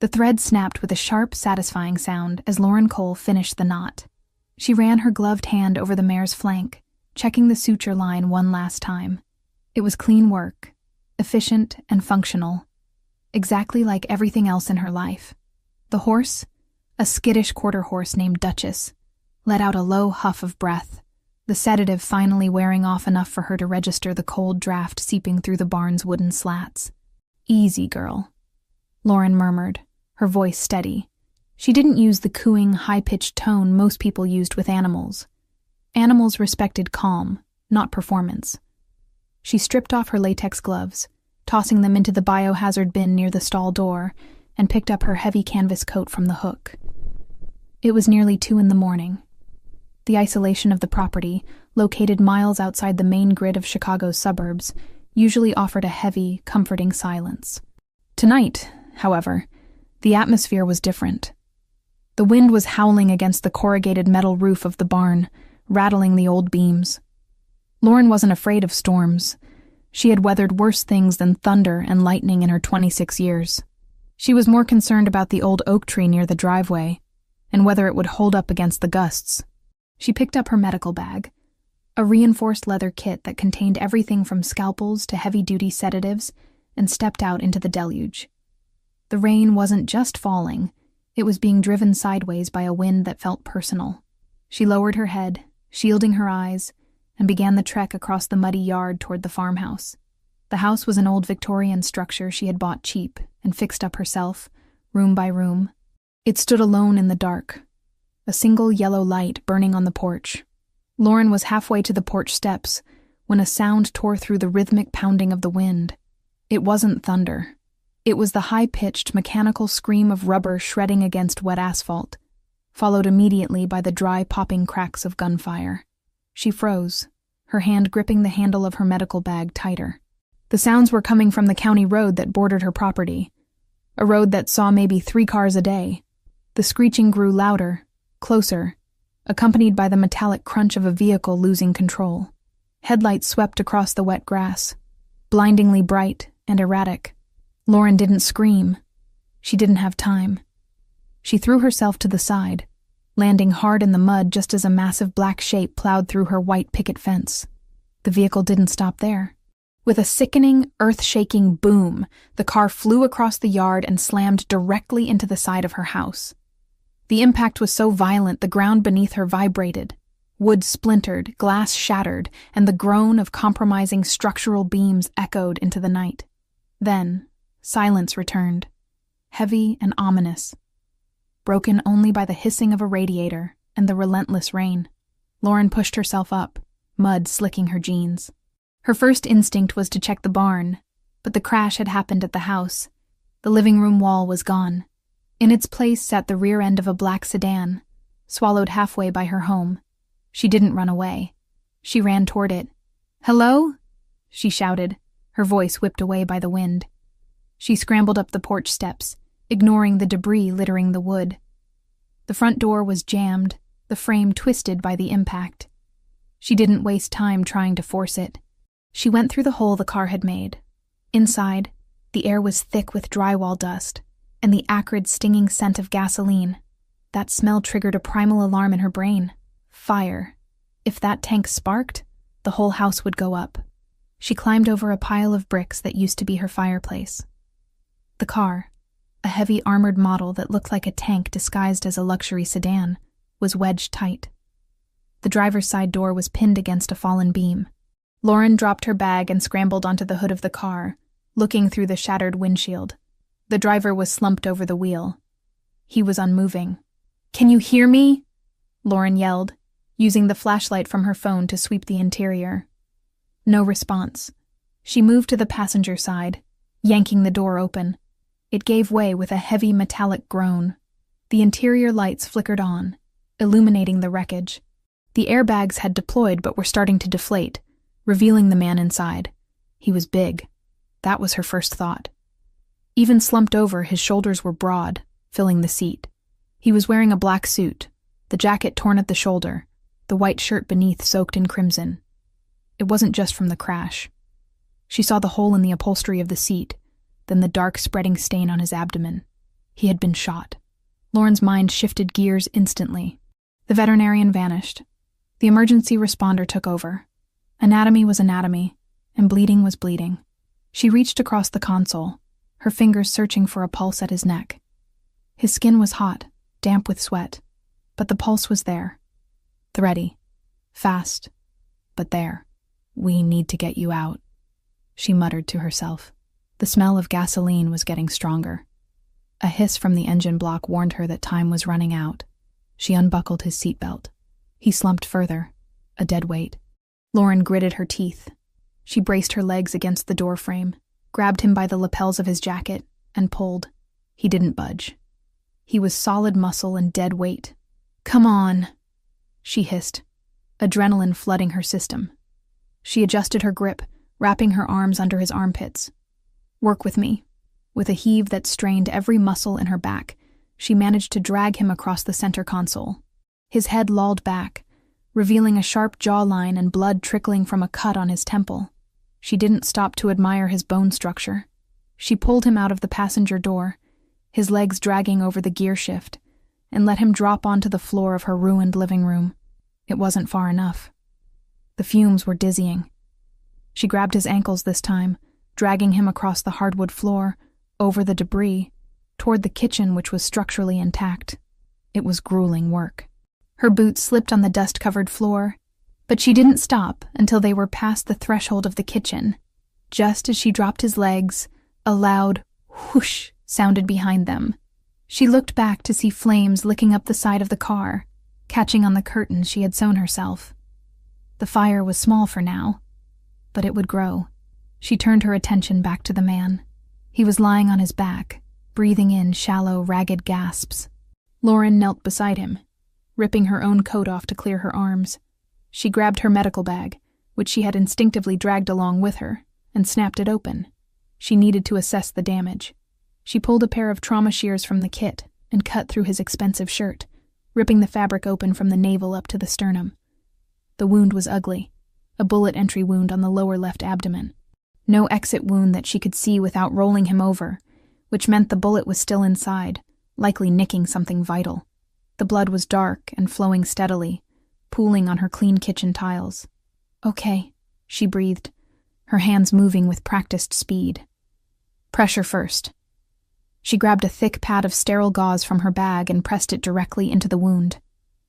The thread snapped with a sharp, satisfying sound as Lauren Cole finished the knot. She ran her gloved hand over the mare's flank, checking the suture line one last time. It was clean work, efficient and functional, exactly like everything else in her life. The horse, a skittish quarter horse named Duchess, let out a low huff of breath, the sedative finally wearing off enough for her to register the cold draft seeping through the barn's wooden slats. "Easy, girl," Lauren murmured, her voice steady. She didn't use the cooing, high-pitched tone most people used with animals. Animals respected calm, not performance. She stripped off her latex gloves, tossing them into the biohazard bin near the stall door, and picked up her heavy canvas coat from the hook. It was nearly 2 a.m. The isolation of the property, located miles outside the main grid of Chicago's suburbs, usually offered a heavy, comforting silence. Tonight, however, the atmosphere was different. The wind was howling against the corrugated metal roof of the barn, rattling the old beams. Lauren wasn't afraid of storms. She had weathered worse things than thunder and lightning in her 26 years. She was more concerned about the old oak tree near the driveway, and whether it would hold up against the gusts. She picked up her medical bag, a reinforced leather kit that contained everything from scalpels to heavy-duty sedatives, and stepped out into the deluge. The rain wasn't just falling, it was being driven sideways by a wind that felt personal. She lowered her head, shielding her eyes, and began the trek across the muddy yard toward the farmhouse. The house was an old Victorian structure she had bought cheap and fixed up herself, room by room. It stood alone in the dark, a single yellow light burning on the porch. Lauren was halfway to the porch steps when a sound tore through the rhythmic pounding of the wind. It wasn't thunder. It was the high-pitched, mechanical scream of rubber shredding against wet asphalt, followed immediately by the dry, popping cracks of gunfire. She froze, her hand gripping the handle of her medical bag tighter. The sounds were coming from the county road that bordered her property, a road that saw maybe 3 cars a day. The screeching grew louder, closer, accompanied by the metallic crunch of a vehicle losing control. Headlights swept across the wet grass, blindingly bright and erratic. Lauren didn't scream. She didn't have time. She threw herself to the side, landing hard in the mud just as a massive black shape plowed through her white picket fence. The vehicle didn't stop there. With a sickening, earth-shaking boom, the car flew across the yard and slammed directly into the side of her house. The impact was so violent the ground beneath her vibrated. Wood splintered, glass shattered, and the groan of compromising structural beams echoed into the night. Then, silence returned, heavy and ominous, broken only by the hissing of a radiator and the relentless rain. Lauren pushed herself up, mud slicking her jeans. Her first instinct was to check the barn, but the crash had happened at the house. The living room wall was gone. In its place sat the rear end of a black sedan, swallowed halfway by her home. She didn't run away. She ran toward it. "Hello?" she shouted, her voice whipped away by the wind. She scrambled up the porch steps, ignoring the debris littering the wood. The front door was jammed, the frame twisted by the impact. She didn't waste time trying to force it. She went through the hole the car had made. Inside, the air was thick with drywall dust, and the acrid, stinging scent of gasoline. That smell triggered a primal alarm in her brain. Fire. If that tank sparked, the whole house would go up. She climbed over a pile of bricks that used to be her fireplace. The car, a heavy armored model that looked like a tank disguised as a luxury sedan, was wedged tight. The driver's side door was pinned against a fallen beam. Lauren dropped her bag and scrambled onto the hood of the car, looking through the shattered windshield. The driver was slumped over the wheel. He was unmoving. "Can you hear me?" Lauren yelled, using the flashlight from her phone to sweep the interior. No response. She moved to the passenger side, yanking the door open. It gave way with a heavy metallic groan. The interior lights flickered on, illuminating the wreckage. The airbags had deployed but were starting to deflate, revealing the man inside. He was big. That was her first thought. Even slumped over, his shoulders were broad, filling the seat. He was wearing a black suit, the jacket torn at the shoulder, the white shirt beneath soaked in crimson. It wasn't just from the crash. She saw the hole in the upholstery of the seat, then the dark spreading stain on his abdomen. He had been shot. Lauren's mind shifted gears instantly. The veterinarian vanished. The emergency responder took over. Anatomy was anatomy, and bleeding was bleeding. She reached across the console, her fingers searching for a pulse at his neck. His skin was hot, damp with sweat, but the pulse was there. Thready. Fast. But there. "We need to get you out," she muttered to herself. The smell of gasoline was getting stronger. A hiss from the engine block warned her that time was running out. She unbuckled his seatbelt. He slumped further, a dead weight. Lauren gritted her teeth. She braced her legs against the door frame, grabbed him by the lapels of his jacket, and pulled. He didn't budge. He was solid muscle and dead weight. "Come on," she hissed, adrenaline flooding her system. She adjusted her grip, wrapping her arms under his armpits. "Work with me." With a heave that strained every muscle in her back, she managed to drag him across the center console. His head lolled back, revealing a sharp jawline and blood trickling from a cut on his temple. She didn't stop to admire his bone structure. She pulled him out of the passenger door, his legs dragging over the gear shift, and let him drop onto the floor of her ruined living room. It wasn't far enough. The fumes were dizzying. She grabbed his ankles this time, dragging him across the hardwood floor, over the debris, toward the kitchen which was structurally intact. It was grueling work. Her boots slipped on the dust-covered floor, but she didn't stop until they were past the threshold of the kitchen. Just as she dropped his legs, a loud whoosh sounded behind them. She looked back to see flames licking up the side of the car, catching on the curtains she had sewn herself. The fire was small for now, but it would grow. She turned her attention back to the man. He was lying on his back, breathing in shallow, ragged gasps. Lauren knelt beside him, ripping her own coat off to clear her arms. She grabbed her medical bag, which she had instinctively dragged along with her, and snapped it open. She needed to assess the damage. She pulled a pair of trauma shears from the kit and cut through his expensive shirt, ripping the fabric open from the navel up to the sternum. The wound was ugly, a bullet entry wound on the lower left abdomen. No exit wound that she could see without rolling him over, which meant the bullet was still inside, likely nicking something vital. The blood was dark and flowing steadily, pooling on her clean kitchen tiles. "Okay," she breathed, her hands moving with practiced speed. "Pressure first." She grabbed a thick pad of sterile gauze from her bag and pressed it directly into the wound.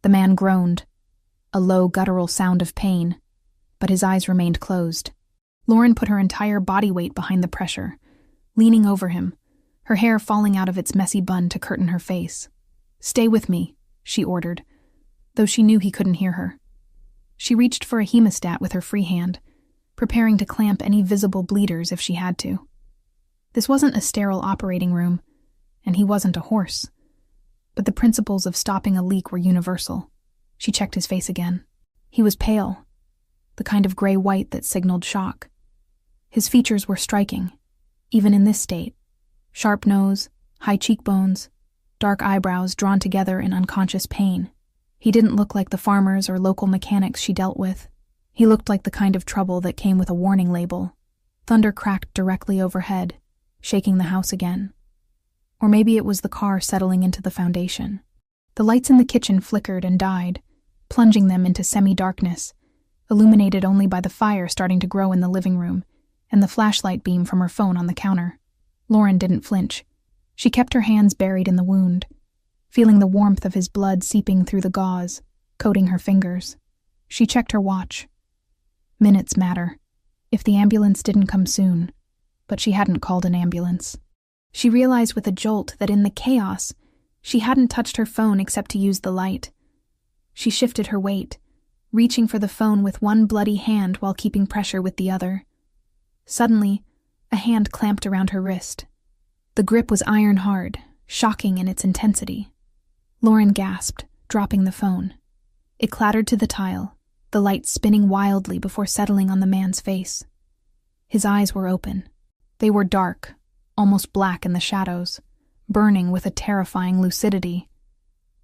The man groaned, a low guttural sound of pain, but his eyes remained closed. Lauren put her entire body weight behind the pressure, leaning over him, her hair falling out of its messy bun to curtain her face. "Stay with me," she ordered, though she knew he couldn't hear her. She reached for a hemostat with her free hand, preparing to clamp any visible bleeders if she had to. This wasn't a sterile operating room, and he wasn't a horse, but the principles of stopping a leak were universal. She checked his face again. He was pale, the kind of gray-white that signaled shock. His features were striking, even in this state. Sharp nose, high cheekbones, dark eyebrows drawn together in unconscious pain. He didn't look like the farmers or local mechanics she dealt with. He looked like the kind of trouble that came with a warning label. Thunder cracked directly overhead, shaking the house again. Or maybe it was the car settling into the foundation. The lights in the kitchen flickered and died, plunging them into semi-darkness, illuminated only by the fire starting to grow in the living room and the flashlight beam from her phone on the counter. Lauren didn't flinch. She kept her hands buried in the wound, feeling the warmth of his blood seeping through the gauze, coating her fingers. She checked her watch. Minutes matter, if the ambulance didn't come soon, but she hadn't called an ambulance. She realized with a jolt that in the chaos, she hadn't touched her phone except to use the light. She shifted her weight, reaching for the phone with one bloody hand while keeping pressure with the other. Suddenly, a hand clamped around her wrist. The grip was iron hard, shocking in its intensity. Lauren gasped, dropping the phone. It clattered to the tile, the light spinning wildly before settling on the man's face. His eyes were open. They were dark, almost black in the shadows, burning with a terrifying lucidity.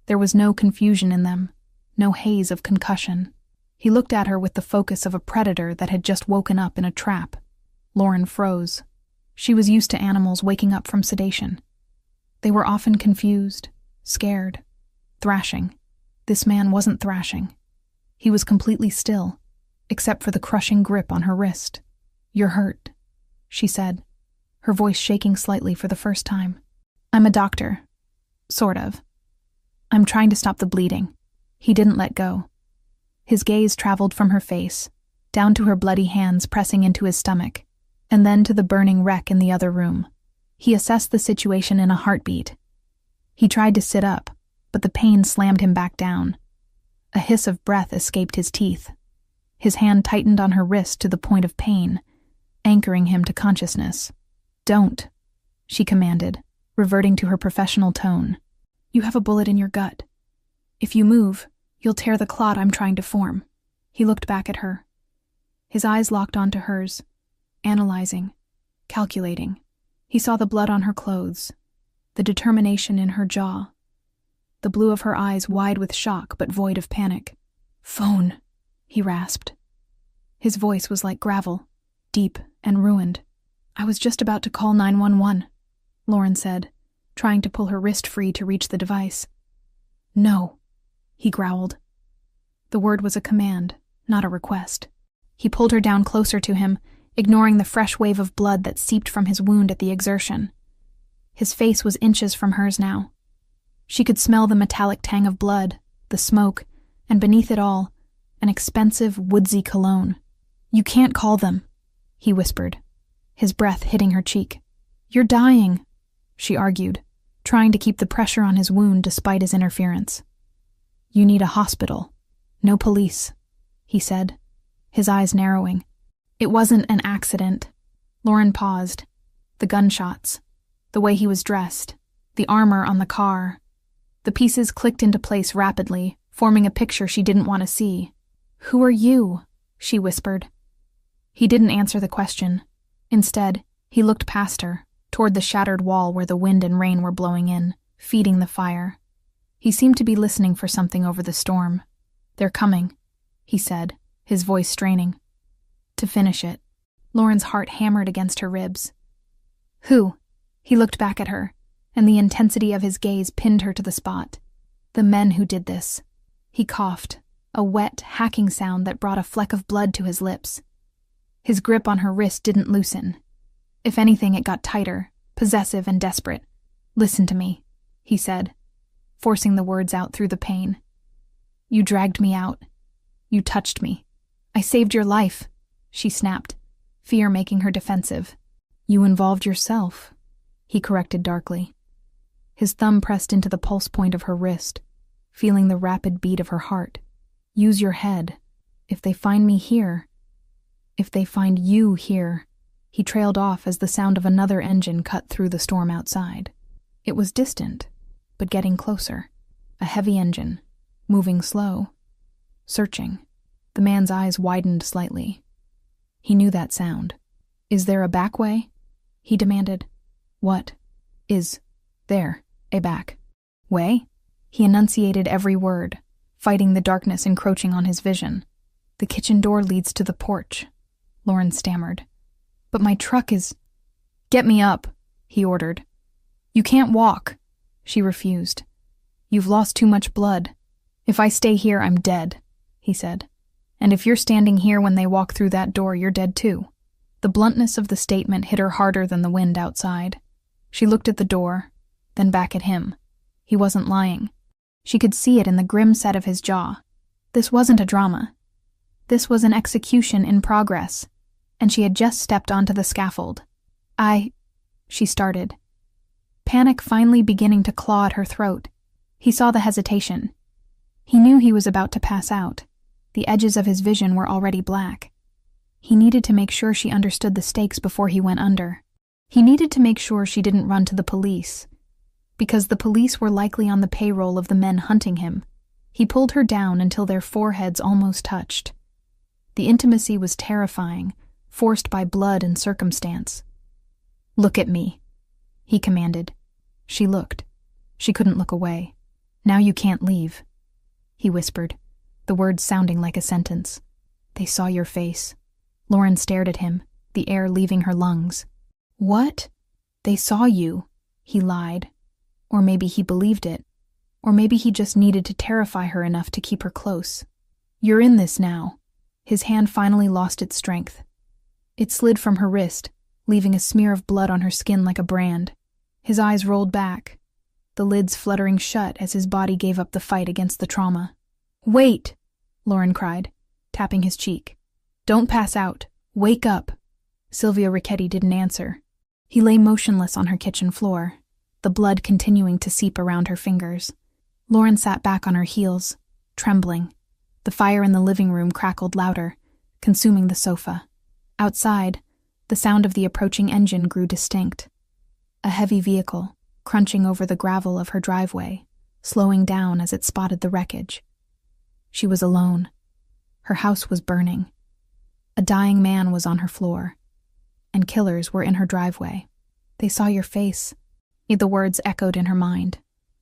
There was no confusion in them, no haze of concussion. He looked at her with the focus of a predator that had just woken up in a trap. Lauren froze. She was used to animals waking up from sedation. They were often confused, scared, thrashing. This man wasn't thrashing. He was completely still, except for the crushing grip on her wrist. "You're hurt," she said, her voice shaking slightly for the first time. "I'm a doctor. Sort of. I'm trying to stop the bleeding." He didn't let go. His gaze traveled from her face, down to her bloody hands pressing into his stomach, and then to the burning wreck in the other room. He assessed the situation in a heartbeat. He tried to sit up, but the pain slammed him back down. A hiss of breath escaped his teeth. His hand tightened on her wrist to the point of pain, anchoring him to consciousness. "Don't," she commanded, reverting to her professional tone. "You have a bullet in your gut. If you move, you'll tear the clot I'm trying to form." He looked back at her. His eyes locked onto hers, analyzing, calculating. He saw the blood on her clothes, the determination in her jaw, the blue of her eyes wide with shock but void of panic. "Phone," he rasped. His voice was like gravel, deep and ruined. "I was just about to call 911, Lauren said, trying to pull her wrist free to reach the device. "No," he growled. The word was a command, not a request. He pulled her down closer to him, ignoring the fresh wave of blood that seeped from his wound at the exertion. His face was inches from hers now. She could smell the metallic tang of blood, the smoke, and beneath it all, an expensive, woodsy cologne. "You can't call them," he whispered, his breath hitting her cheek. "You're dying," she argued, trying to keep the pressure on his wound despite his interference. "You need a hospital, no police," he said, his eyes narrowing. It wasn't an accident. Lauren paused. The gunshots, the way he was dressed, the armor on the car. The pieces clicked into place rapidly, forming a picture she didn't want to see. "Who are you?" she whispered. He didn't answer the question. Instead, he looked past her, toward the shattered wall where the wind and rain were blowing in, feeding the fire. He seemed to be listening for something over the storm. "They're coming," he said, his voice straining. "To finish it." Lauren's heart hammered against her ribs. "Who?" He looked back at her, and the intensity of his gaze pinned her to the spot. "The men who did this." He coughed, a wet, hacking sound that brought a fleck of blood to his lips. His grip on her wrist didn't loosen. If anything, it got tighter, possessive and desperate. "Listen to me," he said, forcing the words out through the pain. "You dragged me out. You touched me. I saved your life," she snapped, fear making her defensive. "You involved yourself," he corrected darkly. His thumb pressed into the pulse point of her wrist, feeling the rapid beat of her heart. "Use your head. If they find me here, if they find you here." He trailed off as the sound of another engine cut through the storm outside. It was distant, but getting closer. A heavy engine, moving slow, searching. The man's eyes widened slightly. He knew that sound. "Is there a back way?" he demanded. "What? Is there a back way?" He enunciated every word, fighting the darkness encroaching on his vision. "The kitchen door leads to the porch," Lauren stammered. "But my truck is—" "Get me up," he ordered. "You can't walk," she refused. "You've lost too much blood. If I stay here, I'm dead," he said. "And if you're standing here when they walk through that door, you're dead too." The bluntness of the statement hit her harder than the wind outside. She looked at the door, then back at him. He wasn't lying. She could see it in the grim set of his jaw. This wasn't a drama. This was an execution in progress, and she had just stepped onto the scaffold. She started. Panic finally beginning to claw at her throat. He saw the hesitation. He knew he was about to pass out. The edges of his vision were already black. He needed to make sure she understood the stakes before he went under. He needed to make sure she didn't run to the police, because the police were likely on the payroll of the men hunting him. He pulled her down until their foreheads almost touched. The intimacy was terrifying, forced by blood and circumstance. "Look at me," he commanded. She looked. She couldn't look away. "Now you can't leave," he whispered, the words sounding like a sentence. "They saw your face." Lauren stared at him, the air leaving her lungs. "What?" "They saw you," he lied. Or maybe he believed it. Or maybe he just needed to terrify her enough to keep her close. "You're in this now." His hand finally lost its strength. It slid from her wrist, leaving a smear of blood on her skin like a brand. His eyes rolled back, the lids fluttering shut as his body gave up the fight against the trauma. "Wait!" Lauren cried, tapping his cheek. "Don't pass out. Wake up." Silvio Ricchetti didn't answer. He lay motionless on her kitchen floor, the blood continuing to seep around her fingers. Lauren sat back on her heels, trembling. The fire in the living room crackled louder, consuming the sofa. Outside, the sound of the approaching engine grew distinct. A heavy vehicle, crunching over the gravel of her driveway, slowing down as it spotted the wreckage. She was alone. Her house was burning. A dying man was on her floor, and killers were in her driveway. "They saw your face," the words echoed in her mind.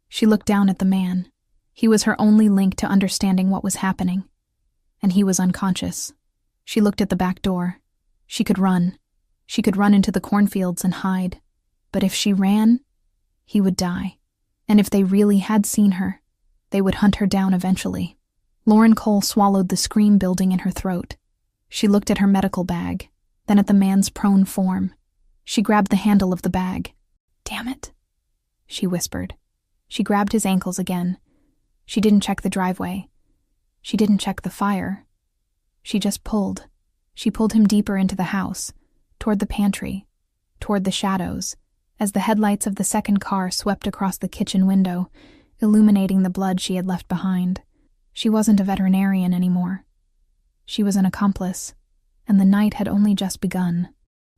She looked down at the man. He was her only link to understanding what was happening. And he was unconscious. She looked at the back door. She could run. She could run into the cornfields and hide. But if she ran, he would die. And if they really had seen her, they would hunt her down eventually. Lauren Cole swallowed the scream building in her throat. She looked at her medical bag, then at the man's prone form. She grabbed the handle of the bag. "Damn it," she whispered. She grabbed his ankles again. She didn't check the driveway. She didn't check the fire. She just pulled. She pulled him deeper into the house, toward the pantry, toward the shadows, as the headlights of the second car swept across the kitchen window, illuminating the blood she had left behind. She wasn't a veterinarian anymore. She was an accomplice, and the night had only just begun.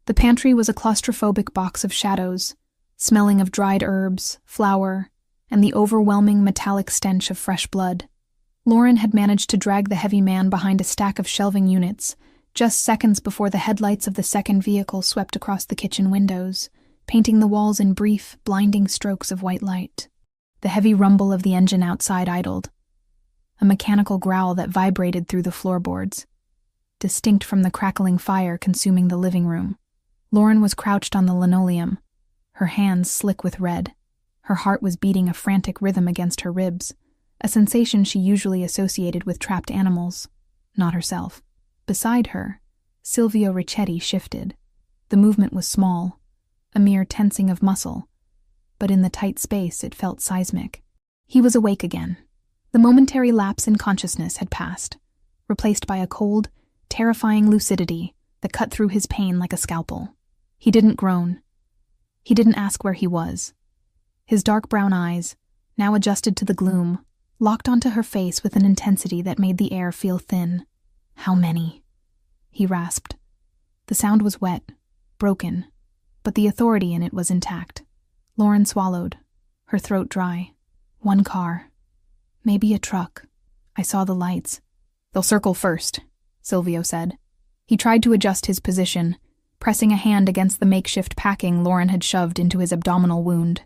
The pantry was a claustrophobic box of shadows, smelling of dried herbs, flour, and the overwhelming metallic stench of fresh blood. Lauren had managed to drag the heavy man behind a stack of shelving units, just seconds before the headlights of the second vehicle swept across the kitchen windows, painting the walls in brief, blinding strokes of white light. The heavy rumble of the engine outside idled, a mechanical growl that vibrated through the floorboards, distinct from the crackling fire consuming the living room. Lauren was crouched on the linoleum, her hands slick with red. Her heart was beating a frantic rhythm against her ribs, a sensation she usually associated with trapped animals, not herself. Beside her, Silvio Ricchetti shifted. The movement was small, a mere tensing of muscle, but in the tight space it felt seismic. He was awake again. The momentary lapse in consciousness had passed, replaced by a cold, terrifying lucidity that cut through his pain like a scalpel. He didn't groan. He didn't ask where he was. His dark brown eyes, now adjusted to the gloom, locked onto her face with an intensity that made the air feel thin. "How many?" he rasped. The sound was wet, broken, but the authority in it was intact. Lauren swallowed, her throat dry. "One car. Maybe a truck. I saw the lights." "They'll circle first," Silvio said. He tried to adjust his position, pressing a hand against the makeshift packing Lauren had shoved into his abdominal wound.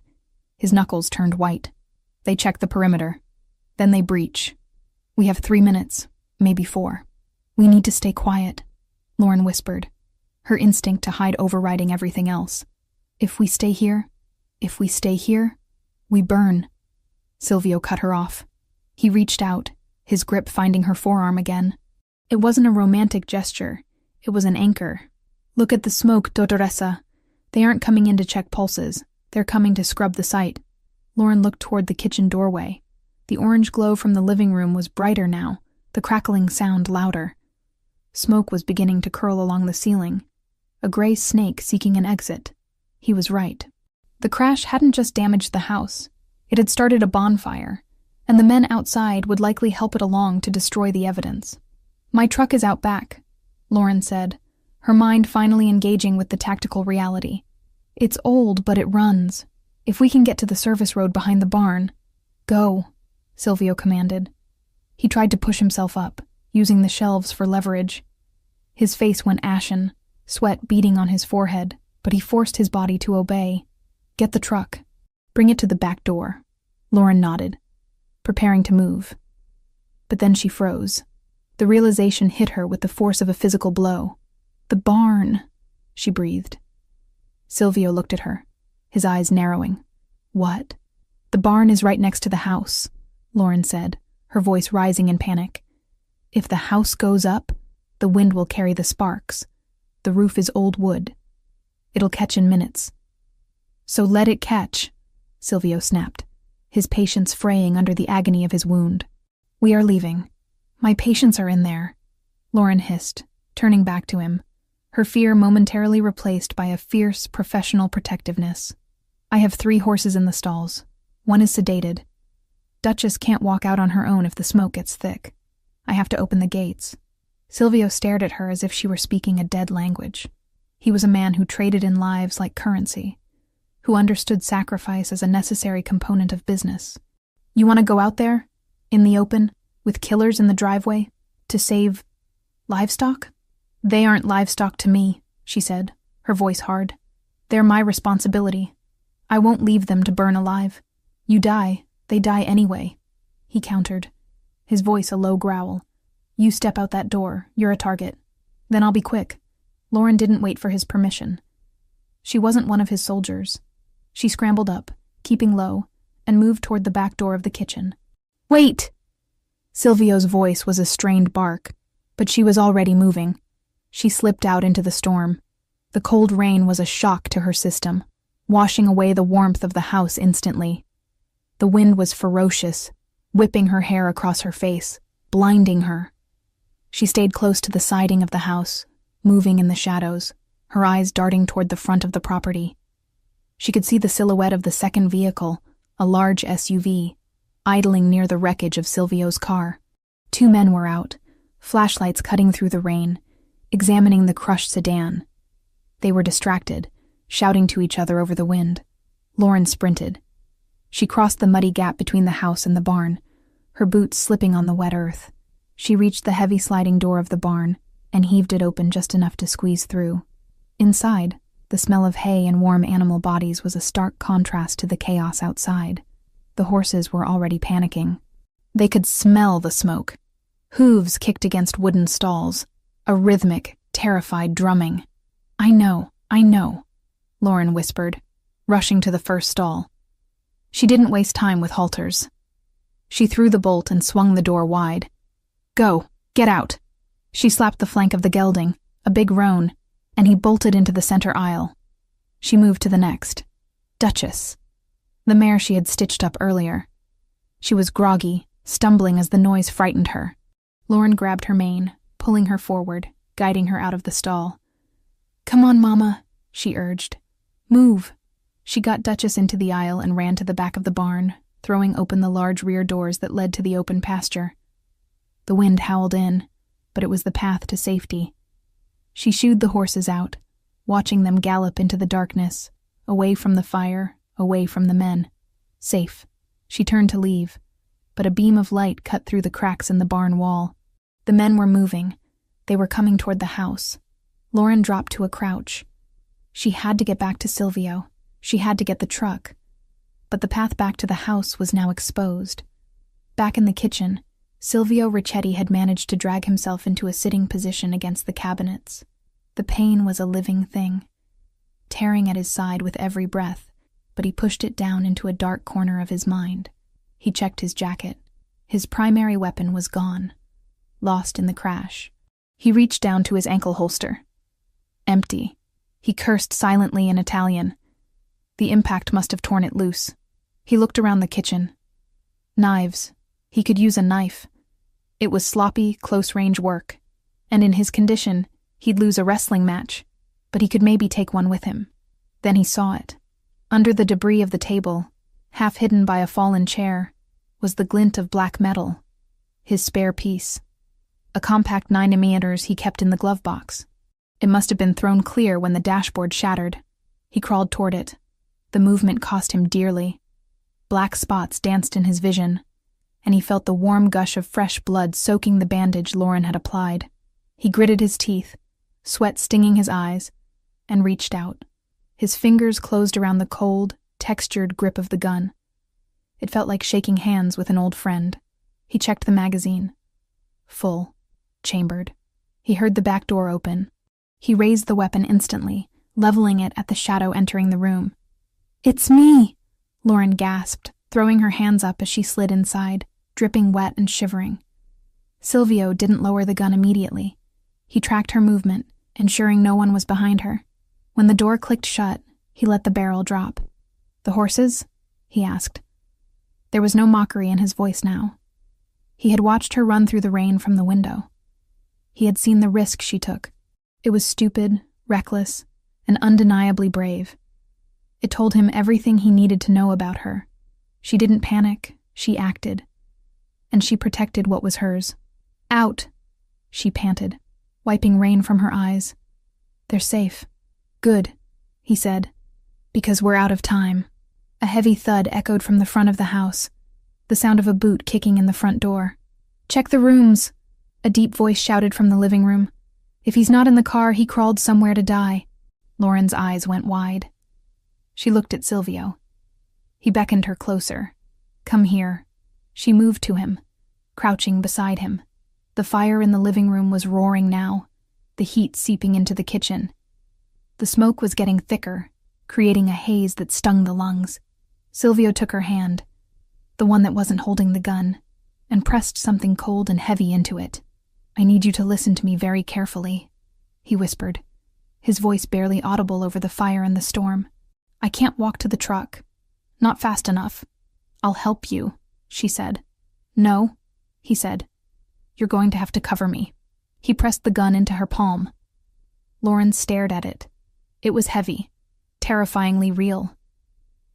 His knuckles turned white. "They check the perimeter. Then they breach. We have 3 minutes, maybe 4. We need to stay quiet," Lauren whispered, her instinct to hide overriding everything else. If we stay here, we burn." Silvio cut her off. He reached out, his grip finding her forearm again. It wasn't a romantic gesture. It was an anchor. "Look at the smoke, Dottoressa. They aren't coming in to check pulses. They're coming to scrub the site." Lauren looked toward the kitchen doorway. The orange glow from the living room was brighter now, the crackling sound louder. Smoke was beginning to curl along the ceiling, a gray snake seeking an exit. He was right. The crash hadn't just damaged the house. It had started a bonfire, and the men outside would likely help it along to destroy the evidence. "My truck is out back," Lauren said, her mind finally engaging with the tactical reality. "It's old, but it runs. If we can get to the service road behind the barn—" "Go," Silvio commanded. He tried to push himself up, using the shelves for leverage. His face went ashen, sweat beading on his forehead, but he forced his body to obey. "Get the truck. Bring it to the back door." Lauren nodded, preparing to move. But then she froze. The realization hit her with the force of a physical blow. "The barn," she breathed. Silvio looked at her, his eyes narrowing. "What?" The barn is right next to the house, Lauren said, her voice rising in panic. If the house goes up, the wind will carry the sparks. The roof is old wood. It'll catch in minutes. So let it catch, Silvio snapped, his patience fraying under the agony of his wound. We are leaving. My patients are in there, Lauren hissed, turning back to him, her fear momentarily replaced by a fierce professional protectiveness. I have 3 horses in the stalls. One is sedated. Duchess can't walk out on her own if the smoke gets thick. I have to open the gates. Silvio stared at her as if she were speaking a dead language. He was a man who traded in lives like currency, who understood sacrifice as a necessary component of business. You want to go out there, in the open, with killers in the driveway, to save livestock? They aren't livestock to me, she said, her voice hard. They're my responsibility. I won't leave them to burn alive. You die, they die anyway, he countered, his voice a low growl. You step out that door, you're a target. Then I'll be quick. Lauren didn't wait for his permission. She wasn't one of his soldiers. She scrambled up, keeping low, and moved toward the back door of the kitchen. Wait! Silvio's voice was a strained bark, but she was already moving. She slipped out into the storm. The cold rain was a shock to her system, washing away the warmth of the house instantly. The wind was ferocious, whipping her hair across her face, blinding her. She stayed close to the siding of the house, moving in the shadows, her eyes darting toward the front of the property. She could see the silhouette of the second vehicle, a large SUV, idling near the wreckage of Silvio's car. 2 men were out, flashlights cutting through the rain, examining the crushed sedan. They were distracted, shouting to each other over the wind. Lauren sprinted. She crossed the muddy gap between the house and the barn, her boots slipping on the wet earth. She reached the heavy sliding door of the barn and heaved it open just enough to squeeze through. Inside, the smell of hay and warm animal bodies was a stark contrast to the chaos outside. The horses were already panicking. They could smell the smoke. Hooves kicked against wooden stalls, a rhythmic, terrified drumming. I know, Lauren whispered, rushing to the first stall. She didn't waste time with halters. She threw the bolt and swung the door wide. Go, get out. She slapped the flank of the gelding, a big roan, and he bolted into the center aisle. She moved to the next. Duchess, the mare she had stitched up earlier. She was groggy, stumbling as the noise frightened her. Lauren grabbed her mane, pulling her forward, guiding her out of the stall. Come on, Mama, she urged. Move. She got Duchess into the aisle and ran to the back of the barn, throwing open the large rear doors that led to the open pasture. The wind howled in, but it was the path to safety. She shooed the horses out, watching them gallop into the darkness, away from the fire, away from the men. Safe. She turned to leave, but a beam of light cut through the cracks in the barn wall. The men were moving. They were coming toward the house. Lauren dropped to a crouch. She had to get back to Silvio. She had to get the truck. But the path back to the house was now exposed. Back in the kitchen, Silvio Ricchetti had managed to drag himself into a sitting position against the cabinets. The pain was a living thing, tearing at his side with every breath, but he pushed it down into a dark corner of his mind. He checked his jacket. His primary weapon was gone, lost in the crash. He reached down to his ankle holster. Empty. He cursed silently in Italian. The impact must have torn it loose. He looked around the kitchen. Knives. He could use a knife. It was sloppy, close-range work, and in his condition, he'd lose a wrestling match, but he could maybe take one with him. Then he saw it. Under the debris of the table, half hidden by a fallen chair, was the glint of black metal. His spare piece. A compact 9mm he kept in the glove box. It must have been thrown clear when the dashboard shattered. He crawled toward it. The movement cost him dearly. Black spots danced in his vision, and he felt the warm gush of fresh blood soaking the bandage Lauren had applied. He gritted his teeth, sweat stinging his eyes, and reached out. His fingers closed around the cold, textured grip of the gun. It felt like shaking hands with an old friend. He checked the magazine. Full. Chambered. He heard the back door open. He raised the weapon instantly, leveling it at the shadow entering the room. It's me, Lauren gasped, throwing her hands up as she slid inside, dripping wet and shivering. Silvio didn't lower the gun immediately. He tracked her movement, ensuring no one was behind her. When the door clicked shut, he let the barrel drop. "The horses?" he asked. There was no mockery in his voice now. He had watched her run through the rain from the window. He had seen the risk she took. It was stupid, reckless, and undeniably brave. It told him everything he needed to know about her. She didn't panic, she acted. And she protected what was hers. "Out!" she panted, wiping rain from her eyes. "They're safe." "Good," he said, "because we're out of time." A heavy thud echoed from the front of the house, the sound of a boot kicking in the front door. "Check the rooms," a deep voice shouted from the living room. "If he's not in the car, he crawled somewhere to die." Lauren's eyes went wide. She looked at Silvio. He beckoned her closer. "Come here." She moved to him, crouching beside him. The fire in the living room was roaring now, the heat seeping into the kitchen. The smoke was getting thicker, creating a haze that stung the lungs. Silvio took her hand, the one that wasn't holding the gun, and pressed something cold and heavy into it. "I need you to listen to me very carefully," he whispered, his voice barely audible over the fire and the storm. "I can't walk to the truck. Not fast enough." "I'll help you," she said. "No," he said. "You're going to have to cover me." He pressed the gun into her palm. Lauren stared at it. It was heavy, terrifyingly real.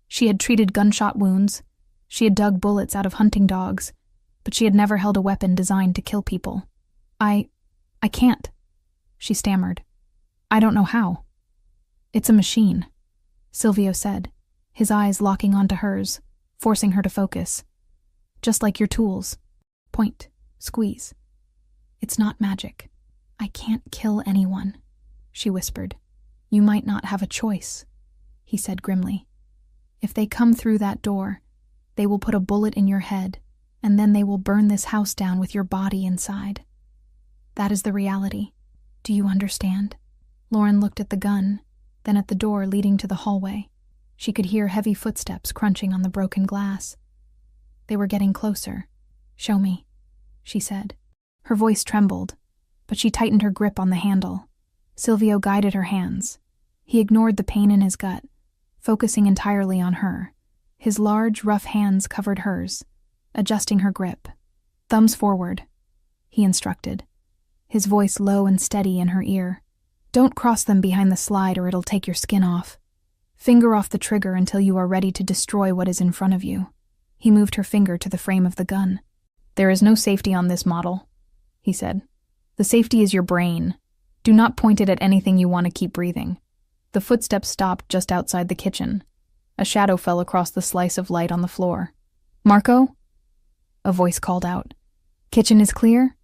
She had treated gunshot wounds. She had dug bullets out of hunting dogs, but she had never held a weapon designed to kill people. I can't," she stammered. "I don't know how." "It's a machine," Silvio said, his eyes locking onto hers, forcing her to focus. "Just like your tools. Point, squeeze. It's not magic. I can't kill anyone," she whispered. "You might not have a choice," he said grimly. "If they come through that door, they will put a bullet in your head, and then they will burn this house down with your body inside. That is the reality. Do you understand?" Lauren looked at the gun, then at the door leading to the hallway. She could hear heavy footsteps crunching on the broken glass. They were getting closer. "Show me," she said. Her voice trembled, but she tightened her grip on the handle. Silvio guided her hands. He ignored the pain in his gut, focusing entirely on her. His large, rough hands covered hers, adjusting her grip. "Thumbs forward," he instructed, his voice low and steady in her ear. "Don't cross them behind the slide or it'll take your skin off. Finger off the trigger until you are ready to destroy what is in front of you." He moved her finger to the frame of the gun. "There is no safety on this model," he said. "The safety is your brain. Do not point it at anything you want to keep breathing." The footsteps stopped just outside the kitchen. A shadow fell across the slice of light on the floor. "Marco?" a voice called out. "Kitchen is clear?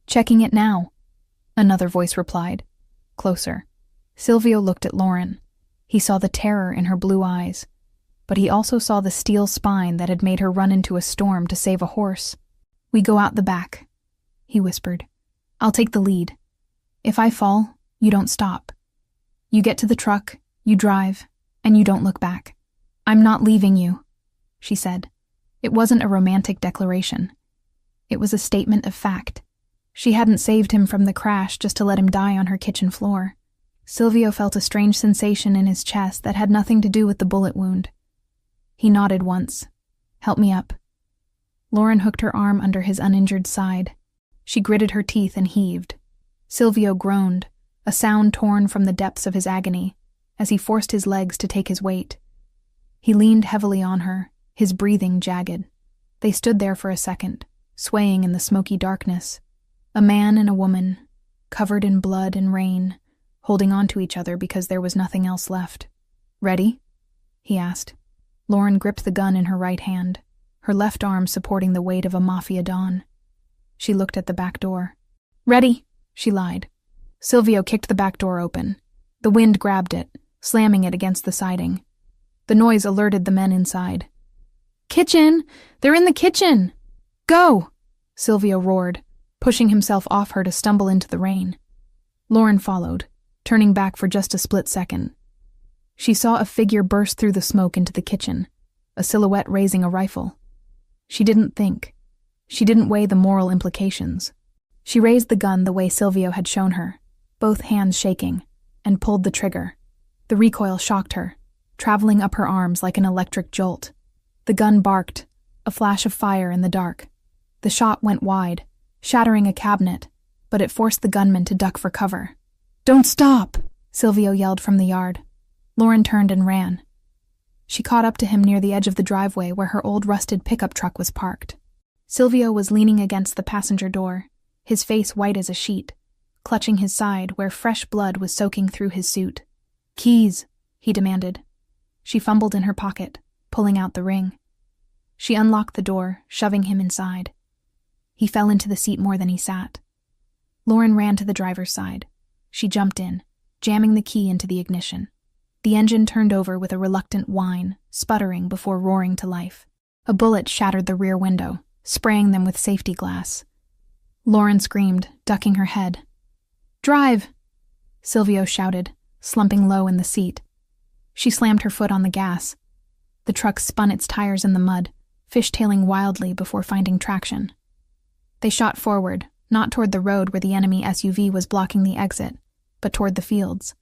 Checking it now." Another voice replied. Closer. Silvio looked at Lauren. He saw the terror in her blue eyes, but he also saw the steel spine that had made her run into a storm to save a horse. "We go out the back," he whispered. "I'll take the lead. If I fall, you don't stop. You get to the truck, you drive, and you don't look back." "I'm not leaving you," she said. It wasn't a romantic declaration. It was a statement of fact. She hadn't saved him from the crash just to let him die on her kitchen floor. Silvio felt a strange sensation in his chest that had nothing to do with the bullet wound. He nodded once. "Help me up." Lauren hooked her arm under his uninjured side. She gritted her teeth and heaved. Silvio groaned, a sound torn from the depths of his agony, as he forced his legs to take his weight. He leaned heavily on her, his breathing jagged. They stood there for a second, swaying in the smoky darkness. A man and a woman, covered in blood and rain, holding on to each other because there was nothing else left. "Ready?" he asked. Lauren gripped the gun in her right hand, her left arm supporting the weight of a Mafia Don. She looked at the back door. "Ready," she lied. Silvio kicked the back door open. The wind grabbed it, slamming it against the siding. The noise alerted the men inside. "Kitchen! They're in the kitchen! Go!" Silvio roared, pushing himself off her to stumble into the rain. Lauren followed, turning back for just a split second. She saw a figure burst through the smoke into the kitchen, a a silhouette raising a rifle. She didn't think. She didn't weigh the moral implications. She raised the gun the way Silvio had shown her, both hands shaking, and pulled the trigger. The recoil shocked her, traveling up her arms like an electric jolt. The gun barked, a flash of fire in the dark. The shot went wide, shattering a cabinet, but it forced the gunman to duck for cover. "Don't stop!" Silvio yelled from the yard. Lauren turned and ran. She caught up to him near the edge of the driveway where her old rusted pickup truck was parked. Silvio was leaning against the passenger door, his face white as a sheet, clutching his side where fresh blood was soaking through his suit. "Keys," he demanded. She fumbled in her pocket, pulling out the ring. She unlocked the door, shoving him inside. He fell into the seat more than he sat. Lauren ran to the driver's side. She jumped in, jamming the key into the ignition. The engine turned over with a reluctant whine, sputtering before roaring to life. A bullet shattered the rear window, spraying them with safety glass. Lauren screamed, ducking her head. "Drive!" Silvio shouted, slumping low in the seat. She slammed her foot on the gas. The truck spun its tires in the mud, fishtailing wildly before finding traction. They shot forward, not toward the road where the enemy SUV was blocking the exit, but toward the fields.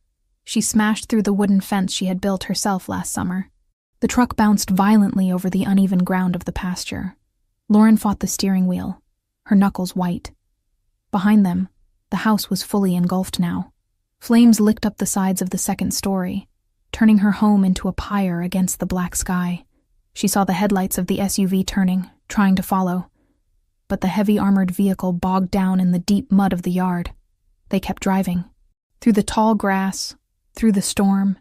She smashed through the wooden fence she had built herself last summer. The truck bounced violently over the uneven ground of the pasture. Lauren fought the steering wheel, her knuckles white. Behind them, the house was fully engulfed now. Flames licked up the sides of the second story, turning her home into a pyre against the black sky. She saw the headlights of the SUV turning, trying to follow. But the heavy armored vehicle bogged down in the deep mud of the yard. They kept driving. Through the tall grass, through the storm,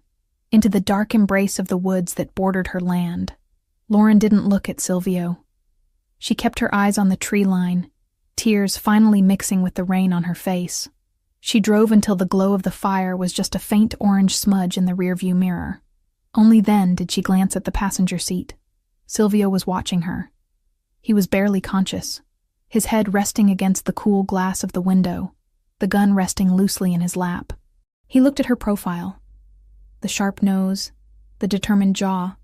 into the dark embrace of the woods that bordered her land. Lauren didn't look at Silvio. She kept her eyes on the tree line, tears finally mixing with the rain on her face. She drove until the glow of the fire was just a faint orange smudge in the rearview mirror. Only then did she glance at the passenger seat. Silvio was watching her. He was barely conscious, his head resting against the cool glass of the window, the gun resting loosely in his lap. He looked at her profile. The sharp nose, the determined jaw,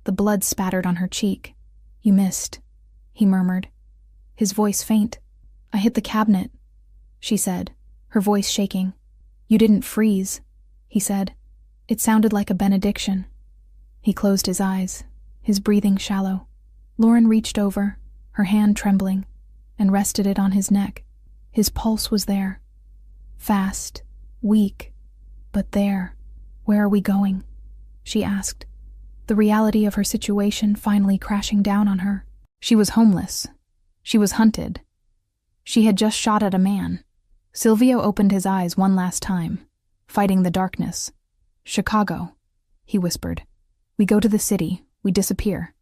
the blood spattered on her cheek. "You missed," he murmured, his voice faint. "I hit the cabinet," she said, her voice shaking. "You didn't freeze," he said. It sounded like a benediction. He closed his eyes, his breathing shallow. Lauren reached over, her hand trembling, and rested it on his neck. His pulse was there. Fast, weak, but there. "Where are we going?" she asked, the reality of her situation finally crashing down on her. She was homeless. She was hunted. She had just shot at a man. Silvio opened his eyes one last time, fighting the darkness. "Chicago," he whispered. "We go to the city, we disappear."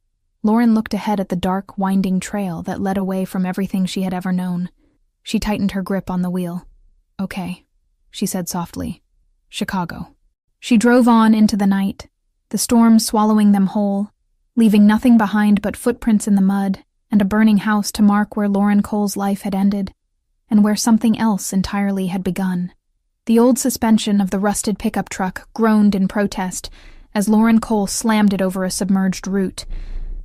Lauren looked ahead at the dark, winding trail that led away from everything she had ever known. She tightened her grip on the wheel. "Okay," she said softly. "Chicago." She drove on into the night, the storm swallowing them whole, leaving nothing behind but footprints in the mud and a burning house to mark where Lauren Cole's life had ended, and where something else entirely had begun. The old suspension of the rusted pickup truck groaned in protest as Lauren Cole slammed it over a submerged root,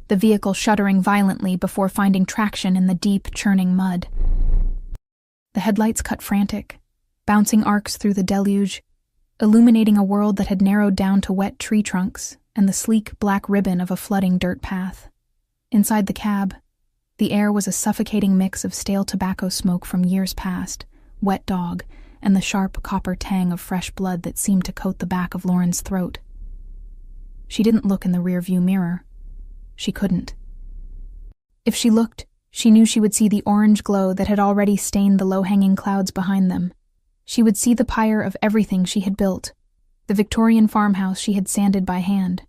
the vehicle shuddering violently before finding traction in the deep, churning mud. The headlights cut frantic, bouncing arcs through the deluge, illuminating a world that had narrowed down to wet tree trunks and the sleek black ribbon of a flooding dirt path. Inside the cab, the air was a suffocating mix of stale tobacco smoke from years past, wet dog, and the sharp copper tang of fresh blood that seemed to coat the back of Lauren's throat. She didn't look in the rearview mirror. She couldn't. If she looked, she knew she would see the orange glow that had already stained the low-hanging clouds behind them. She would see the pyre of everything she had built, the Victorian farmhouse she had sanded by hand,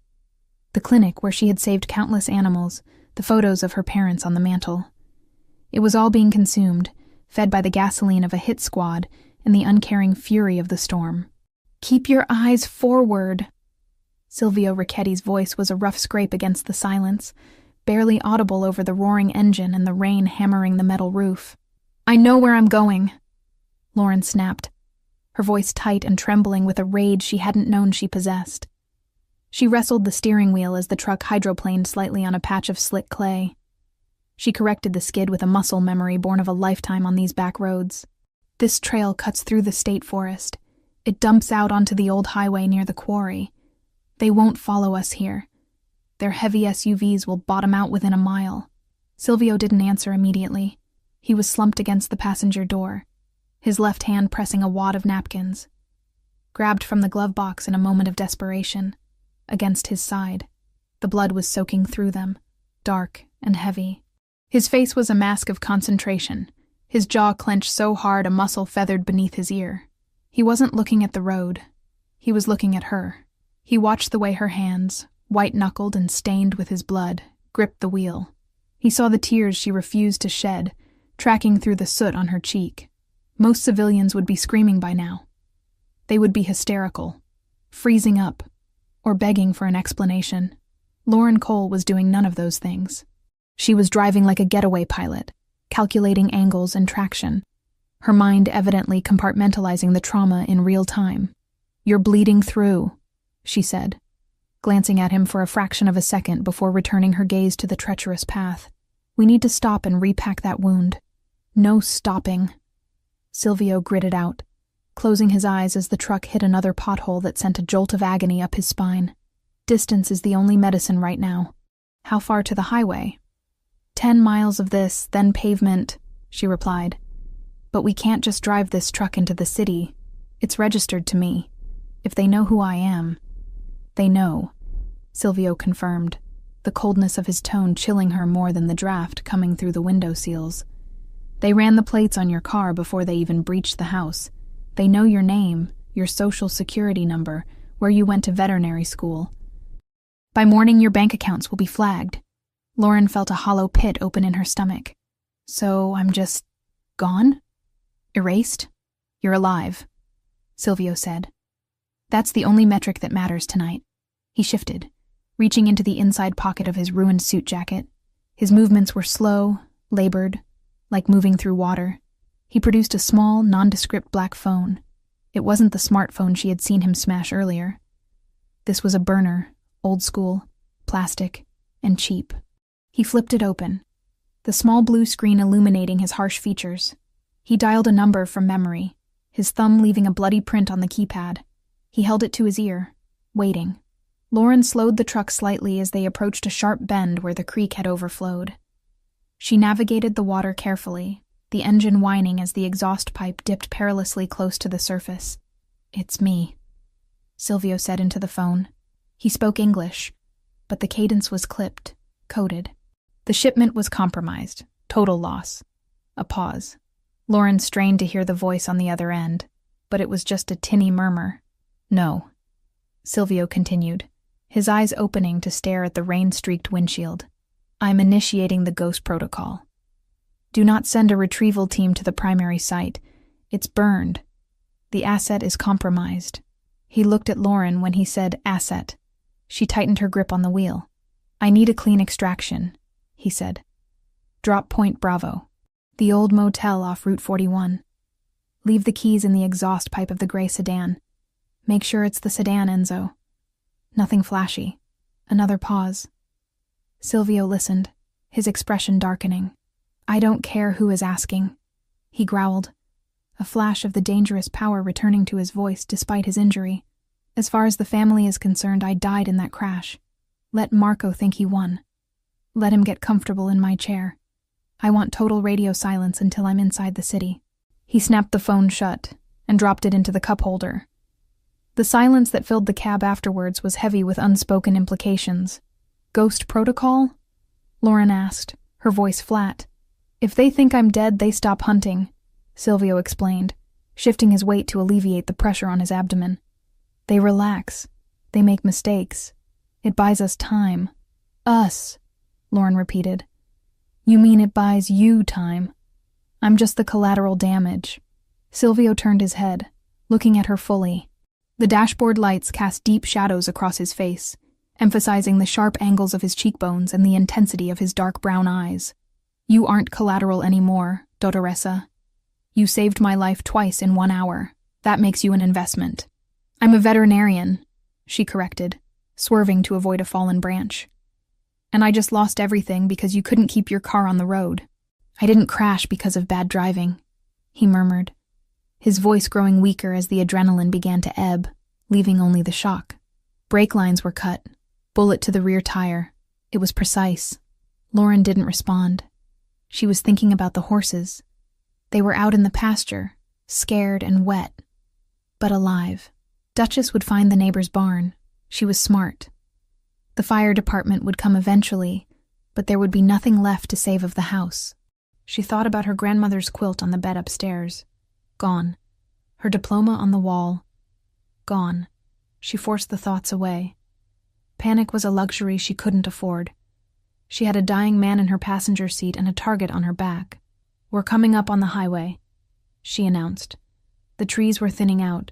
the clinic where she had saved countless animals, the photos of her parents on the mantel. It was all being consumed, fed by the gasoline of a hit squad and the uncaring fury of the storm. "Keep your eyes forward." Silvio Ricchetti's voice was a rough scrape against the silence, barely audible over the roaring engine and the rain hammering the metal roof. "I know where I'm going," Lauren snapped, her voice tight and trembling with a rage she hadn't known she possessed. She wrestled the steering wheel as the truck hydroplaned slightly on a patch of slick clay. She corrected the skid with a muscle memory born of a lifetime on these back roads. This trail cuts through the state forest. It dumps out onto the old highway near the quarry. They won't follow us here. Their heavy SUVs will bottom out within a mile. Silvio didn't answer immediately. He was slumped against the passenger door, his left hand pressing a wad of napkins. Grabbed from the glove box in a moment of desperation, against his side. The blood was soaking through them, dark and heavy. His face was a mask of concentration, his jaw clenched so hard a muscle feathered beneath his ear. He wasn't looking at the road. He was looking at her. He watched the way her hands, white-knuckled and stained with his blood, gripped the wheel. He saw the tears she refused to shed, tracking through the soot on her cheek. Most civilians would be screaming by now. They would be hysterical, freezing up, or begging for an explanation. Lauren Cole was doing none of those things. She was driving like a getaway pilot, calculating angles and traction, her mind evidently compartmentalizing the trauma in real time. "You're bleeding through," she said, glancing at him for a fraction of a second before returning her gaze to the treacherous path. "We need to stop and repack that wound." "No stopping." Silvio gritted out, closing his eyes as the truck hit another pothole that sent a jolt of agony up his spine. "Distance is the only medicine right now." "How far to the highway?" 10 miles of this, then pavement," she replied. "But we can't just drive this truck into the city. It's registered to me. If they know who I am." "They know," Silvio confirmed, the coldness of his tone chilling her more than the draft coming through the window seals. "They ran the plates on your car before they even breached the house. They know your name, your social security number, where you went to veterinary school. By morning, your bank accounts will be flagged." Lauren felt a hollow pit open in her stomach. "So I'm just gone? Erased? You're alive," Silvio said. "That's the only metric that matters tonight." He shifted, reaching into the inside pocket of his ruined suit jacket. His movements were slow, labored, like moving through water. He produced a small, nondescript black phone. It wasn't the smartphone she had seen him smash earlier. This was a burner, old school, plastic, and cheap. He flipped it open, the small blue screen illuminating his harsh features. He dialed a number from memory, his thumb leaving a bloody print on the keypad. He held it to his ear, waiting. Lauren slowed the truck slightly as they approached a sharp bend where the creek had overflowed. She navigated the water carefully, the engine whining as the exhaust pipe dipped perilously close to the surface. "It's me," Silvio said into the phone. He spoke English, but the cadence was clipped, coded. The shipment was compromised. Total loss. A pause. Lauren strained to hear the voice on the other end, but it was just a tinny murmur. "No," Silvio continued, his eyes opening to stare at the rain-streaked windshield. "I'm initiating the ghost protocol. Do not send a retrieval team to the primary site. It's burned. The asset is compromised." He looked at Lauren when he said asset. She tightened her grip on the wheel. "I need a clean extraction," he said. "Drop Point Bravo. The old motel off Route 41. Leave the keys in the exhaust pipe of the gray sedan. Make sure it's the sedan, Enzo." Nothing flashy. Another pause. Silvio listened, his expression darkening. "I don't care who is asking," he growled, a flash of the dangerous power returning to his voice despite his injury. "As far as the family is concerned, I died in that crash. Let Marco think he won. Let him get comfortable in my chair. I want total radio silence until I'm inside the city." He snapped the phone shut and dropped it into the cup holder. The silence that filled the cab afterwards was heavy with unspoken implications. "Ghost protocol?" Lauren asked, her voice flat. "If they think I'm dead, they stop hunting," Silvio explained, shifting his weight to alleviate the pressure on his abdomen. "They relax. They make mistakes. It buys us time." "Us," Lauren repeated. "You mean it buys you time? I'm just the collateral damage." Silvio turned his head, looking at her fully. The dashboard lights cast deep shadows across his face, emphasizing the sharp angles of his cheekbones and the intensity of his dark brown eyes. "You aren't collateral anymore, Dottoressa. You saved my life twice in 1 hour. That makes you an investment." "I'm a veterinarian," she corrected, swerving to avoid a fallen branch. "And I just lost everything because you couldn't keep your car on the road. I didn't crash because of bad driving," he murmured, his voice growing weaker as the adrenaline began to ebb, leaving only the shock. Brake lines were cut, bullet to the rear tire. It was precise. Lauren didn't respond. She was thinking about the horses. They were out in the pasture, scared and wet, but alive. Duchess would find the neighbor's barn. She was smart. The fire department would come eventually, but there would be nothing left to save of the house. She thought about her grandmother's quilt on the bed upstairs. Gone. Her diploma on the wall. Gone. She forced the thoughts away. Panic was a luxury she couldn't afford. She had a dying man in her passenger seat and a target on her back. "We're coming up on the highway," she announced. The trees were thinning out,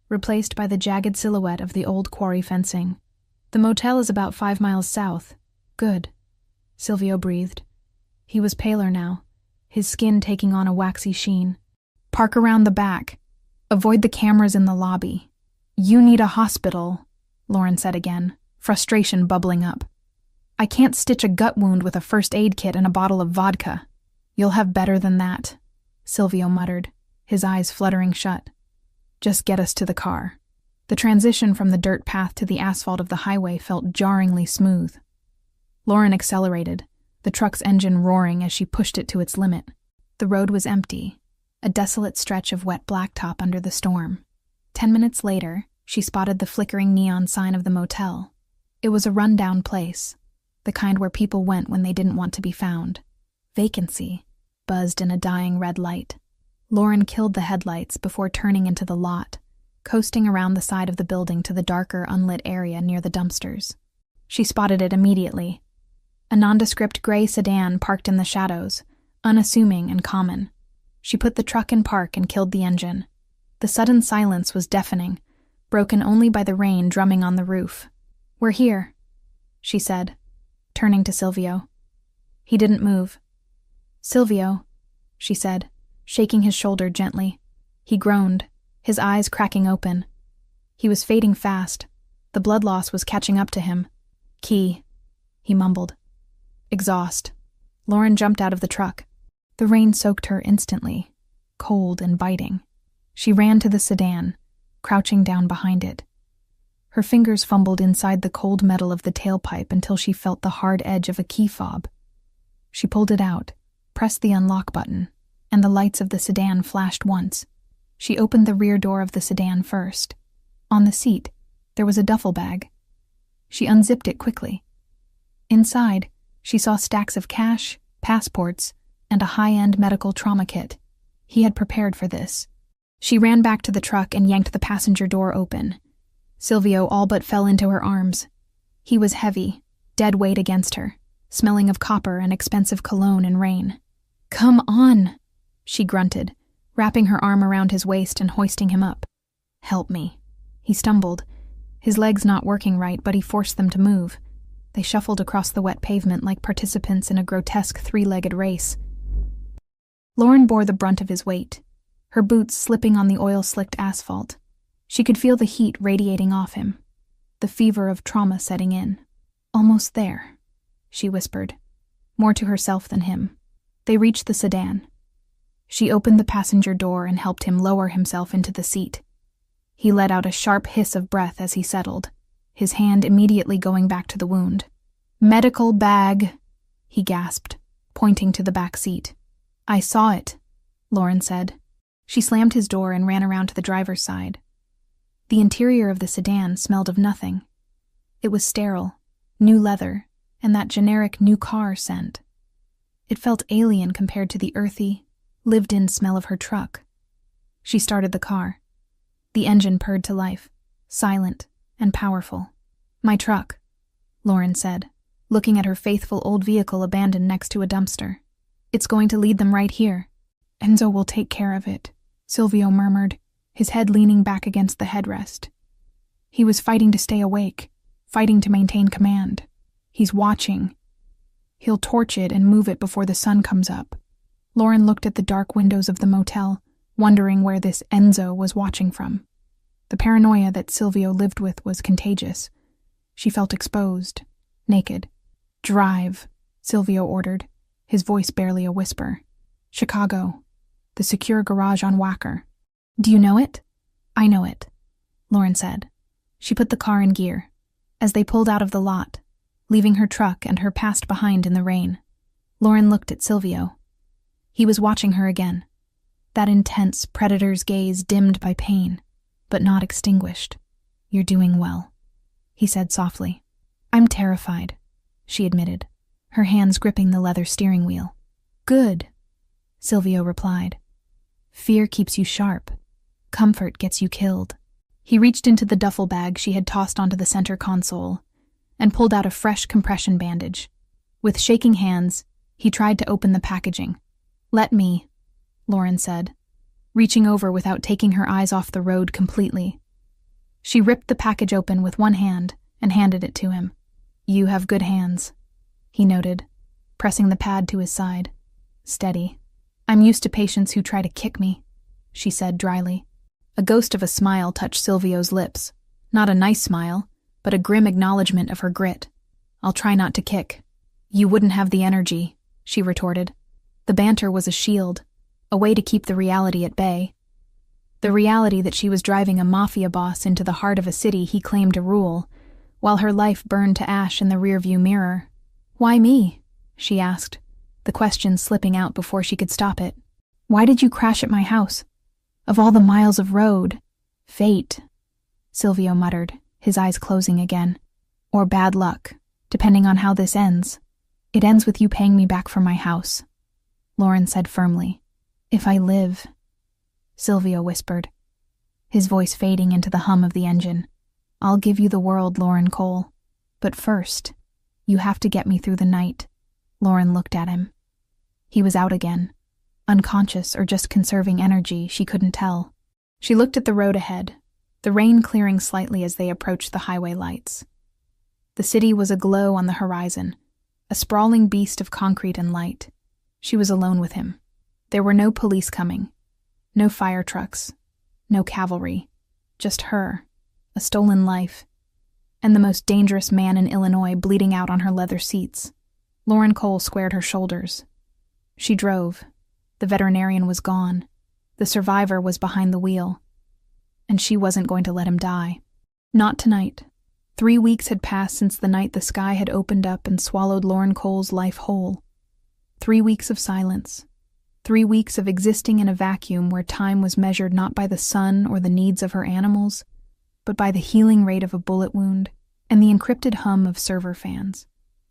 replaced by the jagged silhouette of the old quarry fencing. "The motel is about 5 miles south." "Good," Silvio breathed. He was paler now, his skin taking on a waxy sheen. "Park around the back. Avoid the cameras in the lobby." "You need a hospital," Lauren said again, frustration bubbling up. "I can't stitch a gut wound with a first aid kit and a bottle of vodka." "You'll have better than that," Silvio muttered, his eyes fluttering shut. "Just get us to the car." The transition from the dirt path to the asphalt of the highway felt jarringly smooth. Lauren accelerated, the truck's engine roaring as she pushed it to its limit. The road was empty, a desolate stretch of wet blacktop under the storm. 10 minutes later, she spotted the flickering neon sign of the motel. It was a run-down place, the kind where people went when they didn't want to be found. "Vacancy," buzzed in a dying red light. Lauren killed the headlights before turning into the lot, coasting around the side of the building to the darker, unlit area near the dumpsters. She spotted it immediately. A nondescript gray sedan parked in the shadows, unassuming and common. She put the truck in park and killed the engine. The sudden silence was deafening, broken only by the rain drumming on the roof. "We're here," she said, turning to Silvio. He didn't move. "Silvio," she said, shaking his shoulder gently. He groaned, his eyes cracking open. He was fading fast. The blood loss was catching up to him. "Key," he mumbled. Exhaust. Lauren jumped out of the truck. The rain soaked her instantly, cold and biting. She ran to the sedan, crouching down behind it. Her fingers fumbled inside the cold metal of the tailpipe until she felt the hard edge of a key fob. She pulled it out, pressed the unlock button, and the lights of the sedan flashed once. She opened the rear door of the sedan first. On the seat, there was a duffel bag. She unzipped it quickly. Inside, she saw stacks of cash, passports, and a high-end medical trauma kit. He had prepared for this. She ran back to the truck and yanked the passenger door open. Silvio all but fell into her arms. He was heavy, dead weight against her, smelling of copper and expensive cologne and rain. "Come on," she grunted, wrapping her arm around his waist and hoisting him up. "Help me." He stumbled, his legs not working right, but he forced them to move. They shuffled across the wet pavement like participants in a grotesque three-legged race. Lauren bore the brunt of his weight, her boots slipping on the oil-slicked asphalt. She could feel the heat radiating off him, the fever of trauma setting in. "Almost there," she whispered, more to herself than him. They reached the sedan. She opened the passenger door and helped him lower himself into the seat. He let out a sharp hiss of breath as he settled, his hand immediately going back to the wound. "Medical bag," he gasped, pointing to the back seat. "I saw it," Lauren said. She slammed his door and ran around to the driver's side. The interior of the sedan smelled of nothing. It was sterile, new leather, and that generic new car scent. It felt alien compared to the earthy, lived-in smell of her truck. She started the car. The engine purred to life, silent and powerful. "My truck," Lauren said, looking at her faithful old vehicle abandoned next to a dumpster. "It's going to lead them right here." "Enzo will take care of it," Silvio murmured, his head leaning back against the headrest. He was fighting to stay awake, fighting to maintain command. He's watching. He'll torch it and move it before the sun comes up. Lauren looked at the dark windows of the motel, wondering where this Enzo was watching from. The paranoia that Silvio lived with was contagious. She felt exposed, naked. "Drive," Silvio ordered, his voice barely a whisper. "Chicago. The secure garage on Wacker." "Do you know it?" "I know it," Lauren said. She put the car in gear. As they pulled out of the lot, leaving her truck and her past behind in the rain, Lauren looked at Silvio. He was watching her again. That intense predator's gaze dimmed by pain, but not extinguished. "You're doing well," he said softly. "I'm terrified," she admitted, her hands gripping the leather steering wheel. "Good," Silvio replied. "Fear keeps you sharp. Comfort gets you killed." He reached into the duffel bag she had tossed onto the center console and pulled out a fresh compression bandage. With shaking hands, he tried to open the packaging. "Let me," Lauren said, reaching over without taking her eyes off the road completely. She ripped the package open with one hand and handed it to him. "You have good hands," he noted, pressing the pad to his side. "Steady. I'm used to patients who try to kick me," she said dryly. A ghost of a smile touched Silvio's lips. Not a nice smile, but a grim acknowledgement of her grit. "I'll try not to kick." "You wouldn't have the energy," she retorted. The banter was a shield, a way to keep the reality at bay. The reality that she was driving a mafia boss into the heart of a city he claimed to rule, while her life burned to ash in the rearview mirror. "Why me?" she asked, the question slipping out before she could stop it. "Why did you crash at my house? Of all the miles of road." "Fate," Silvio muttered, his eyes closing again. "Or bad luck, depending on how this ends." "It ends with you paying me back for my house," Lauren said firmly. "If I live," Silvio whispered, his voice fading into the hum of the engine. "I'll give you the world, Lauren Cole. But first, you have to get me through the night." Lauren looked at him. He was out again. Unconscious or just conserving energy, she couldn't tell. She looked at the road ahead, the rain clearing slightly as they approached the highway lights. The city was aglow on the horizon, a sprawling beast of concrete and light. She was alone with him. There were no police coming, no fire trucks, no cavalry, just her, a stolen life, and the most dangerous man in Illinois bleeding out on her leather seats. Lauren Cole squared her shoulders. She drove. The veterinarian was gone. The survivor was behind the wheel. And she wasn't going to let him die. Not tonight. 3 weeks had passed since the night the sky had opened up and swallowed Lauren Cole's life whole. 3 weeks of silence. 3 weeks of existing in a vacuum where time was measured not by the sun or the needs of her animals, but by the healing rate of a bullet wound and the encrypted hum of server fans.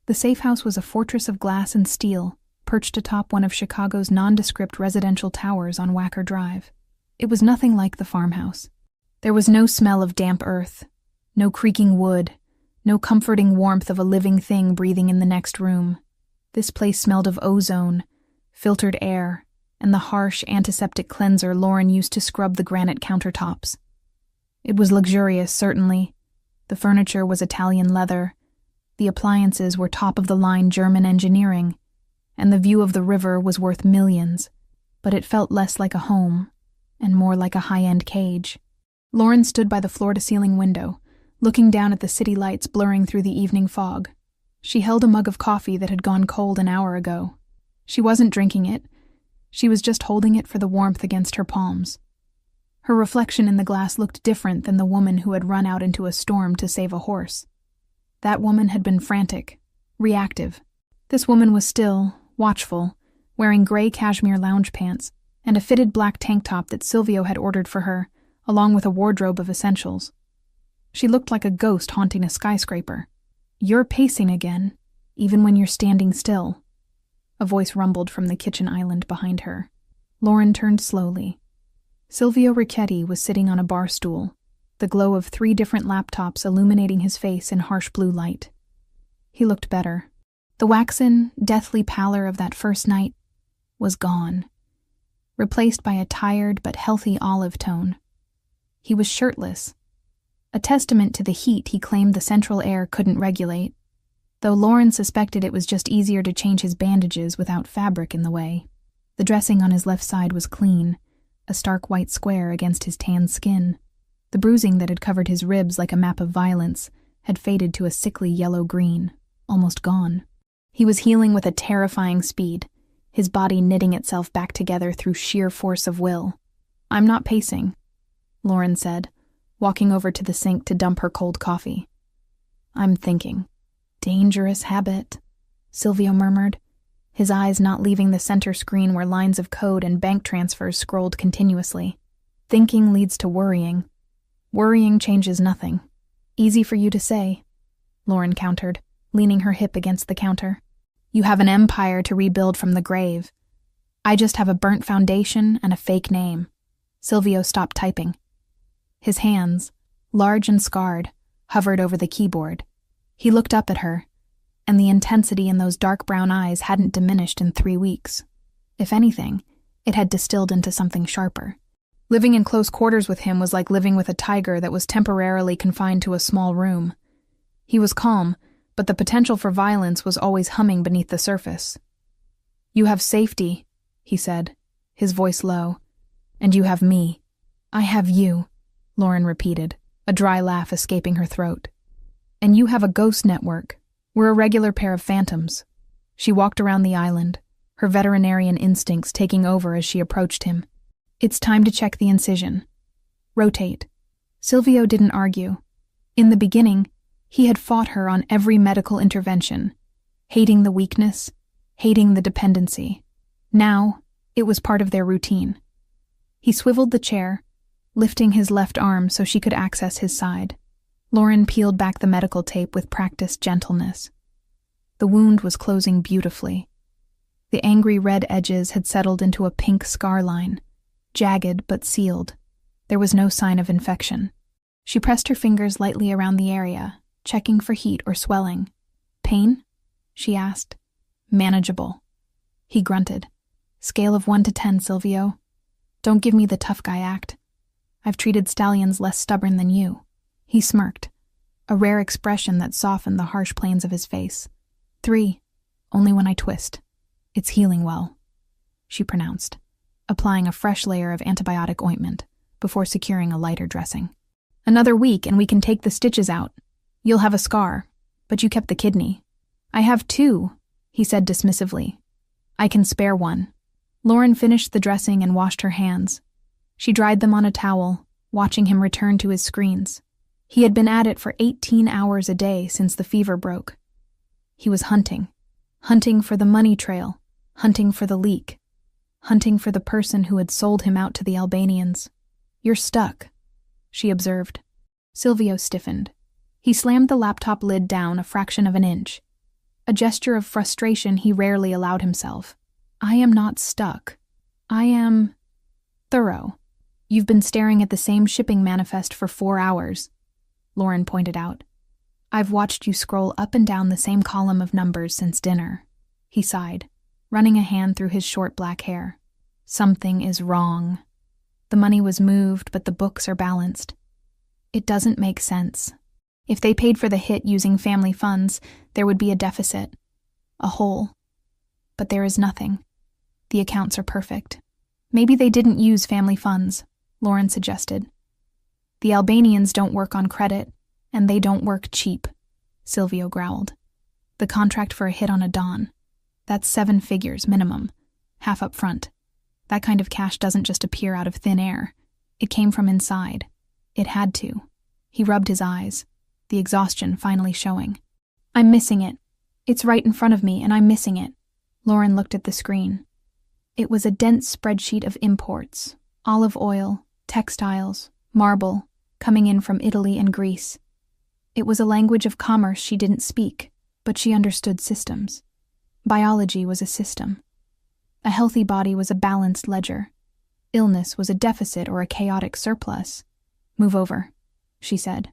The safe house was a fortress of glass and steel, perched atop one of Chicago's nondescript residential towers on Wacker Drive. It was nothing like the farmhouse. There was no smell of damp earth, no creaking wood, no comforting warmth of a living thing breathing in the next room. This place smelled of ozone, filtered air, and the harsh antiseptic cleanser Lauren used to scrub the granite countertops. It was luxurious, certainly. The furniture was Italian leather. The appliances were top-of-the-line German engineering, and the view of the river was worth millions, but it felt less like a home and more like a high-end cage. Lauren stood by the floor-to-ceiling window, looking down at the city lights blurring through the evening fog. She held a mug of coffee that had gone cold an hour ago. She wasn't drinking it. She was just holding it for the warmth against her palms. Her reflection in the glass looked different than the woman who had run out into a storm to save a horse. That woman had been frantic, reactive. This woman was still, watchful, wearing gray cashmere lounge pants and a fitted black tank top that Silvio had ordered for her, along with a wardrobe of essentials. She looked like a ghost haunting a skyscraper. "You're pacing again, even when you're standing still," a voice rumbled from the kitchen island behind her. Lauren turned slowly. Silvio Ricchetti was sitting on a bar stool, the glow of 3 different laptops illuminating his face in harsh blue light. He looked better. The waxen, deathly pallor of that first night was gone, replaced by a tired but healthy olive tone. He was shirtless, a testament to the heat he claimed the central air couldn't regulate, though Lauren suspected it was just easier to change his bandages without fabric in the way. The dressing on his left side was clean, a stark white square against his tan skin. The bruising that had covered his ribs like a map of violence had faded to a sickly yellow-green, almost gone. He was healing with a terrifying speed, his body knitting itself back together through sheer force of will. "I'm not pacing," Lauren said, walking over to the sink to dump her cold coffee. "I'm thinking." "Dangerous habit," Silvio murmured, his eyes not leaving the center screen where lines of code and bank transfers scrolled continuously. "Thinking leads to worrying. Worrying changes nothing." "Easy for you to say," Lauren countered, leaning her hip against the counter. "You have an empire to rebuild from the grave. I just have a burnt foundation and a fake name." Silvio stopped typing. His hands, large and scarred, hovered over the keyboard. He looked up at her, and the intensity in those dark brown eyes hadn't diminished in 3 weeks. If anything, it had distilled into something sharper. Living in close quarters with him was like living with a tiger that was temporarily confined to a small room. He was calm, but the potential for violence was always humming beneath the surface. "You have safety," he said, his voice low. "And you have me." "I have you," Lauren repeated, a dry laugh escaping her throat. "And you have a ghost network. We're a regular pair of phantoms." She walked around the island, her veterinarian instincts taking over as she approached him. "It's time to check the incision. Rotate." Silvio didn't argue. In the beginning, he had fought her on every medical intervention, hating the weakness, hating the dependency. Now, it was part of their routine. He swiveled the chair, lifting his left arm so she could access his side. Lauren peeled back the medical tape with practiced gentleness. The wound was closing beautifully. The angry red edges had settled into a pink scar line, jagged but sealed. There was no sign of infection. She pressed her fingers lightly around the area, checking for heat or swelling. "Pain?" she asked. "Manageable." He grunted. "Scale of 1 to 10, Silvio. Don't give me the tough guy act. I've treated stallions less stubborn than you." He smirked, a rare expression that softened the harsh planes of his face. 3, only when I twist. It's healing well," she pronounced, applying a fresh layer of antibiotic ointment before securing a lighter dressing. "Another week and we can take the stitches out. You'll have a scar, but you kept the kidney." "I have 2, he said dismissively. "I can spare 1. Lauren finished the dressing and washed her hands. She dried them on a towel, watching him return to his screens. He had been at it for 18 hours a day since the fever broke. He was hunting for the money trail, hunting for the leak, hunting for the person who had sold him out to the Albanians. "You're stuck," she observed. Silvio stiffened. He slammed the laptop lid down a fraction of an inch, a gesture of frustration he rarely allowed himself. "I am not stuck. I am thorough. You've been staring at the same shipping manifest for 4 hours, Lauren pointed out. "I've watched you scroll up and down the same column of numbers since dinner." He sighed, running a hand through his short black hair. "Something is wrong. The money was moved, but the books are balanced. It doesn't make sense. If they paid for the hit using family funds, there would be a deficit, a hole. But there is nothing. The accounts are perfect." "Maybe they didn't use family funds," Lauren suggested. "The Albanians don't work on credit, and they don't work cheap," Silvio growled. "The contract for a hit on a Don. That's 7 figures minimum, half up front. That kind of cash doesn't just appear out of thin air. It came from inside. It had to." He rubbed his eyes, the exhaustion finally showing. "I'm missing it. It's right in front of me, and I'm missing it." Lauren looked at the screen. It was a dense spreadsheet of imports, olive oil, textiles, marble, coming in from Italy and Greece. It was a language of commerce she didn't speak, but she understood systems. Biology was a system. A healthy body was a balanced ledger. Illness was a deficit or a chaotic surplus. "Move over," she said.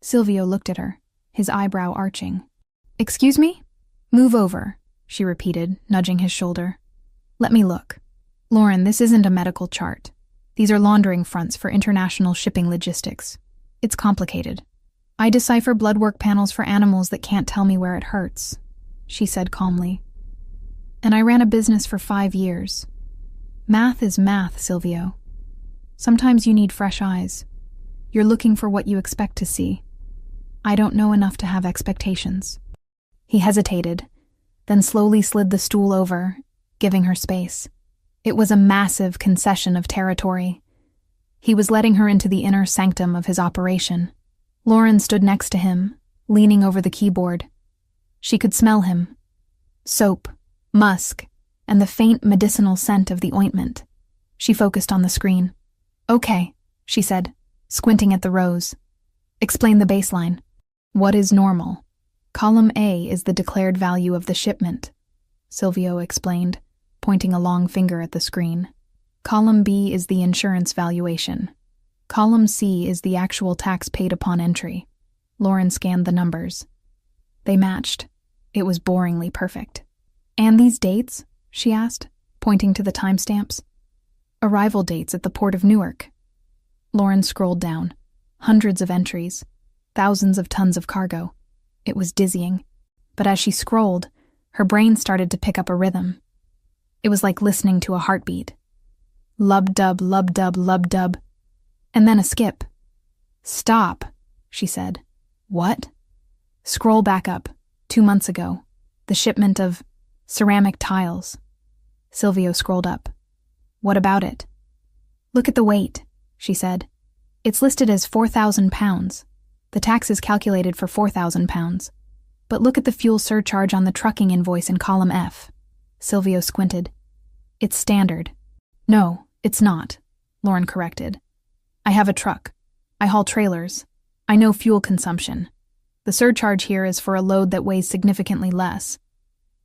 Silvio looked at her, his eyebrow arching. "Excuse me?" "Move over," she repeated, nudging his shoulder. "Let me look. Lauren, this isn't a medical chart. These are laundering fronts for international shipping logistics. It's complicated. I decipher blood work panels for animals that can't tell me where it hurts," she said calmly. "And I ran a business for 5 years. Math is math, Silvio. Sometimes you need fresh eyes. You're looking for what you expect to see. I don't know enough to have expectations. He hesitated, then slowly slid the stool over, giving her space. It was a massive concession of territory. He was letting her into the inner sanctum of his operation. Lauren stood next to him, leaning over the keyboard. She could smell him. Soap, musk, and the faint medicinal scent of the ointment. She focused on the screen. "Okay," she said, squinting at the rows. "Explain the baseline." "What is normal? Column A is the declared value of the shipment," Silvio explained, pointing a long finger at the screen. "Column B is the insurance valuation. Column C is the actual tax paid upon entry." Lauren scanned the numbers. They matched. It was boringly perfect. "And these dates?" she asked, pointing to the timestamps. "Arrival dates at the port of Newark." Lauren scrolled down. Hundreds of entries. Thousands of tons of cargo. It was dizzying. But as she scrolled, her brain started to pick up a rhythm. It was like listening to a heartbeat. Lub-dub, lub-dub, lub-dub. And then a skip. "Stop," she said. "What?" "Scroll back up. 2 months ago. The shipment of ceramic tiles." Silvio scrolled up. "What about it?" "Look at the weight," she said. "It's listed as 4,000 pounds. The tax is calculated for 4,000 pounds. But look at the fuel surcharge on the trucking invoice in column F." Silvio squinted. "It's standard." "No, it's not," Lauren corrected. "I have a truck. I haul trailers. I know fuel consumption. The surcharge here is for a load that weighs significantly less.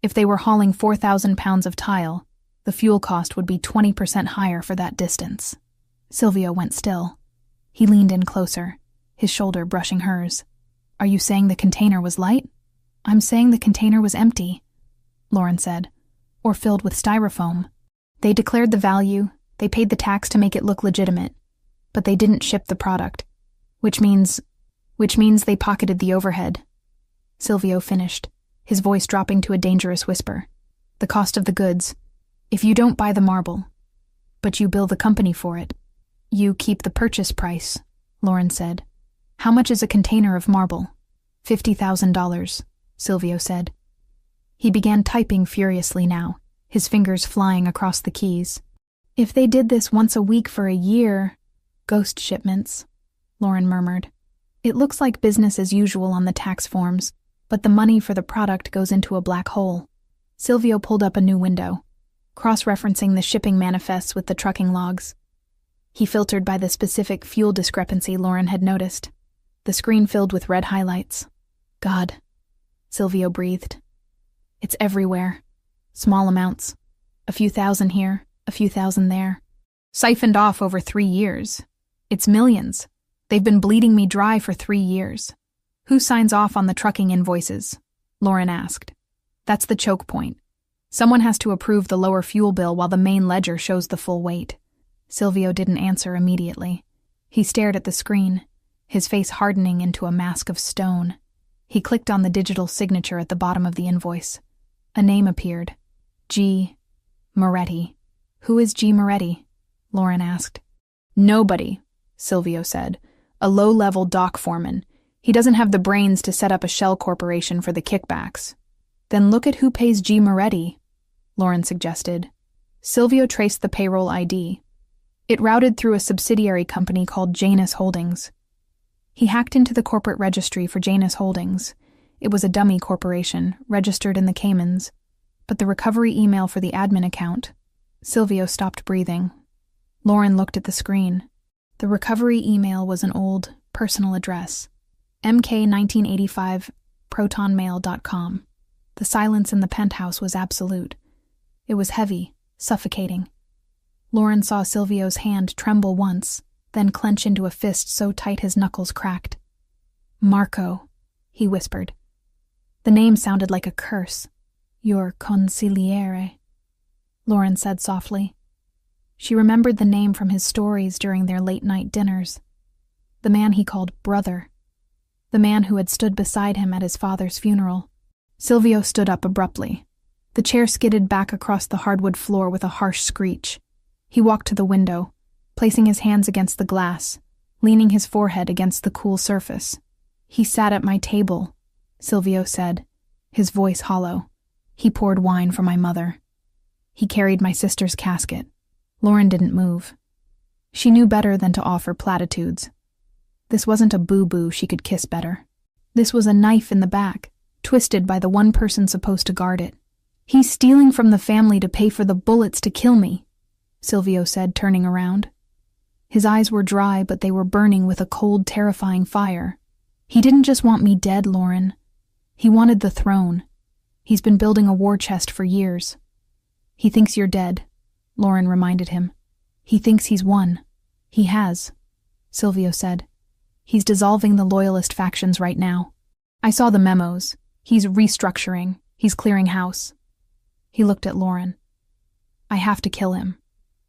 If they were hauling 4,000 pounds of tile, the fuel cost would be 20% higher for that distance." Silvio went still. He leaned in closer, his shoulder brushing hers. "Are you saying the container was light?" "I'm saying the container was empty," Lauren said, "or filled with styrofoam. They declared the value, they paid the tax to make it look legitimate, but they didn't ship the product, which means they pocketed the overhead." Silvio finished, his voice dropping to a dangerous whisper. "The cost of the goods. If you don't buy the marble, but you bill the company for it, you keep the purchase price," Lauren said. "How much is a container of marble?" $50,000, Silvio said. He began typing furiously now, his fingers flying across the keys. "If they did this once a week for a year..." "Ghost shipments," Lauren murmured. "It looks like business as usual on the tax forms, but the money for the product goes into a black hole." Silvio pulled up a new window, cross-referencing the shipping manifests with the trucking logs. He filtered by the specific fuel discrepancy Lauren had noticed. The screen filled with red highlights. "God," Silvio breathed. "It's everywhere. Small amounts. A few thousand here, a few thousand there. Siphoned off over 3 years. It's millions. They've been bleeding me dry for 3 years. Who signs off on the trucking invoices?" Lauren asked. "That's the choke point. Someone has to approve the lower fuel bill while the main ledger shows the full weight." Silvio didn't answer immediately. He stared at the screen, his face hardening into a mask of stone. He clicked on the digital signature at the bottom of the invoice. A name appeared. G. Moretti. "Who is G. Moretti?" Lauren asked. "Nobody," Silvio said. "A low-level dock foreman. He doesn't have the brains to set up a shell corporation for the kickbacks." "Then look at who pays G. Moretti," Lauren suggested. Silvio traced the payroll ID. It routed through a subsidiary company called Janus Holdings. He hacked into the corporate registry for Janus Holdings. It was a dummy corporation, registered in the Caymans. But the recovery email for the admin account... Silvio stopped breathing. Lauren looked at the screen. The recovery email was an old, personal address. mk1985protonmail.com. The silence in the penthouse was absolute. It was heavy, suffocating. Lauren saw Silvio's hand tremble once, then clench into a fist so tight his knuckles cracked. "Marco," he whispered. The name sounded like a curse. "Your consigliere," Lauren said softly. She remembered the name from his stories during their late-night dinners. The man he called brother. The man who had stood beside him at his father's funeral. Silvio stood up abruptly. The chair skidded back across the hardwood floor with a harsh screech. He walked to the window, placing his hands against the glass, leaning his forehead against the cool surface. He sat at my table, Silvio said, his voice hollow. He poured wine for my mother. He carried my sister's casket. Lauren didn't move. She knew better than to offer platitudes. This wasn't a boo-boo she could kiss better. This was a knife in the back, twisted by the one person supposed to guard it. He's stealing from the family to pay for the bullets to kill me, Silvio said, turning around. His eyes were dry, but they were burning with a cold, terrifying fire. He didn't just want me dead, Lauren. He wanted the throne. He's been building a war chest for years. He thinks you're dead, Lauren reminded him. He thinks he's won. He has, Silvio said. He's dissolving the loyalist factions right now. I saw the memos. He's restructuring. He's clearing house. He looked at Lauren. I have to kill him.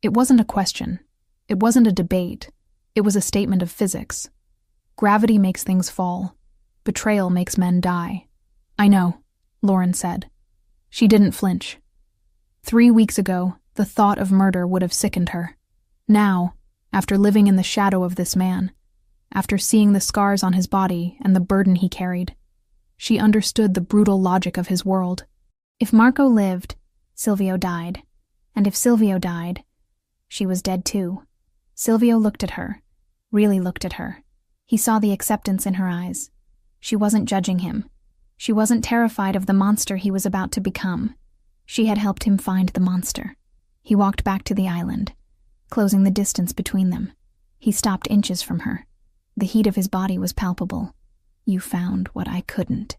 It wasn't a question. It wasn't a debate. It was a statement of physics. Gravity makes things fall. Betrayal makes men die. I know, Lauren said. She didn't flinch. 3 weeks ago, the thought of murder would have sickened her. Now, after living in the shadow of this man, after seeing the scars on his body and the burden he carried, she understood the brutal logic of his world. If Marco lived, Silvio died. And if Silvio died, she was dead too. Silvio looked at her, really looked at her. He saw the acceptance in her eyes. She wasn't judging him. She wasn't terrified of the monster he was about to become. She had helped him find the monster. He walked back to the island, closing the distance between them. He stopped inches from her. The heat of his body was palpable. You found what I couldn't,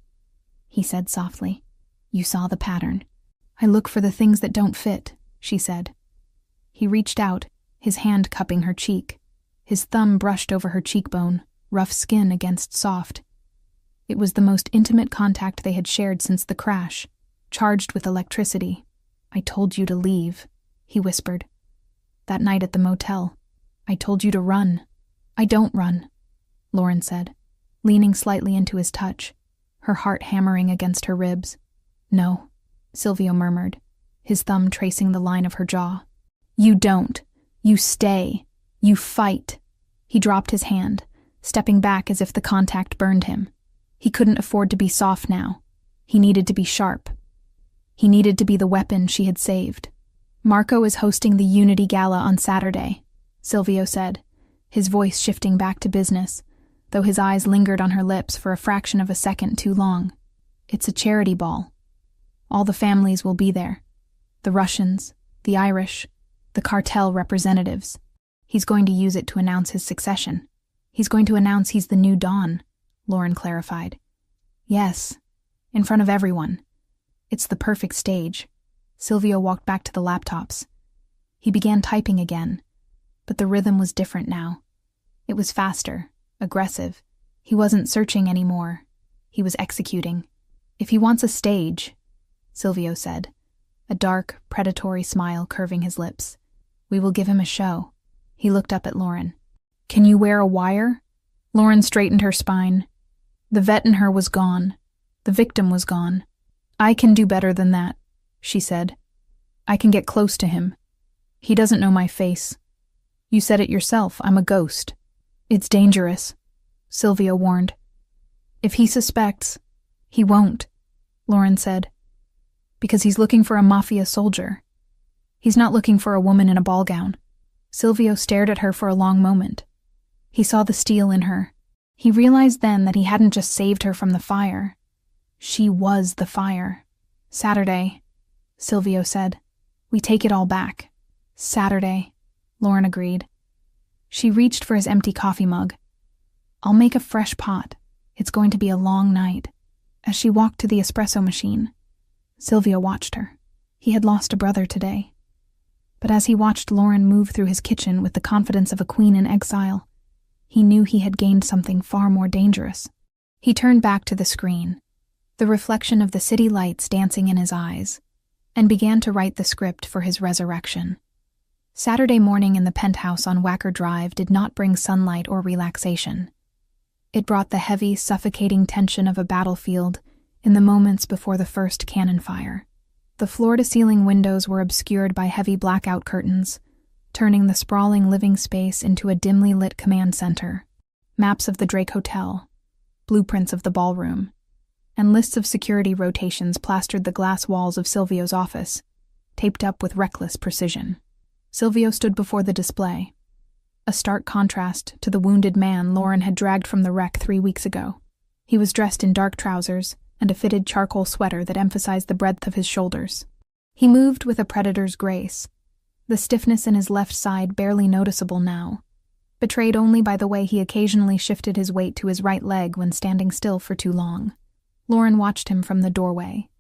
he said softly. You saw the pattern. I look for the things that don't fit, she said. He reached out, his hand cupping her cheek. His thumb brushed over her cheekbone, rough skin against soft. It was the most intimate contact they had shared since the crash, charged with electricity. I told you to leave, he whispered. That night at the motel, I told you to run. I don't run, Lauren said, leaning slightly into his touch, her heart hammering against her ribs. No, Silvio murmured, his thumb tracing the line of her jaw. You don't. You stay. You fight. He dropped his hand, stepping back as if the contact burned him. He couldn't afford to be soft now. He needed to be sharp. He needed to be the weapon she had saved. Marco is hosting the Unity Gala on Saturday, Silvio said, his voice shifting back to business, though his eyes lingered on her lips for a fraction of a second too long. It's a charity ball. All the families will be there. The Russians, the Irish, the cartel representatives. He's going to use it to announce his succession. He's going to announce he's the new Dawn, Lauren clarified. Yes, in front of everyone. It's the perfect stage. Silvio walked back to the laptops. He began typing again, but the rhythm was different now. It was faster, aggressive. He wasn't searching anymore. He was executing. If he wants a stage, Silvio said, a dark, predatory smile curving his lips, we will give him a show. He looked up at Lauren. Can you wear a wire? Lauren straightened her spine. The vet in her was gone. The victim was gone. I can do better than that, she said. I can get close to him. He doesn't know my face. You said it yourself, I'm a ghost. It's dangerous, Silvio warned. If he suspects, he won't, Lauren said. Because he's looking for a Mafia soldier. He's not looking for a woman in a ball gown. Silvio stared at her for a long moment. He saw the steel in her. He realized then that he hadn't just saved her from the fire. She was the fire. Saturday, Silvio said. We take it all back. Saturday, Lauren agreed. She reached for his empty coffee mug. I'll make a fresh pot. It's going to be a long night. As she walked to the espresso machine, Silvio watched her. He had lost a brother today. But as he watched Lauren move through his kitchen with the confidence of a queen in exile, he knew he had gained something far more dangerous. He turned back to the screen, the reflection of the city lights dancing in his eyes, and began to write the script for his resurrection. Saturday morning in the penthouse on Wacker Drive did not bring sunlight or relaxation. It brought the heavy, suffocating tension of a battlefield in the moments before the first cannon fire. The floor-to-ceiling windows were obscured by heavy blackout curtains, turning the sprawling living space into a dimly lit command center. Maps of the Drake Hotel, blueprints of the ballroom, and lists of security rotations plastered the glass walls of Silvio's office, taped up with reckless precision. Silvio stood before the display, a stark contrast to the wounded man Lauren had dragged from the wreck 3 weeks ago. He was dressed in dark trousers and a fitted charcoal sweater that emphasized the breadth of his shoulders. He moved with a predator's grace, the stiffness in his left side barely noticeable now, betrayed only by the way he occasionally shifted his weight to his right leg when standing still for too long. Lauren watched him from the doorway.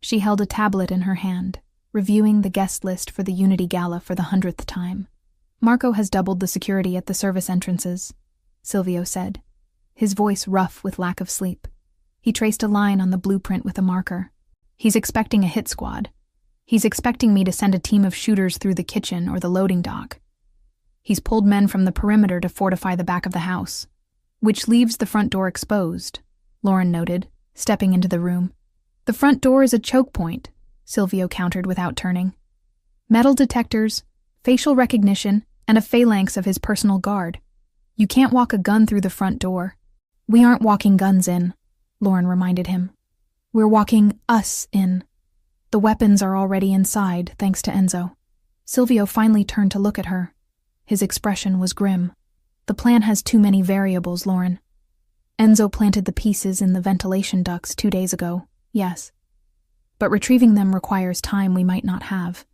She held a tablet in her hand, reviewing the guest list for the Unity Gala for the 100th time. "Marco has doubled the security at the service entrances," Silvio said, his voice rough with lack of sleep. He traced a line on the blueprint with a marker. "He's expecting a hit squad. He's expecting me to send a team of shooters through the kitchen or the loading dock. He's pulled men from the perimeter to fortify the back of the house, which leaves the front door exposed," Lauren noted, stepping into the room. "The front door is a choke point," Silvio countered without turning. "Metal detectors, facial recognition, and a phalanx of his personal guard. You can't walk a gun through the front door." "We aren't walking guns in," Lauren reminded him. "We're walking us in. The weapons are already inside, thanks to Enzo." Silvio finally turned to look at her. His expression was grim. "The plan has too many variables, Lauren. Enzo planted the pieces in the ventilation ducts 2 days ago, yes. But retrieving them requires time we might not have,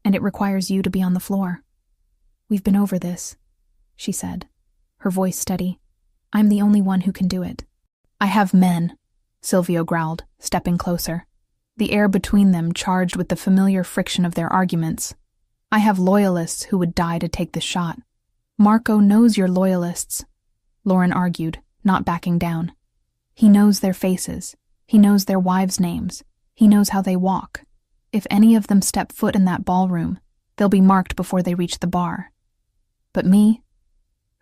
and it requires you to be on the floor. We've been over this," she said, her voice steady. "I'm the only one who can do it." "I have men," Silvio growled, stepping closer, the air between them charged with the familiar friction of their arguments. "I have loyalists who would die to take the shot." "Marco knows you're loyalists," Lauren argued, not backing down. "He knows their faces. He knows their wives' names. He knows how they walk. If any of them step foot in that ballroom, they'll be marked before they reach the bar. But me?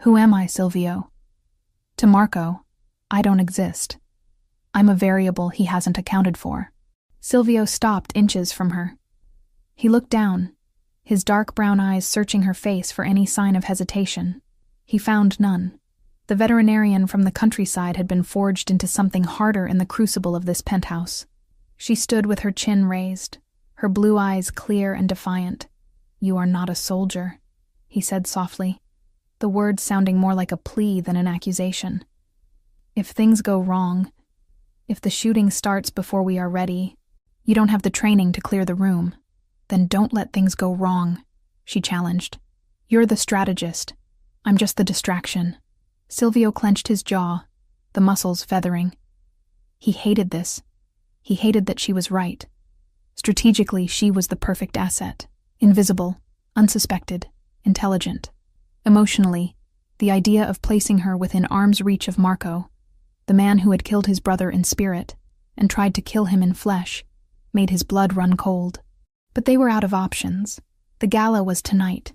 Who am I, Silvio? To Marco, I don't exist. I'm a variable he hasn't accounted for." Silvio stopped inches from her. He looked down, his dark brown eyes searching her face for any sign of hesitation. He found none. The veterinarian from the countryside had been forged into something harder in the crucible of this penthouse. She stood with her chin raised, her blue eyes clear and defiant. "You are not a soldier," he said softly, the words sounding more like a plea than an accusation. "If things go wrong, if the shooting starts before we are ready, you don't have the training to clear the room. Then don't let things go wrong," she challenged. "You're the strategist. I'm just the distraction." Silvio clenched his jaw, the muscles feathering. He hated this. He hated that she was right. Strategically, she was the perfect asset. Invisible, unsuspected, intelligent. Emotionally, the idea of placing her within arm's reach of Marco, the man who had killed his brother in spirit and tried to kill him in flesh, made his blood run cold. But they were out of options. The gala was tonight.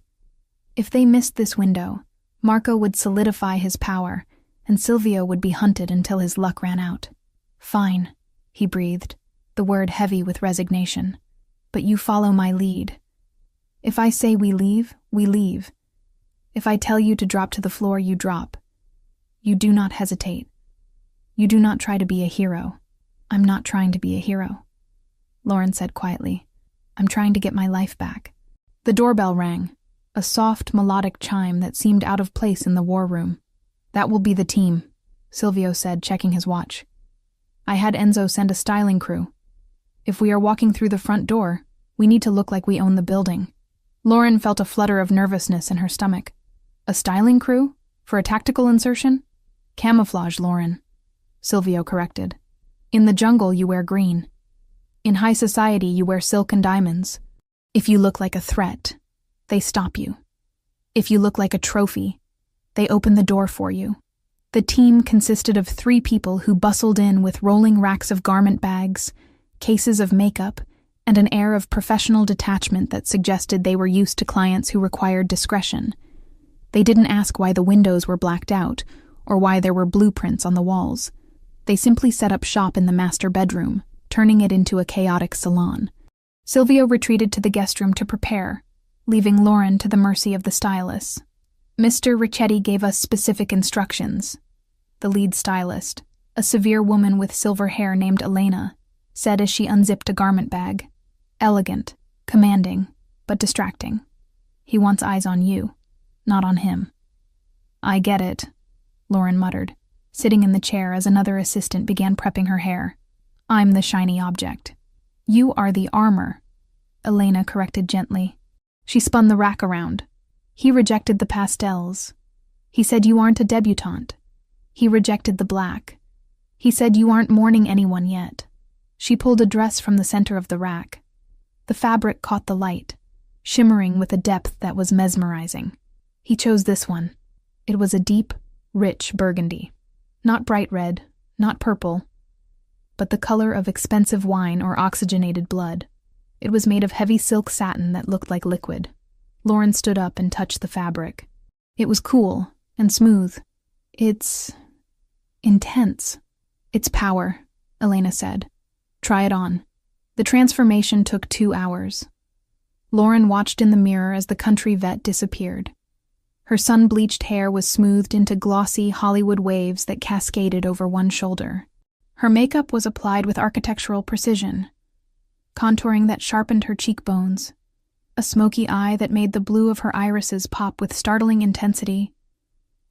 If they missed this window, Marco would solidify his power, and Silvio would be hunted until his luck ran out. "Fine," he breathed, the word heavy with resignation. "But you follow my lead. If I say we leave, we leave. If I tell you to drop to the floor, you drop. You do not hesitate. You do not try to be a hero." "I'm not trying to be a hero," Lauren said quietly. "I'm trying to get my life back." The doorbell rang, a soft, melodic chime that seemed out of place in the war room. "That will be the team," Silvio said, checking his watch. "I had Enzo send a styling crew. If we are walking through the front door, we need to look like we own the building." Lauren felt a flutter of nervousness in her stomach. "A styling crew? For a tactical insertion?" "Camouflage, Lauren," Silvio corrected. "In the jungle, you wear green. In high society, you wear silk and diamonds. If you look like a threat, they stop you. If you look like a trophy, they open the door for you." The team consisted of 3 people who bustled in with rolling racks of garment bags, cases of makeup, and an air of professional detachment that suggested they were used to clients who required discretion. They didn't ask why the windows were blacked out or why there were blueprints on the walls. They simply set up shop in the master bedroom, turning it into a chaotic salon. Silvio retreated to the guest room to prepare, leaving Lauren to the mercy of the stylists. "Mr. Ricchetti gave us specific instructions," the lead stylist, a severe woman with silver hair named Elena said as she unzipped a garment bag. Elegant, commanding, but distracting. He wants eyes on you, not on him. I get it, Lauren muttered, sitting in the chair as another assistant began prepping her hair. I'm the shiny object. You are the armor, Elena corrected gently. She spun the rack around. He rejected the pastels. He said you aren't a debutante. He rejected the black. He said you aren't mourning anyone yet. She pulled a dress from the center of the rack. The fabric caught the light, shimmering with a depth that was mesmerizing. He chose this one. It was a deep, rich burgundy. Not bright red, not purple, but the color of expensive wine or oxygenated blood. It was made of heavy silk satin that looked like liquid. Lauren stood up and touched the fabric. It was cool and smooth. It's intense. It's power, Elena said. Try it on. The transformation took 2 hours. Lauren watched in the mirror as the country vet disappeared. Her sun-bleached hair was smoothed into glossy Hollywood waves that cascaded over one shoulder. Her makeup was applied with architectural precision, contouring that sharpened her cheekbones, a smoky eye that made the blue of her irises pop with startling intensity,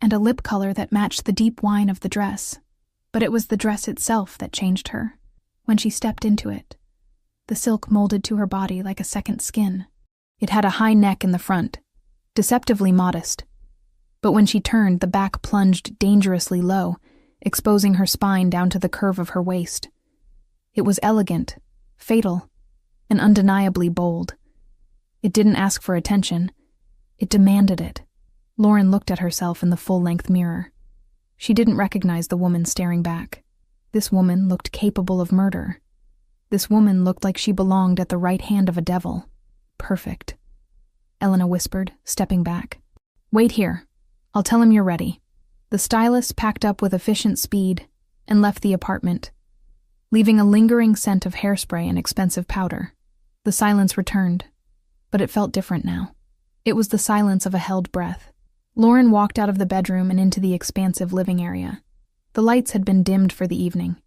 and a lip color that matched the deep wine of the dress. But it was the dress itself that changed her. When she stepped into it, the silk molded to her body like a second skin. It had a high neck in the front, deceptively modest. But when she turned, the back plunged dangerously low, exposing her spine down to the curve of her waist. It was elegant, fatal, and undeniably bold. It didn't ask for attention. It demanded it. Lauren looked at herself in the full-length mirror. She didn't recognize the woman staring back. This woman looked capable of murder. This woman looked like she belonged at the right hand of a devil. Perfect. Elena whispered, stepping back. Wait here. I'll tell him you're ready. The stylist packed up with efficient speed and left the apartment, leaving a lingering scent of hairspray and expensive powder. The silence returned, but it felt different now. It was the silence of a held breath. Lauren walked out of the bedroom and into the expansive living area. The lights had been dimmed for the evening.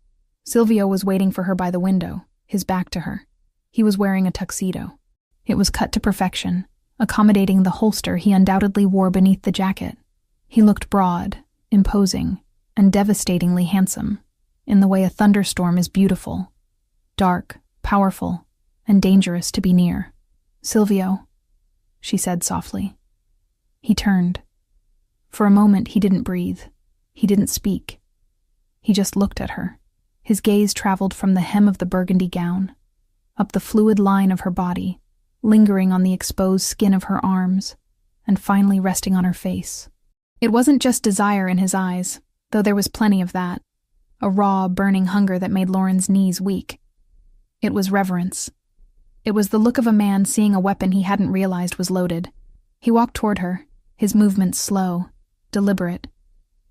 Silvio was waiting for her by the window, his back to her. He was wearing a tuxedo. It was cut to perfection, accommodating the holster he undoubtedly wore beneath the jacket. He looked broad, imposing, and devastatingly handsome, in the way a thunderstorm is beautiful, dark, powerful, and dangerous to be near. Silvio, she said softly. He turned. For a moment he didn't breathe. He didn't speak. He just looked at her. His gaze traveled from the hem of the burgundy gown, up the fluid line of her body, lingering on the exposed skin of her arms, and finally resting on her face. It wasn't just desire in his eyes, though there was plenty of that, a raw, burning hunger that made Lauren's knees weak. It was reverence. It was the look of a man seeing a weapon he hadn't realized was loaded. He walked toward her, his movements slow, deliberate.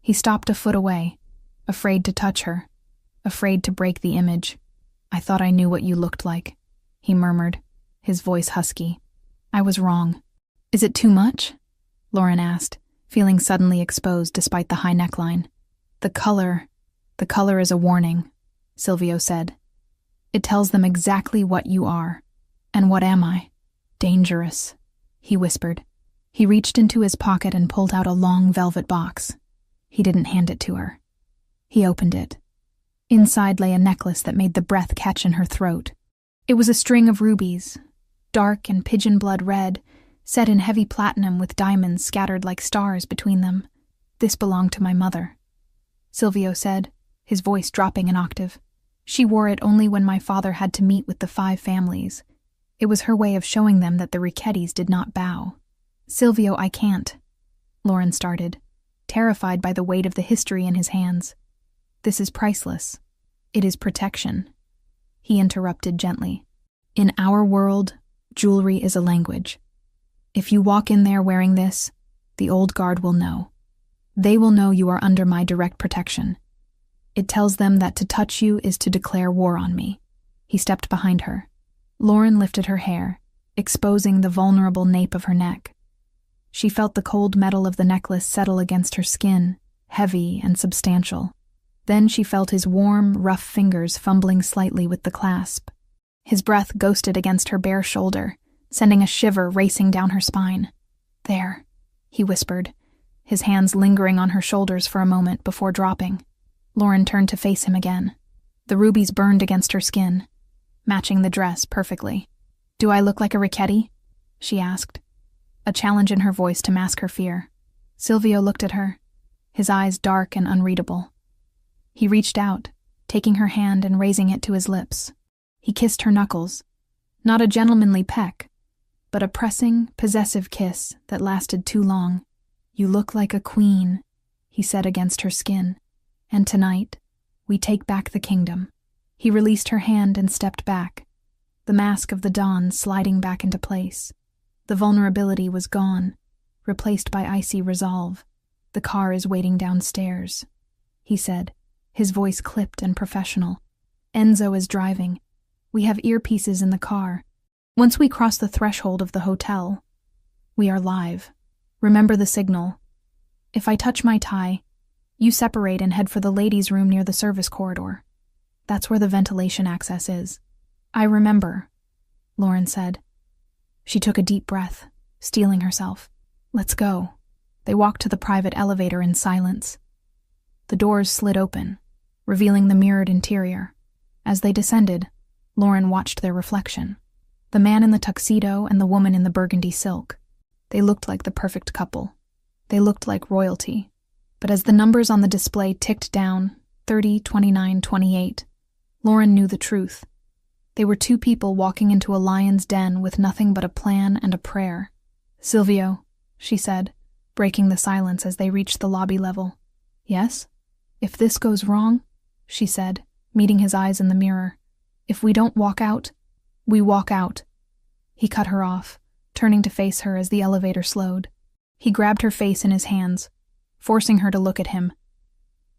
He stopped a foot away, afraid to touch her, afraid to break the image. I thought I knew what you looked like, he murmured, his voice husky. I was wrong. Is it too much? Lauren asked, feeling suddenly exposed despite the high neckline. The color is a warning, Silvio said. It tells them exactly what you are. And what am I? Dangerous, he whispered. He reached into his pocket and pulled out a long velvet box. He didn't hand it to her. He opened it. Inside lay a necklace that made the breath catch in her throat. It was a string of rubies, dark and pigeon blood red, set in heavy platinum with diamonds scattered like stars between them. This belonged to my mother, Silvio said, his voice dropping an octave. She wore it only when my father had to meet with the 5 families. It was her way of showing them that the Ricchettis did not bow. Silvio, I can't, Lauren started, terrified by the weight of the history in his hands. This is priceless. It is protection. He interrupted gently. In our world, jewelry is a language. If you walk in there wearing this, the old guard will know. They will know you are under my direct protection. It tells them that to touch you is to declare war on me. He stepped behind her. Lauren lifted her hair, exposing the vulnerable nape of her neck. She felt the cold metal of the necklace settle against her skin, heavy and substantial. Then she felt his warm, rough fingers fumbling slightly with the clasp. His breath ghosted against her bare shoulder, sending a shiver racing down her spine. "There," he whispered, his hands lingering on her shoulders for a moment before dropping. Lauren turned to face him again. The rubies burned against her skin, matching the dress perfectly. "Do I look like a Richetti?" she asked, a challenge in her voice to mask her fear. Silvio looked at her, his eyes dark and unreadable. He reached out, taking her hand and raising it to his lips. He kissed her knuckles, not a gentlemanly peck, but a pressing, possessive kiss that lasted too long. "You look like a queen," he said against her skin. "And tonight, we take back the kingdom." He released her hand and stepped back, the mask of the dawn sliding back into place. The vulnerability was gone, replaced by icy resolve. "The car is waiting downstairs," he said, his voice clipped and professional. "Enzo is driving. We have earpieces in the car. Once we cross the threshold of the hotel, we are live. Remember the signal. If I touch my tie, you separate and head for the ladies' room near the service corridor. That's where the ventilation access is." "I remember," Lauren said. She took a deep breath, steeling herself. "Let's go." They walked to the private elevator in silence. The doors slid open, revealing the mirrored interior. As they descended, Lauren watched their reflection. The man in the tuxedo and the woman in the burgundy silk. They looked like the perfect couple. They looked like royalty. But as the numbers on the display ticked down, 30, 29, 28, Lauren knew the truth. They were two people walking into a lion's den with nothing but a plan and a prayer. "Silvio," she said, breaking the silence as they reached the lobby level. "Yes? If this goes wrong," she said, meeting his eyes in the mirror. "If we don't walk out, we walk out." He cut her off, turning to face her as the elevator slowed. He grabbed her face in his hands, forcing her to look at him.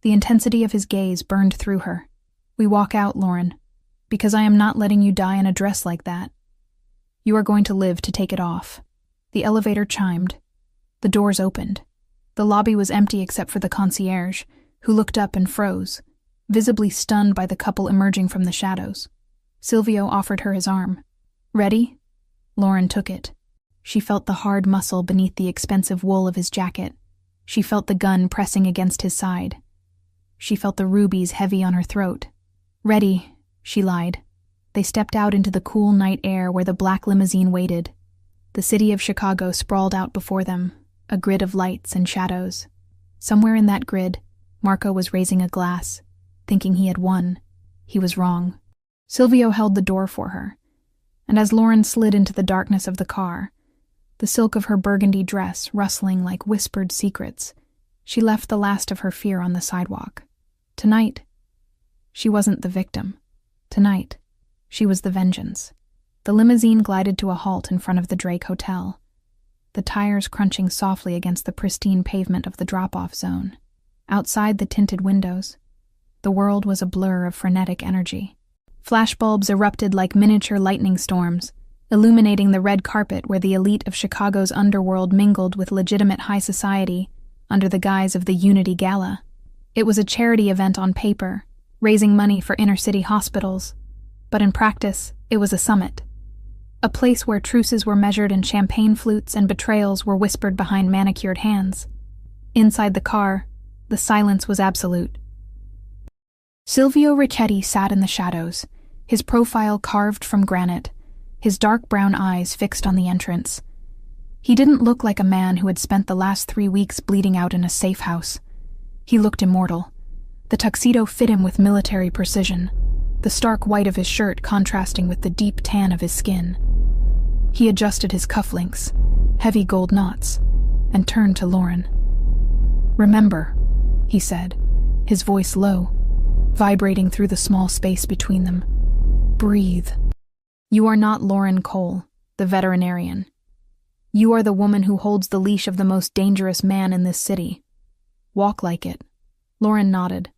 The intensity of his gaze burned through her. "We walk out, Lauren, because I am not letting you die in a dress like that. You are going to live to take it off." The elevator chimed. The doors opened. The lobby was empty except for the concierge, who looked up and froze, visibly stunned by the couple emerging from the shadows. Silvio offered her his arm. "Ready?" Lauren took it. She felt the hard muscle beneath the expensive wool of his jacket. She felt the gun pressing against his side. She felt the rubies heavy on her throat. "Ready," she lied. They stepped out into the cool night air where the black limousine waited. The city of Chicago sprawled out before them, a grid of lights and shadows. Somewhere in that grid, Marco was raising a glass, thinking he had won. He was wrong. Silvio held the door for her, and as Lauren slid into the darkness of the car, the silk of her burgundy dress rustling like whispered secrets, she left the last of her fear on the sidewalk. Tonight, she wasn't the victim. Tonight, she was the vengeance. The limousine glided to a halt in front of the Drake Hotel, the tires crunching softly against the pristine pavement of the drop-off zone. Outside the tinted windows, the world was a blur of frenetic energy. Flashbulbs erupted like miniature lightning storms, illuminating the red carpet where the elite of Chicago's underworld mingled with legitimate high society under the guise of the Unity Gala. It was a charity event on paper, raising money for inner-city hospitals, but in practice, it was a summit. A place where truces were measured in champagne flutes and betrayals were whispered behind manicured hands. Inside the car, the silence was absolute. Silvio Richetti sat in the shadows, his profile carved from granite, his dark brown eyes fixed on the entrance. He didn't look like a man who had spent the last 3 weeks bleeding out in a safe house. He looked immortal. The tuxedo fit him with military precision, the stark white of his shirt contrasting with the deep tan of his skin. He adjusted his cufflinks, heavy gold knots, and turned to Lauren. "Remember," he said, his voice low, vibrating through the small space between them. "Breathe. You are not Lauren Cole, the veterinarian. You are the woman who holds the leash of the most dangerous man in this city. Walk like it." Lauren nodded,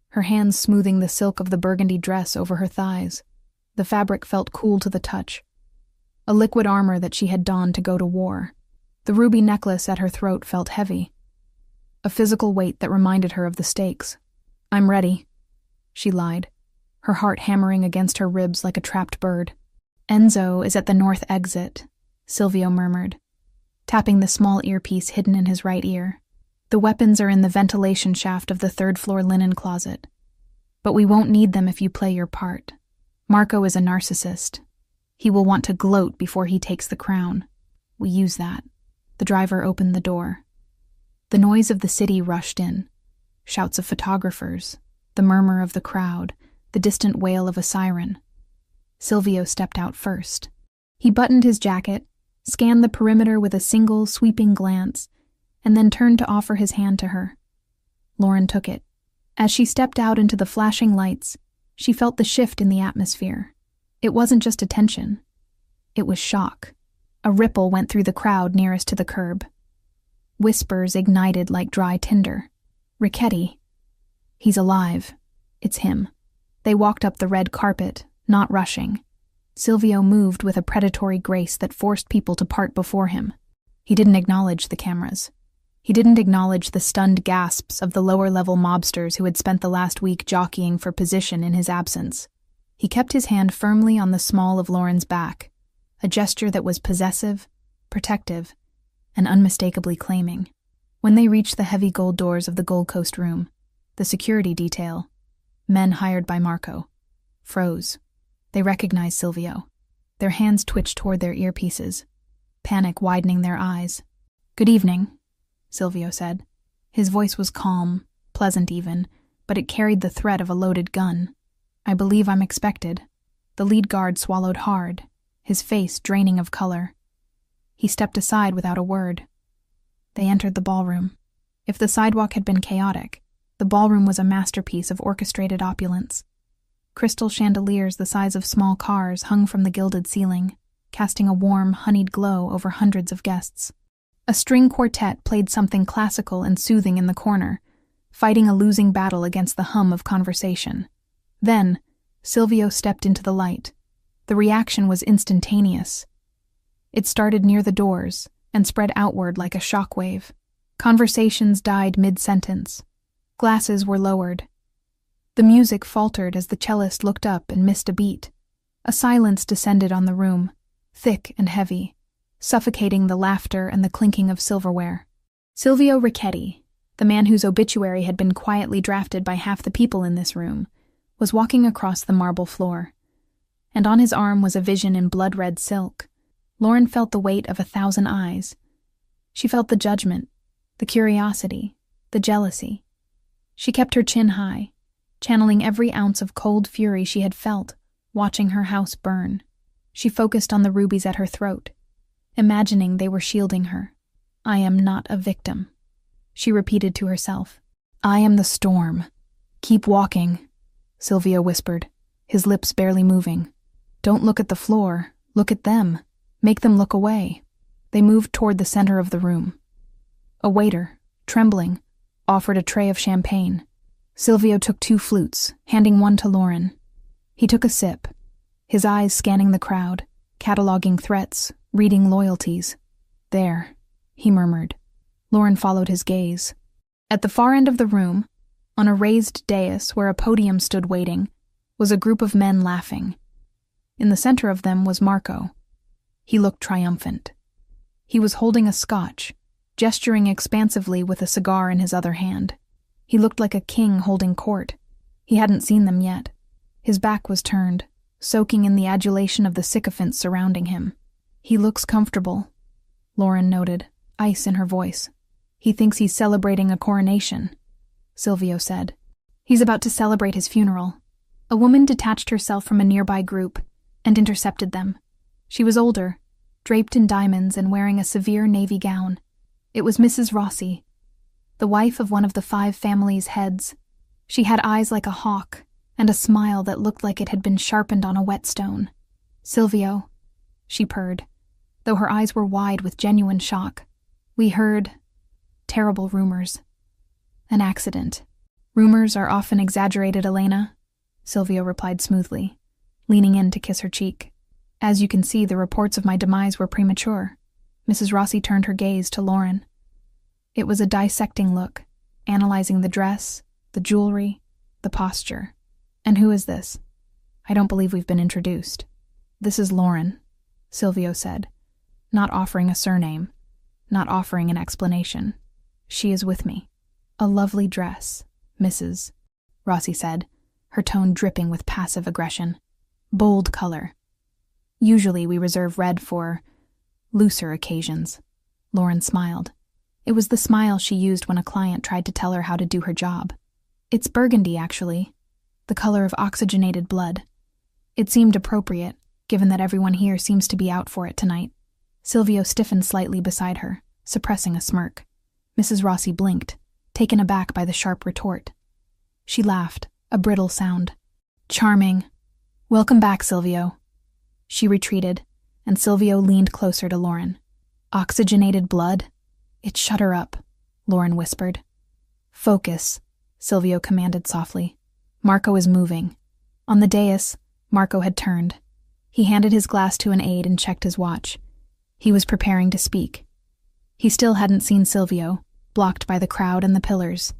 her hands smoothing the silk of the burgundy dress over her thighs. The fabric felt cool to the touch, a liquid armor that she had donned to go to war. The ruby necklace at her throat felt heavy, a physical weight that reminded her of the stakes. I'm ready, she lied, her heart hammering against her ribs like a trapped bird. Enzo is at the north exit, Silvio murmured, tapping the small earpiece hidden in his right ear. The weapons are in the ventilation shaft of the third-floor linen closet. But we won't need them if you play your part. Marco is a narcissist. He will want to gloat before he takes the crown. We use that. The driver opened the door. The noise of the city rushed in. Shouts of photographers, the murmur of the crowd, the distant wail of a siren. Silvio stepped out first. He buttoned his jacket, scanned the perimeter with a single, sweeping glance, and then turned to offer his hand to her. Lauren took it. As she stepped out into the flashing lights, she felt the shift in the atmosphere. It wasn't just attention. It was shock. A ripple went through the crowd nearest to the curb. Whispers ignited like dry tinder. Richetti. He's alive. It's him. They walked up the red carpet, not rushing. Silvio moved with a predatory grace that forced people to part before him. He didn't acknowledge the cameras. He didn't acknowledge the stunned gasps of the lower-level mobsters who had spent the last week jockeying for position in his absence. He kept his hand firmly on the small of Lauren's back, a gesture that was possessive, protective, and unmistakably claiming. When they reached the heavy gold doors of the Gold Coast room, the security detail, men hired by Marco, froze. They recognized Silvio. Their hands twitched toward their earpieces, panic widening their eyes. "Good evening," Silvio said. His voice was calm, pleasant even, but it carried the threat of a loaded gun. "I believe I'm expected." The lead guard swallowed hard, his face draining of color. He stepped aside without a word. They entered the ballroom. If the sidewalk had been chaotic, the ballroom was a masterpiece of orchestrated opulence. Crystal chandeliers the size of small cars hung from the gilded ceiling, casting a warm, honeyed glow over hundreds of guests. A string quartet played something classical and soothing in the corner, fighting a losing battle against the hum of conversation. Then, Silvio stepped into the light. The reaction was instantaneous. It started near the doors and spread outward like a shockwave. Conversations died mid-sentence. Glasses were lowered. The music faltered as the cellist looked up and missed a beat. A silence descended on the room, thick and heavy, suffocating the laughter and the clinking of silverware. Silvio Richetti, the man whose obituary had been quietly drafted by half the people in this room, was walking across the marble floor, and on his arm was a vision in blood-red silk. Lauren felt the weight of 1,000 eyes. She felt the judgment, the curiosity, the jealousy. She kept her chin high, channeling every ounce of cold fury she had felt, watching her house burn. She focused on the rubies at her throat, imagining they were shielding her. "I am not a victim," she repeated to herself. "I am the storm. Keep walking," Silvio whispered, his lips barely moving. "Don't look at the floor. Look at them. Make them look away." They moved toward the center of the room. A waiter, trembling, offered a tray of champagne. Silvio took 2 flutes, handing one to Lauren. He took a sip, his eyes scanning the crowd, cataloging threats, reading loyalties. "There," he murmured. Lauren followed his gaze. At the far end of the room, on a raised dais where a podium stood waiting, was a group of men laughing. In the center of them was Marco. He looked triumphant. He was holding a scotch, gesturing expansively with a cigar in his other hand. He looked like a king holding court. He hadn't seen them yet. His back was turned, soaking in the adulation of the sycophants surrounding him. "He looks comfortable," Lauren noted, ice in her voice. "He thinks he's celebrating a coronation," Silvio said. "He's about to celebrate his funeral." A woman detached herself from a nearby group and intercepted them. She was older, draped in diamonds and wearing a severe navy gown. It was Mrs. Rossi, the wife of one of the 5 families' heads. She had eyes like a hawk and a smile that looked like it had been sharpened on a whetstone. "Silvio," she purred, though her eyes were wide with genuine shock. "We heard terrible rumors. An accident." "Rumors are often exaggerated, Elena," Silvio replied smoothly, leaning in to kiss her cheek. "As you can see, the reports of my demise were premature." Mrs. Rossi turned her gaze to Lauren. It was a dissecting look, analyzing the dress, the jewelry, the posture. "And who is this? I don't believe we've been introduced." "This is Lauren," Silvio said, not offering a surname, not offering an explanation. "She is with me." "A lovely dress, Mrs." Rossi said, her tone dripping with passive aggression. "Bold color. Usually we reserve red for looser occasions." Lauren smiled. It was the smile she used when a client tried to tell her how to do her job. "It's burgundy, actually, the color of oxygenated blood." It seemed appropriate, given that everyone here seems to be out for it tonight. Silvio stiffened slightly beside her, suppressing a smirk. Mrs. Rossi blinked, taken aback by the sharp retort. She laughed, a brittle sound. "Charming. Welcome back, Silvio." She retreated, and Silvio leaned closer to Lauren. "Oxygenated blood? It shut her up," Lauren whispered. "Focus," Silvio commanded softly. "Marco is moving." On the dais, Marco had turned. He handed his glass to an aide and checked his watch. He was preparing to speak. He still hadn't seen Silvio, blocked by the crowd and the pillars.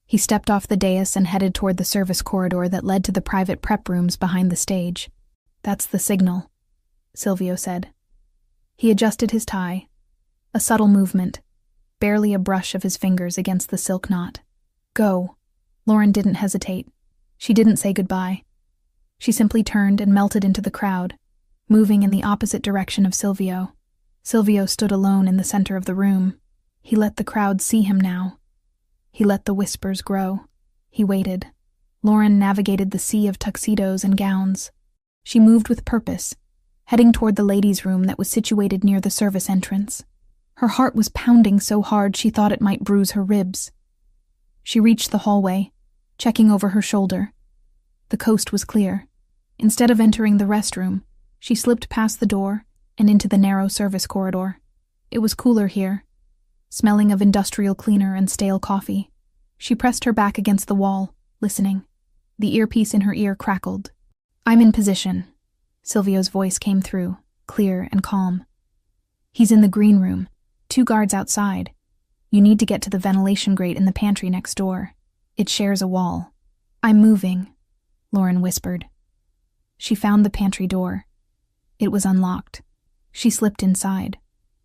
He stepped off the dais and headed toward the service corridor that led to the private prep rooms behind the stage. "That's the signal," Silvio said. He adjusted his tie. A subtle movement, barely a brush of his fingers against the silk knot. "Go." Lauren didn't hesitate. She didn't say goodbye. She simply turned and melted into the crowd, moving in the opposite direction of Silvio. Silvio stood alone in the center of the room. He let the crowd see him now. He let the whispers grow. He waited. Lauren navigated the sea of tuxedos and gowns. She moved with purpose, heading toward the ladies' room that was situated near the service entrance. Her heart was pounding so hard she thought it might bruise her ribs. She reached the hallway, checking over her shoulder. The coast was clear. Instead of entering the restroom, she slipped past the door and into the narrow service corridor. It was cooler here, smelling of industrial cleaner and stale coffee. She pressed her back against the wall, listening. The earpiece in her ear crackled. "I'm in position." Silvio's voice came through, clear and calm. "He's in the green room, 2 guards outside. You need to get to the ventilation grate in the pantry next door. It shares a wall." "I'm moving," Lauren whispered. She found the pantry door. It was unlocked. She slipped inside.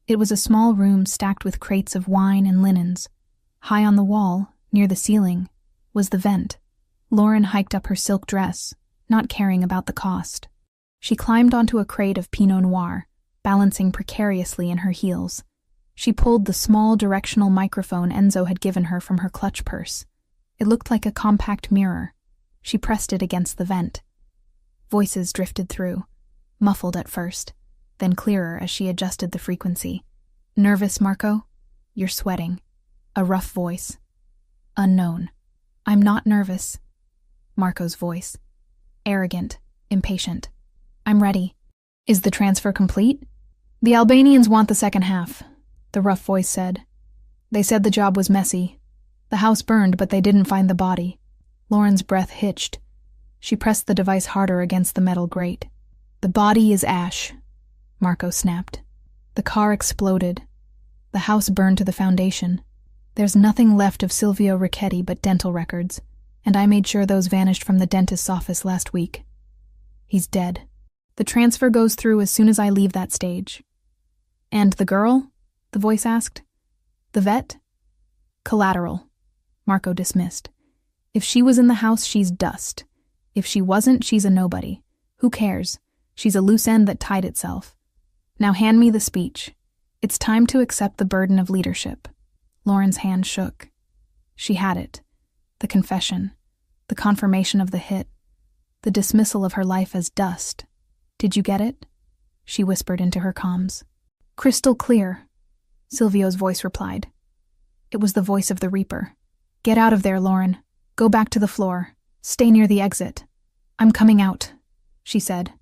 It was a small room stacked with crates of wine and linens. High on the wall, near the ceiling, was the vent. Lauren hiked up her silk dress, not caring about the cost. She climbed onto a crate of Pinot Noir, balancing precariously in her heels. She pulled the small directional microphone Enzo had given her from her clutch purse. It looked like a compact mirror. She pressed it against the vent. Voices drifted through, muffled at first, then clearer as she adjusted the frequency. "Nervous, Marco? You're sweating." A rough voice. Unknown. "I'm not nervous." Marco's voice. Arrogant, impatient. "I'm ready." "Is the transfer complete?" "The Albanians want the second half," the rough voice said. "They said the job was messy. The house burned, but they didn't find the body." Lauren's breath hitched. She pressed the device harder against the metal grate. "The body is ash," Marco snapped. "The car exploded. The house burned to the foundation. There's nothing left of Silvio Ricchetti but dental records, and I made sure those vanished from the dentist's office last week. He's dead. The transfer goes through as soon as I leave that stage." "And the girl?" the voice asked. "The vet?" "Collateral," Marco dismissed. "If she was in the house, she's dust. If she wasn't, she's a nobody. Who cares? She's a loose end that tied itself. Now hand me the speech. It's time to accept the burden of leadership." Lauren's hand shook. She had it. The confession. The confirmation of the hit. The dismissal of her life as dust. "Did you get it?" she whispered into her comms. "Crystal clear," Silvio's voice replied. It was the voice of the Reaper. "Get out of there, Lauren. Go back to the floor. Stay near the exit." "I'm coming out," she said.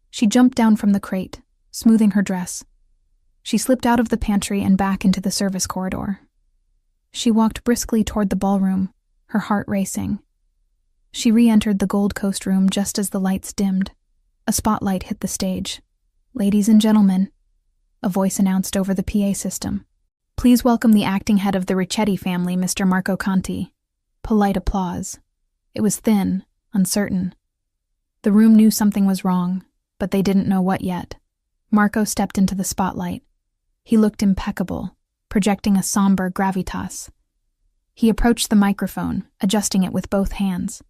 She jumped down from the crate, smoothing her dress. She slipped out of the pantry and back into the service corridor. She walked briskly toward the ballroom, her heart racing. She re-entered the Gold Coast room just as the lights dimmed. A spotlight hit the stage. "Ladies and gentlemen," a voice announced over the PA system. "Please welcome the acting head of the Ricchetti family, Mr. Marco Conti." Polite applause. It was thin, uncertain. The room knew something was wrong, but they didn't know what yet. Marco stepped into the spotlight. He looked impeccable, projecting a somber gravitas. He approached the microphone, adjusting it with both hands.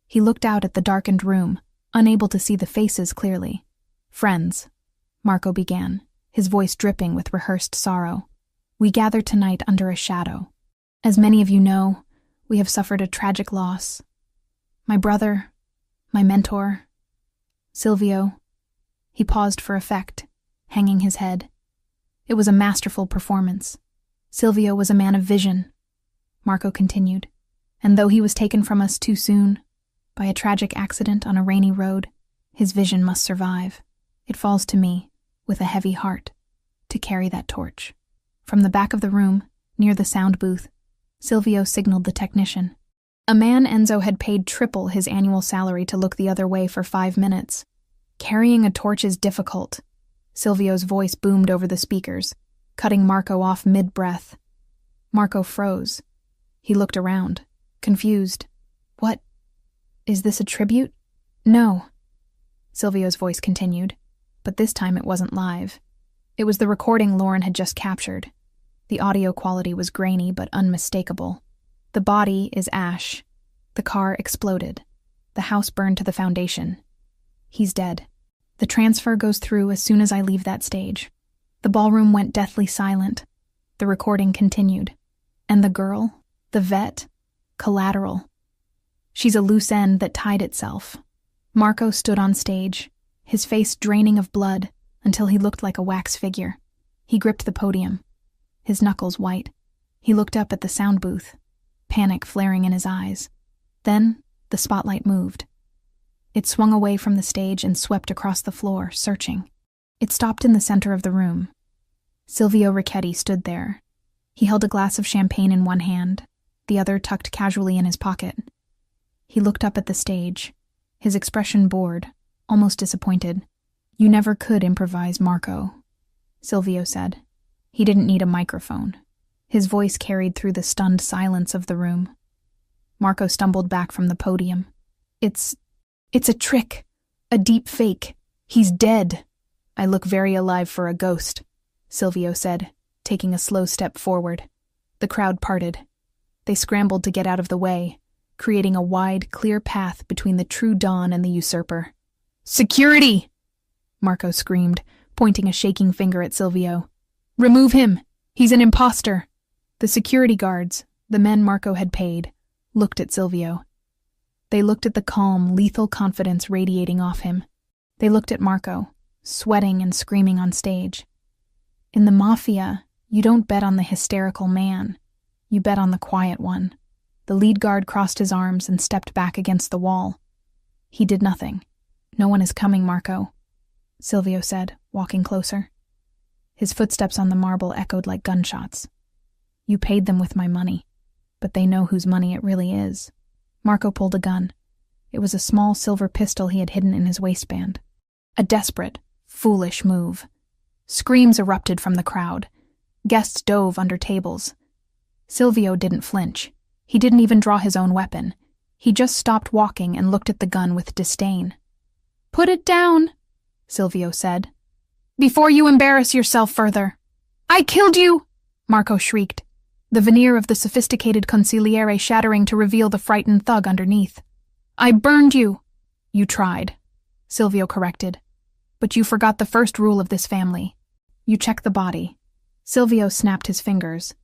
He looked out at the darkened room, unable to see the faces clearly. "Friends," Marco began, his voice dripping with rehearsed sorrow. "We gather tonight under a shadow. As many of you know, we have suffered a tragic loss. My brother, my mentor, Silvio." He paused for effect, hanging his head. It was a masterful performance. Silvio was a man of vision, Marco continued, and though he was taken from us too soon, by a tragic accident on a rainy road, his vision must survive. It falls to me, with a heavy heart, to carry that torch. From the back of the room, near the sound booth, Silvio signaled the technician. A man Enzo had paid triple his annual salary to look the other way for 5 minutes. "Carrying a torch is difficult." Silvio's voice boomed over the speakers, cutting Marco off mid-breath. Marco froze. He looked around, confused. "What? Is this a tribute?" "No," Silvio's voice continued, but this time it wasn't live. It was the recording Lauren had just captured. The audio quality was grainy but unmistakable. "The body is ash. The car exploded. The house burned to the foundation. He's dead. The transfer goes through as soon as I leave that stage." The ballroom went deathly silent. The recording continued. "And the girl, the vet, collateral. She's a loose end that tied itself." Marco stood on stage, his face draining of blood until he looked like a wax figure. He gripped the podium, his knuckles white. He looked up at the sound booth, panic flaring in his eyes. Then the spotlight moved. It swung away from the stage and swept across the floor, searching. It stopped in the center of the room. Silvio Ricchetti stood there. He held a glass of champagne in one hand, the other tucked casually in his pocket. He looked up at the stage, his expression bored, almost disappointed. "You never could improvise, Marco," Silvio said. He didn't need a microphone. His voice carried through the stunned silence of the room. Marco stumbled back from the podium. It's a trick, a deep fake. He's dead." "I look very alive for a ghost," Silvio said, taking a slow step forward. The crowd parted. They scrambled to get out of the way, creating a wide, clear path between the true Dawn and the usurper. "Security!" Marco screamed, pointing a shaking finger at Silvio. "Remove him! He's an imposter!" The security guards, the men Marco had paid, looked at Silvio. They looked at the calm, lethal confidence radiating off him. They looked at Marco, sweating and screaming on stage. In the Mafia, you don't bet on the hysterical man. You bet on the quiet one. The lead guard crossed his arms and stepped back against the wall. He did nothing. "No one is coming, Marco," Silvio said, walking closer. His footsteps on the marble echoed like gunshots. "You paid them with my money, but they know whose money it really is." Marco pulled a gun. It was a small silver pistol he had hidden in his waistband. A desperate, foolish move. Screams erupted from the crowd. Guests dove under tables. Silvio didn't flinch. He didn't even draw his own weapon. He just stopped walking and looked at the gun with disdain. "Put it down," Silvio said, "before you embarrass yourself further." "I killed you!" Marco shrieked, the veneer of the sophisticated consigliere shattering to reveal the frightened thug underneath. "I burned you." "You tried," Silvio corrected, "but you forgot the first rule of this family. You check the body." Silvio snapped his fingers.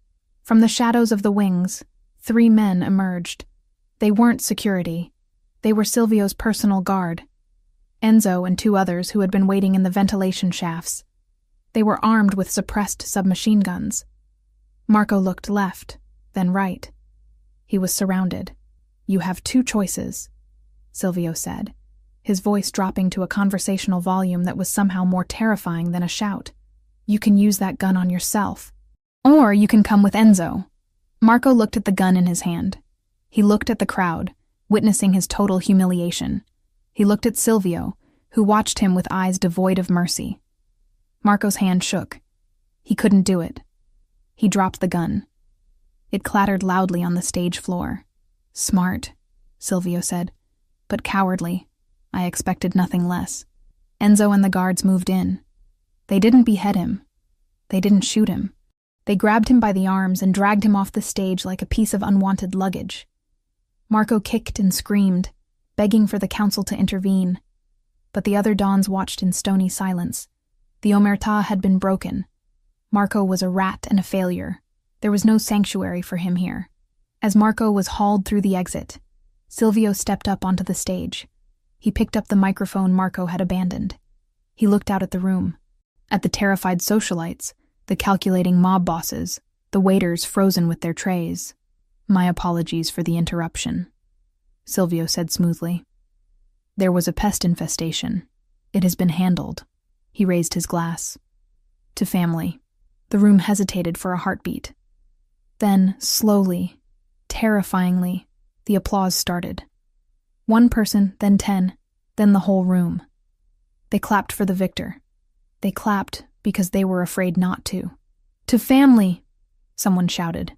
From the shadows of the wings, 3 men emerged. They weren't security. They were Silvio's personal guard. Enzo and 2 others who had been waiting in the ventilation shafts. They were armed with suppressed submachine guns. Marco looked left, then right. He was surrounded. "You have 2 choices," Silvio said, his voice dropping to a conversational volume that was somehow more terrifying than a shout. "You can use that gun on yourself. Or you can come with Enzo." Marco looked at the gun in his hand. He looked at the crowd, witnessing his total humiliation. He looked at Silvio, who watched him with eyes devoid of mercy. Marco's hand shook. He couldn't do it. He dropped the gun. It clattered loudly on the stage floor. Smart. Silvio said, but cowardly. I expected nothing less. Enzo and the guards moved in. They didn't behead him. They didn't shoot him. They grabbed him by the arms and dragged him off the stage like a piece of unwanted luggage. Marco kicked and screamed, begging for the council to intervene. But the other dons watched in stony silence. The omertà had been broken. Marco was a rat and a failure. There was no sanctuary for him here. As Marco was hauled through the exit, Silvio stepped up onto the stage. He picked up the microphone Marco had abandoned. He looked out at the room, at the terrified socialites, the calculating mob bosses, the waiters frozen with their trays. My apologies for the interruption, Silvio said smoothly. There was a pest infestation. It has been handled. He raised his glass. To family. The room hesitated for a heartbeat. Then, slowly, terrifyingly, the applause started. One person, then 10, then the whole room. They clapped for the victor. They clapped because they were afraid not to. To family, someone shouted.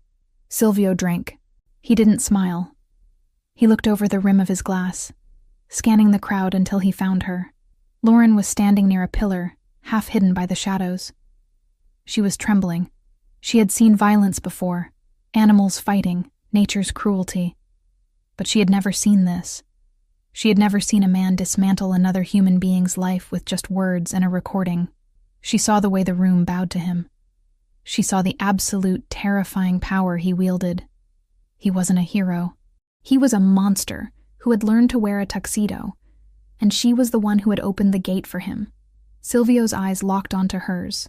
Silvio drank. He didn't smile. He looked over the rim of his glass, scanning the crowd until he found her. Lauren was standing near a pillar, half hidden by the shadows. She was trembling. She had seen violence before, animals fighting, nature's cruelty. But she had never seen this. She had never seen a man dismantle another human being's life with just words and a recording. She saw the way the room bowed to him. She saw the absolute, terrifying power he wielded. He wasn't a hero. He was a monster who had learned to wear a tuxedo, and she was the one who had opened the gate for him. Silvio's eyes locked onto hers.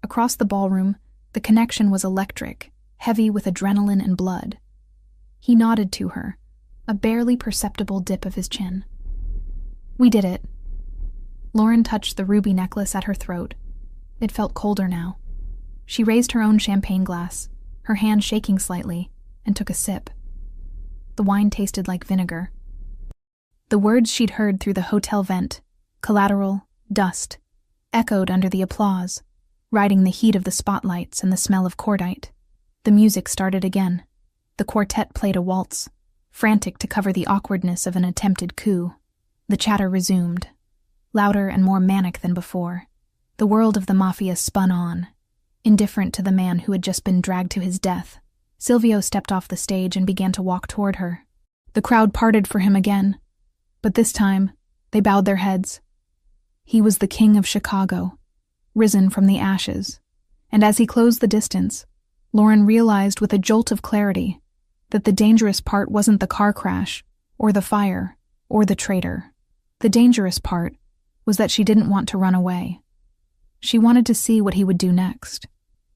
Across the ballroom, the connection was electric, heavy with adrenaline and blood. He nodded to her, a barely perceptible dip of his chin. We did it. Lauren touched the ruby necklace at her throat. It felt colder now. She raised her own champagne glass, her hand shaking slightly, and took a sip. The wine tasted like vinegar. The words she'd heard through the hotel vent, collateral, dust, echoed under the applause, riding the heat of the spotlights and the smell of cordite. The music started again. The quartet played a waltz, frantic to cover the awkwardness of an attempted coup. The chatter resumed, louder and more manic than before. The world of the Mafia spun on, indifferent to the man who had just been dragged to his death. Silvio stepped off the stage and began to walk toward her. The crowd parted for him again, but this time they bowed their heads. He was the king of Chicago, risen from the ashes, and as he closed the distance, Lauren realized with a jolt of clarity that the dangerous part wasn't the car crash, or the fire, or the traitor. The dangerous part was that she didn't want to run away. She wanted to see what he would do next.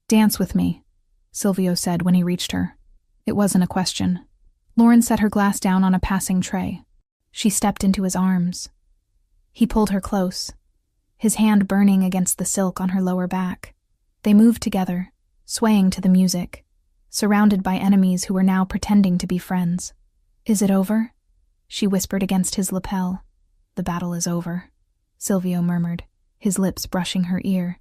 Dance with me, Silvio said when he reached her. It wasn't a question. Lauren set her glass down on a passing tray. She stepped into his arms. He pulled her close, his hand burning against the silk on her lower back. They moved together, swaying to the music, surrounded by enemies who were now pretending to be friends. Is it over? She whispered against his lapel. The battle is over, Silvio murmured, his lips brushing her ear.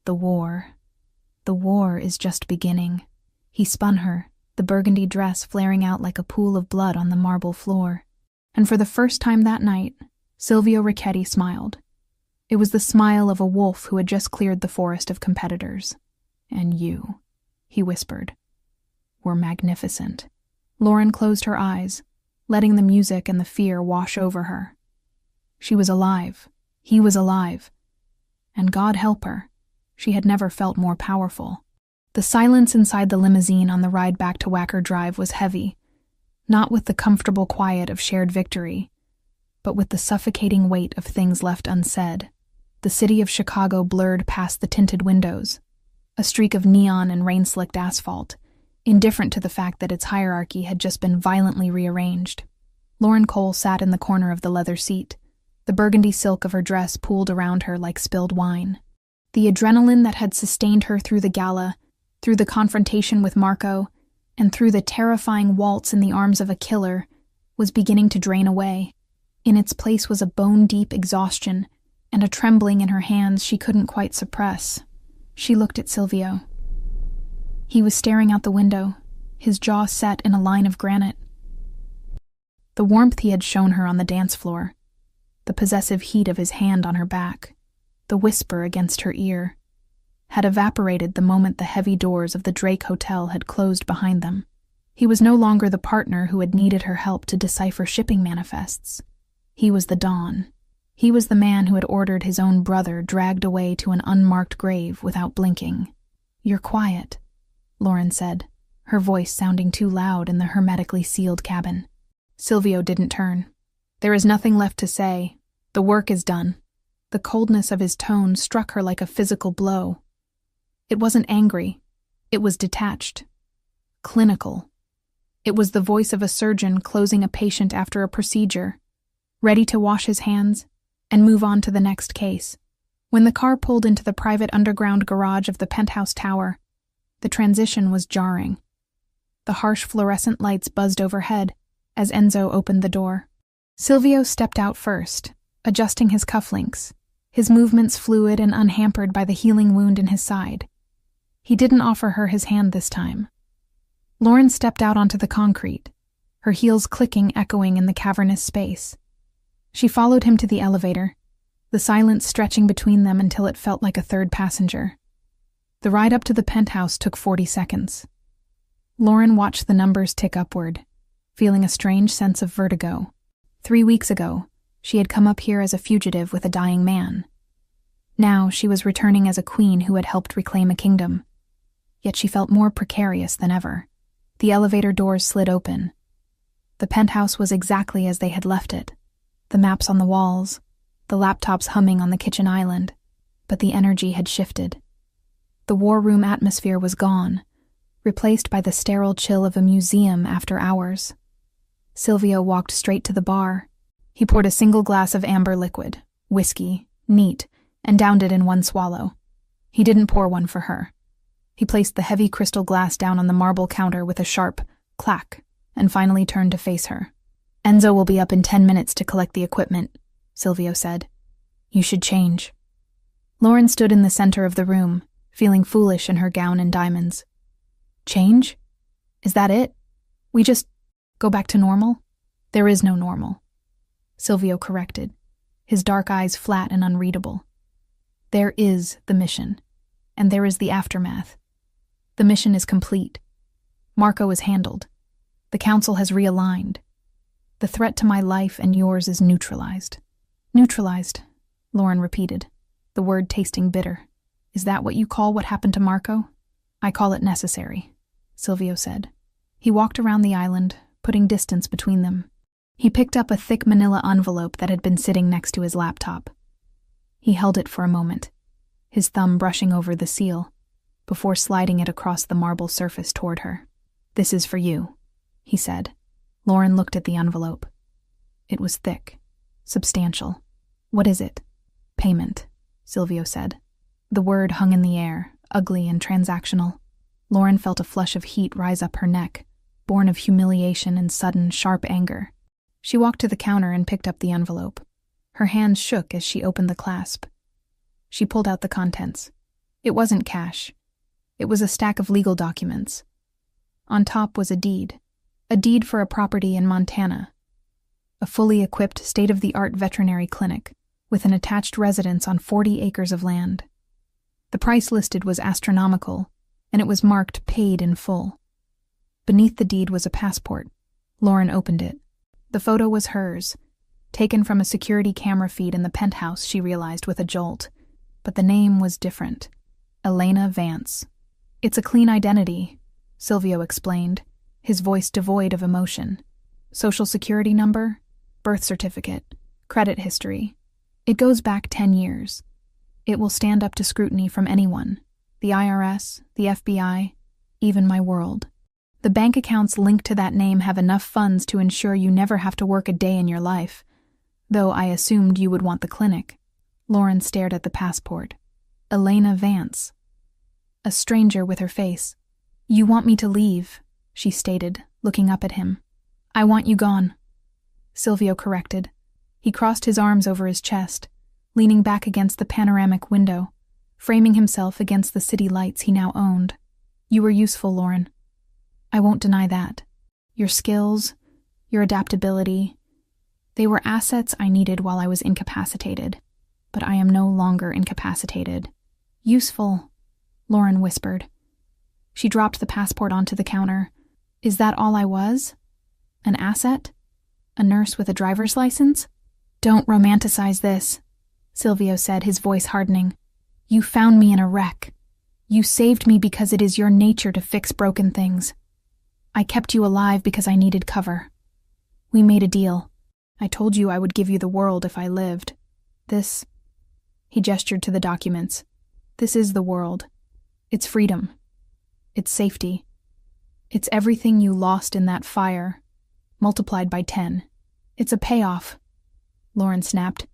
The war is just beginning. He spun her, the burgundy dress flaring out like a pool of blood on the marble floor. And for the first time that night, Silvio Ricchetti smiled. It was the smile of a wolf who had just cleared the forest of competitors. And you, he whispered, were magnificent. Lauren closed her eyes, letting the music and the fear wash over her. She was alive. He was alive. And God help her, she had never felt more powerful. The silence inside the limousine on the ride back to Wacker Drive was heavy, not with the comfortable quiet of shared victory, but with the suffocating weight of things left unsaid. The city of Chicago blurred past the tinted windows, a streak of neon and rain-slicked asphalt, indifferent to the fact that its hierarchy had just been violently rearranged. Lauren Cole sat in the corner of the leather seat, the burgundy silk of her dress pooled around her like spilled wine. The adrenaline that had sustained her through the gala, through the confrontation with Marco, and through the terrifying waltz in the arms of a killer, was beginning to drain away. In its place was a bone-deep exhaustion, and a trembling in her hands she couldn't quite suppress. She looked at Silvio. He was staring out the window, his jaw set in a line of granite. The warmth he had shown her on the dance floor, the possessive heat of his hand on her back, the whisper against her ear, had evaporated the moment the heavy doors of the Drake Hotel had closed behind them. He was no longer the partner who had needed her help to decipher shipping manifests. He was the Dawn. He was the man who had ordered his own brother dragged away to an unmarked grave without blinking. "You're quiet," Lauren said, her voice sounding too loud in the hermetically sealed cabin. Silvio didn't turn. "There is nothing left to say. The work is done." The coldness of his tone struck her like a physical blow. It wasn't angry. It was detached. Clinical. It was the voice of a surgeon closing a patient after a procedure, ready to wash his hands and move on to the next case. When the car pulled into the private underground garage of the penthouse tower, the transition was jarring. The harsh fluorescent lights buzzed overhead as Enzo opened the door. Silvio stepped out first, adjusting his cufflinks, his movements fluid and unhampered by the healing wound in his side. He didn't offer her his hand this time. Lauren stepped out onto the concrete, her heels clicking, echoing in the cavernous space. She followed him to the elevator, the silence stretching between them until it felt like a third passenger. The ride up to the penthouse took 40 seconds. Lauren watched the numbers tick upward, feeling a strange sense of vertigo. 3 weeks ago, she had come up here as a fugitive with a dying man. Now she was returning as a queen who had helped reclaim a kingdom. Yet she felt more precarious than ever. The elevator doors slid open. The penthouse was exactly as they had left it. The maps on the walls, the laptops humming on the kitchen island. But the energy had shifted. The war room atmosphere was gone, replaced by the sterile chill of a museum after hours. Silvio walked straight to the bar. He poured a single glass of amber liquid, whiskey, neat, and downed it in one swallow. He didn't pour one for her. He placed the heavy crystal glass down on the marble counter with a sharp clack, and finally turned to face her. "Enzo will be up in 10 minutes to collect the equipment," Silvio said. "You should change." Lauren stood in the center of the room, feeling foolish in her gown and diamonds. "Change? Is that it? We just go back to normal?" "There is no normal," Silvio corrected, his dark eyes flat and unreadable. "There is the mission, and there is the aftermath. The mission is complete. Marco is handled. The council has realigned. The threat to my life and yours is neutralized." "Neutralized," Lauren repeated, the word tasting bitter. "Is that what you call what happened to Marco?" "I call it necessary," Silvio said. He walked around the island, putting distance between them. He picked up a thick manila envelope that had been sitting next to his laptop. He held it for a moment, his thumb brushing over the seal, before sliding it across the marble surface toward her. "This is for you," he said. Lauren looked at the envelope. It was thick, substantial. "What is it?" "Payment," Silvio said. The word hung in the air, ugly and transactional. Lauren felt a flush of heat rise up her neck, born of humiliation and sudden, sharp anger. She walked to the counter and picked up the envelope. Her hands shook as she opened the clasp. She pulled out the contents. It wasn't cash. It was a stack of legal documents. On top was a deed for a property in Montana, a fully equipped state-of-the-art veterinary clinic with an attached residence on 40 acres of land. The price listed was astronomical, and it was marked paid in full. Beneath the deed was a passport. Lauren opened it. The photo was hers, taken from a security camera feed in the penthouse, she realized with a jolt. But the name was different. Elena Vance. "It's a clean identity," Silvio explained, his voice devoid of emotion. "Social security number, birth certificate, credit history. It goes back 10 years. It will stand up to scrutiny from anyone, the IRS, the FBI, even my world. The bank accounts linked to that name have enough funds to ensure you never have to work a day in your life, though I assumed you would want the clinic." Lauren stared at the passport. Elena Vance. A stranger with her face. "You want me to leave," she stated, looking up at him. "I want you gone," Silvio corrected. He crossed his arms over his chest, leaning back against the panoramic window, framing himself against the city lights he now owned. "You were useful, Lauren. I won't deny that. Your skills, your adaptability. They were assets I needed while I was incapacitated, but I am no longer incapacitated. Useful, Lauren whispered. She dropped the passport onto the counter. Is that all I was? An asset? A nurse with a driver's license? Don't romanticize this, Silvio said, his voice hardening. You found me in a wreck. You saved me because it is your nature to fix broken things. I kept you alive because I needed cover. We made a deal. I told you I would give you the world if I lived. This, he gestured to the documents. This is the world. It's freedom. It's safety. It's everything you lost in that fire, multiplied by 10. It's a payoff, Lauren snapped,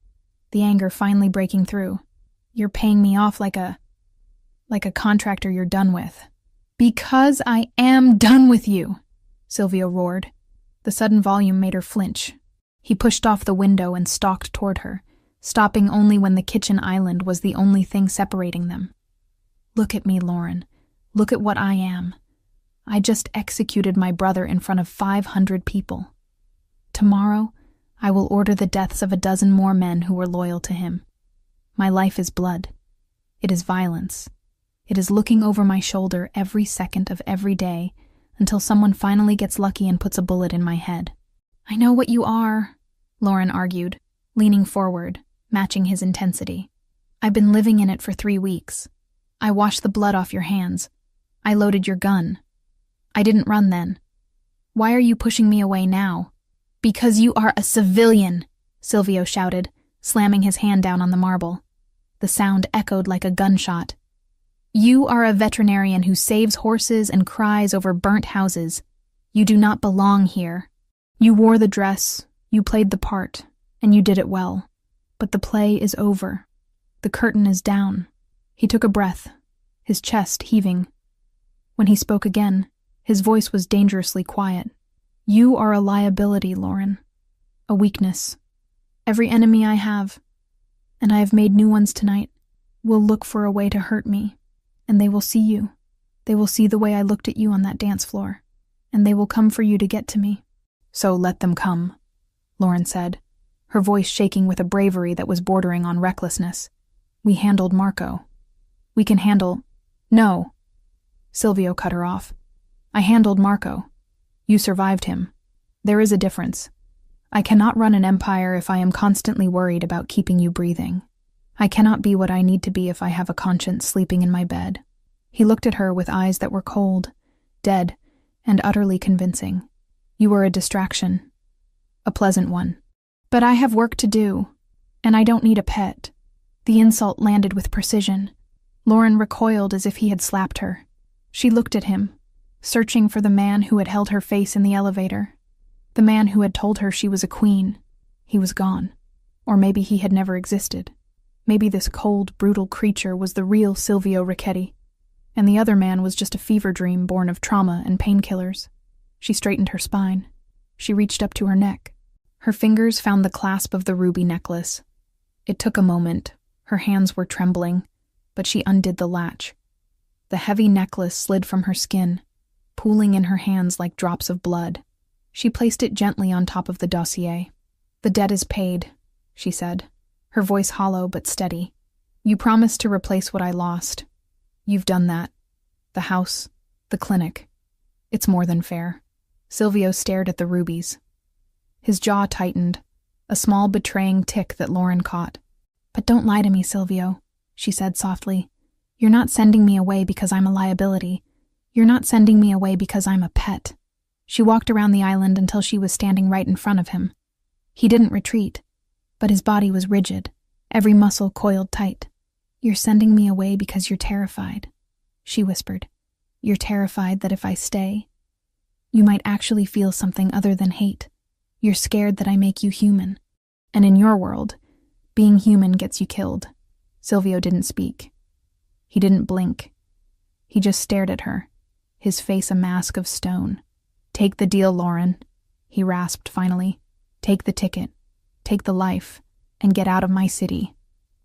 the anger finally breaking through. You're paying me off like a contractor you're done with. Because I am done with you, Silvio roared. The sudden volume made her flinch. He pushed off the window and stalked toward her, stopping only when the kitchen island was the only thing separating them. Look at me, Lauren. Look at what I am. I just executed my brother in front of 500 people. Tomorrow, I will order the deaths of a dozen more men who were loyal to him. My life is blood. It is violence. It is looking over my shoulder every second of every day until someone finally gets lucky and puts a bullet in my head. I know what you are, Lauren argued, leaning forward, matching his intensity. I've been living in it for 3 weeks. I washed the blood off your hands. I loaded your gun. I didn't run then. Why are you pushing me away now? Because you are a civilian, Silvio shouted, slamming his hand down on the marble. The sound echoed like a gunshot. You are a veterinarian who saves horses and cries over burnt houses. You do not belong here. You wore the dress, you played the part, and you did it well. But the play is over. The curtain is down. He took a breath, his chest heaving. When he spoke again, his voice was dangerously quiet. You are a liability, Lauren. A weakness. Every enemy I have, and I have made new ones tonight, will look for a way to hurt me, and they will see you. They will see the way I looked at you on that dance floor, and they will come for you to get to me. So let them come, Lauren said, her voice shaking with a bravery that was bordering on recklessness. We handled Marco. We can handle— No, Silvio cut her off. I handled Marco. You survived him. There is a difference. I cannot run an empire if I am constantly worried about keeping you breathing. I cannot be what I need to be if I have a conscience sleeping in my bed. He looked at her with eyes that were cold, dead, and utterly convincing. You were a distraction. A pleasant one. But I have work to do, and I don't need a pet. The insult landed with precision. Lauren recoiled as if he had slapped her. She looked at him, searching for the man who had held her face in the elevator. The man who had told her she was a queen. He was gone. Or maybe he had never existed. Maybe this cold, brutal creature was the real Silvio Ricchetti, and the other man was just a fever dream born of trauma and painkillers. She straightened her spine. She reached up to her neck. Her fingers found the clasp of the ruby necklace. It took a moment. Her hands were trembling, but she undid the latch. The heavy necklace slid from her skin, pooling in her hands like drops of blood. She placed it gently on top of the dossier. The debt is paid, she said, her voice hollow but steady. You promised to replace what I lost. You've done that. The house, the clinic. It's more than fair. Silvio stared at the rubies. His jaw tightened, a small betraying tick that Lauren caught. But don't lie to me, Silvio, she said softly. You're not sending me away because I'm a liability. You're not sending me away because I'm a pet. She walked around the island until she was standing right in front of him. He didn't retreat, but his body was rigid, every muscle coiled tight. You're sending me away because you're terrified, she whispered. You're terrified that if I stay, you might actually feel something other than hate. You're scared that I make you human. And in your world, being human gets you killed. Silvio didn't speak. He didn't blink. He just stared at her, his face a mask of stone. Take the deal, Lauren, he rasped finally. Take the ticket, take the life, and get out of my city.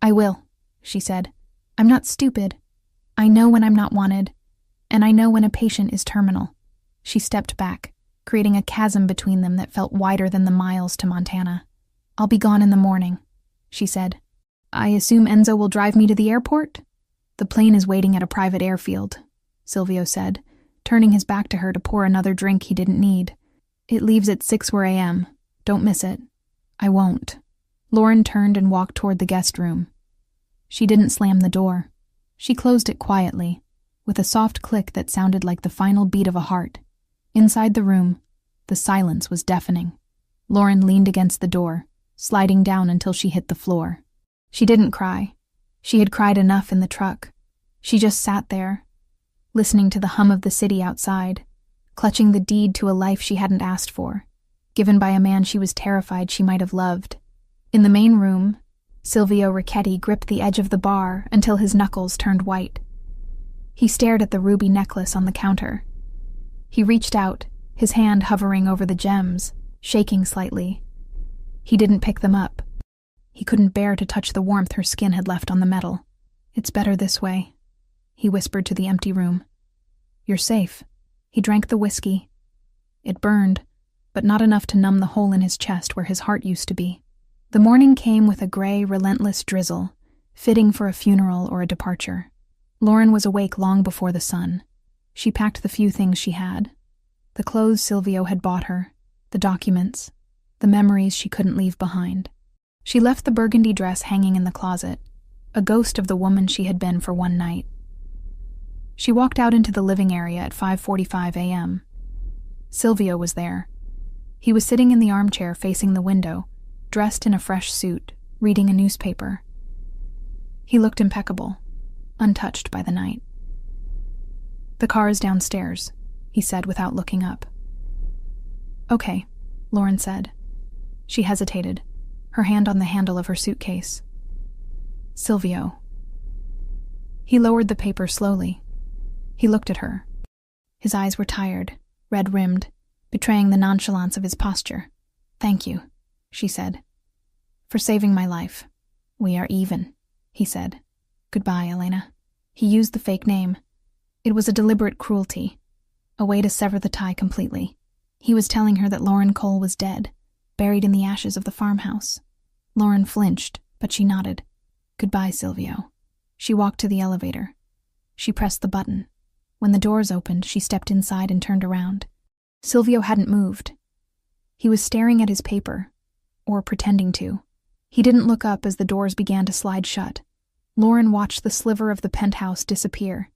I will, she said. I'm not stupid. I know when I'm not wanted, and I know when a patient is terminal. She stepped back, creating a chasm between them that felt wider than the miles to Montana. "I'll be gone in the morning," she said. "I assume Enzo will drive me to the airport?" "The plane is waiting at a private airfield," Silvio said, turning his back to her to pour another drink he didn't need. "It leaves at 6 a.m. Don't miss it." "I won't." Lauren turned and walked toward the guest room. She didn't slam the door. She closed it quietly, with a soft click that sounded like the final beat of a heart. Inside the room, the silence was deafening. Lauren leaned against the door, sliding down until she hit the floor. She didn't cry. She had cried enough in the truck. She just sat there, listening to the hum of the city outside, clutching the deed to a life she hadn't asked for, given by a man she was terrified she might have loved. In the main room, Silvio Ricchetti gripped the edge of the bar until his knuckles turned white. He stared at the ruby necklace on the counter. He reached out, his hand hovering over the gems, shaking slightly. He didn't pick them up. He couldn't bear to touch the warmth her skin had left on the metal. "It's better this way," he whispered to the empty room. "You're safe." He drank the whiskey. It burned, but not enough to numb the hole in his chest where his heart used to be. The morning came with a gray, relentless drizzle, fitting for a funeral or a departure. Lauren was awake long before the sun. She packed the few things she had. The clothes Silvio had bought her, the documents, the memories she couldn't leave behind. She left the burgundy dress hanging in the closet, a ghost of the woman she had been for one night. She walked out into the living area at 5:45 a.m. Silvio was there. He was sitting in the armchair facing the window, dressed in a fresh suit, reading a newspaper. He looked impeccable, untouched by the night. "The car is downstairs," he said without looking up. "Okay," Lauren said. She hesitated, her hand on the handle of her suitcase. "Silvio." He lowered the paper slowly. He looked at her. His eyes were tired, red-rimmed, betraying the nonchalance of his posture. "Thank you," she said. "For saving my life." "We are even," he said. "Goodbye, Elena." He used the fake name. It was a deliberate cruelty, a way to sever the tie completely. He was telling her that Lauren Cole was dead, buried in the ashes of the farmhouse. Lauren flinched, but she nodded. "Goodbye, Silvio." She walked to the elevator. She pressed the button. When the doors opened, she stepped inside and turned around. Silvio hadn't moved. He was staring at his paper, or pretending to. He didn't look up as the doors began to slide shut. Lauren watched the sliver of the penthouse disappear.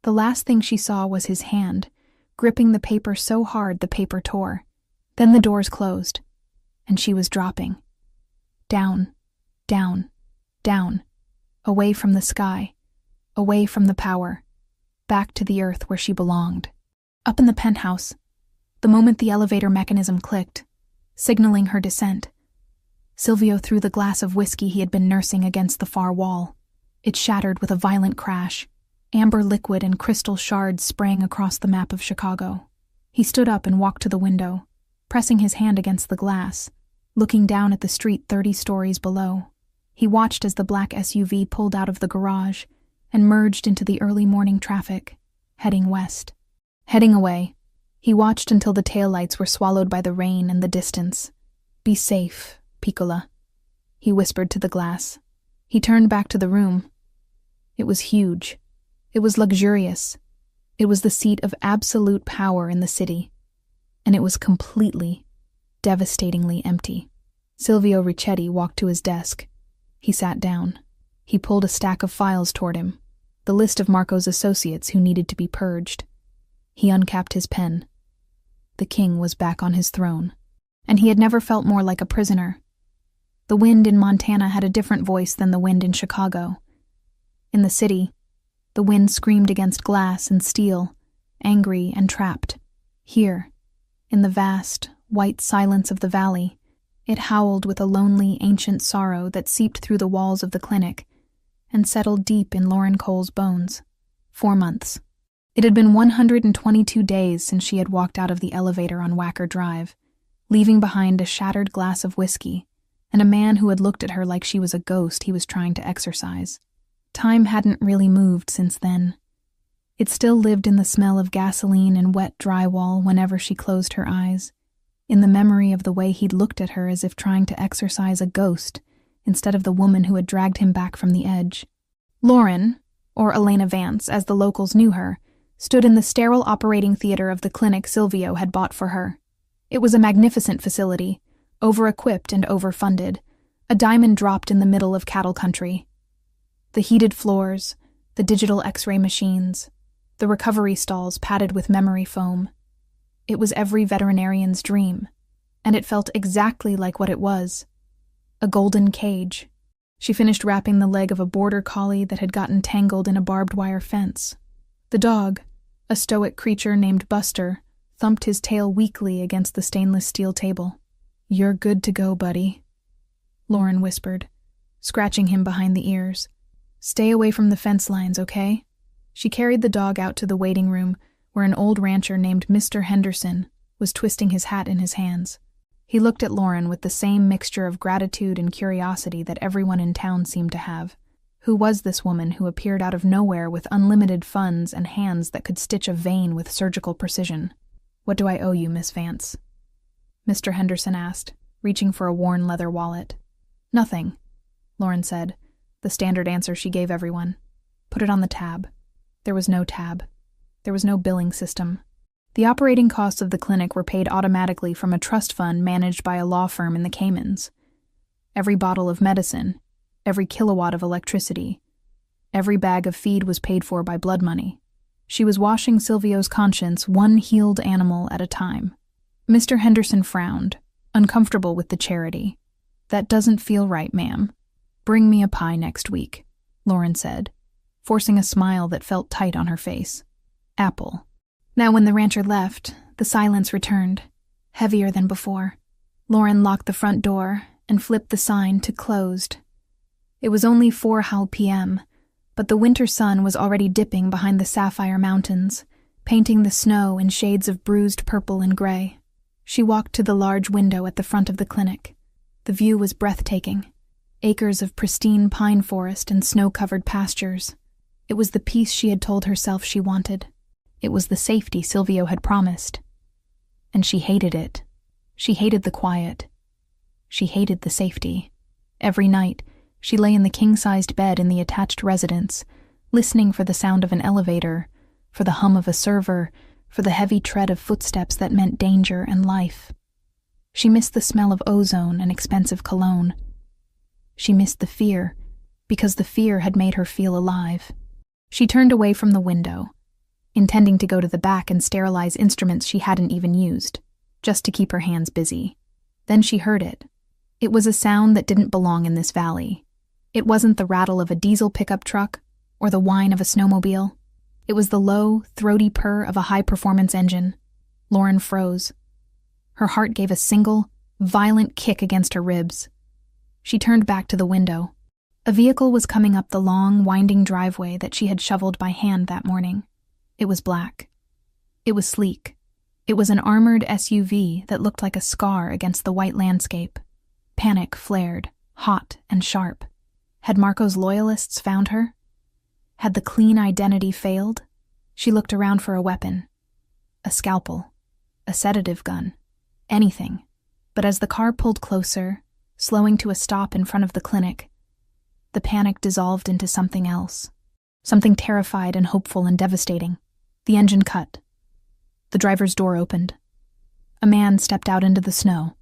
The last thing she saw was his hand, gripping the paper so hard the paper tore. Then the doors closed, and she was dropping. Down, down, down, away from the sky, away from the power, back to the earth where she belonged. Up in the penthouse, the moment the elevator mechanism clicked, signaling her descent, Silvio threw the glass of whiskey he had been nursing against the far wall. It shattered with a violent crash. Amber liquid and crystal shards sprang across the map of Chicago. He stood up and walked to the window, pressing his hand against the glass, looking down at the street 30 stories below. He watched as the black SUV pulled out of the garage and merged into the early morning traffic, heading west. Heading away, he watched until the taillights were swallowed by the rain and the distance. "Be safe, Piccola," he whispered to the glass. He turned back to the room. It was huge. It was luxurious. It was the seat of absolute power in the city. And it was completely, devastatingly empty. Silvio Ricchetti walked to his desk. He sat down. He pulled a stack of files toward him, the list of Marco's associates who needed to be purged. He uncapped his pen. The king was back on his throne, and he had never felt more like a prisoner. The wind in Montana had a different voice than the wind in Chicago. In the city, the wind screamed against glass and steel, angry and trapped. Here, in the vast, white silence of the valley, it howled with a lonely, ancient sorrow that seeped through the walls of the clinic and settled deep in Lauren Cole's bones. 4 months. It had been 122 days since she had walked out of the elevator on Wacker Drive, leaving behind a shattered glass of whiskey and a man who had looked at her like she was a ghost he was trying to exorcise. Time hadn't really moved since then. It still lived in the smell of gasoline and wet drywall whenever she closed her eyes, in the memory of the way he'd looked at her as if trying to exorcise a ghost instead of the woman who had dragged him back from the edge. Lauren, or Elena Vance as the locals knew her, stood in the sterile operating theater of the clinic Silvio had bought for her. It was a magnificent facility, over-equipped and overfunded, a diamond dropped in the middle of cattle country. The heated floors, the digital X-ray machines, the recovery stalls padded with memory foam. It was every veterinarian's dream, and it felt exactly like what it was. A golden cage. She finished wrapping the leg of a border collie that had gotten tangled in a barbed wire fence. The dog, a stoic creature named Buster, thumped his tail weakly against the stainless steel table. "You're good to go, buddy," Lauren whispered, scratching him behind the ears. "Stay away from the fence lines, okay?" She carried the dog out to the waiting room where an old rancher named Mr. Henderson was twisting his hat in his hands. He looked at Lauren with the same mixture of gratitude and curiosity that everyone in town seemed to have. Who was this woman who appeared out of nowhere with unlimited funds and hands that could stitch a vein with surgical precision? "What do I owe you, Miss Vance?" Mr. Henderson asked, reaching for a worn leather wallet. "Nothing," Lauren said, the standard answer she gave everyone. "Put it on the tab." There was no tab. There was no billing system. The operating costs of the clinic were paid automatically from a trust fund managed by a law firm in the Caymans. Every bottle of medicine, every kilowatt of electricity, every bag of feed was paid for by blood money. She was washing Silvio's conscience one healed animal at a time. Mr. Henderson frowned, uncomfortable with the charity. "That doesn't feel right, ma'am. Bring me a pie next week," Lauren said, forcing a smile that felt tight on her face. "Apple." Now when the rancher left, the silence returned, heavier than before. Lauren locked the front door and flipped the sign to closed. It was only 4 p.m., but the winter sun was already dipping behind the sapphire mountains, painting the snow in shades of bruised purple and gray. She walked to the large window at the front of the clinic. The view was breathtaking. Acres of pristine pine forest and snow-covered pastures. It was the peace she had told herself she wanted. It was the safety Silvio had promised. And she hated it. She hated the quiet. She hated the safety. Every night, she lay in the king-sized bed in the attached residence, listening for the sound of an elevator, for the hum of a server, for the heavy tread of footsteps that meant danger and life. She missed the smell of ozone and expensive cologne. She missed the fear, because the fear had made her feel alive. She turned away from the window, intending to go to the back and sterilize instruments she hadn't even used, just to keep her hands busy. Then she heard it. It was a sound that didn't belong in this valley. It wasn't the rattle of a diesel pickup truck or the whine of a snowmobile. It was the low, throaty purr of a high-performance engine. Lauren froze. Her heart gave a single, violent kick against her ribs. She turned back to the window. A vehicle was coming up the long, winding driveway that she had shoveled by hand that morning. It was black. It was sleek. It was an armored SUV that looked like a scar against the white landscape. Panic flared, hot and sharp. Had Marco's loyalists found her? Had the clean identity failed? She looked around for a weapon. A scalpel. A sedative gun. Anything. But as the car pulled closer, slowing to a stop in front of the clinic, the panic dissolved into something else. Something terrified and hopeful and devastating. The engine cut. The driver's door opened. A man stepped out into the snow.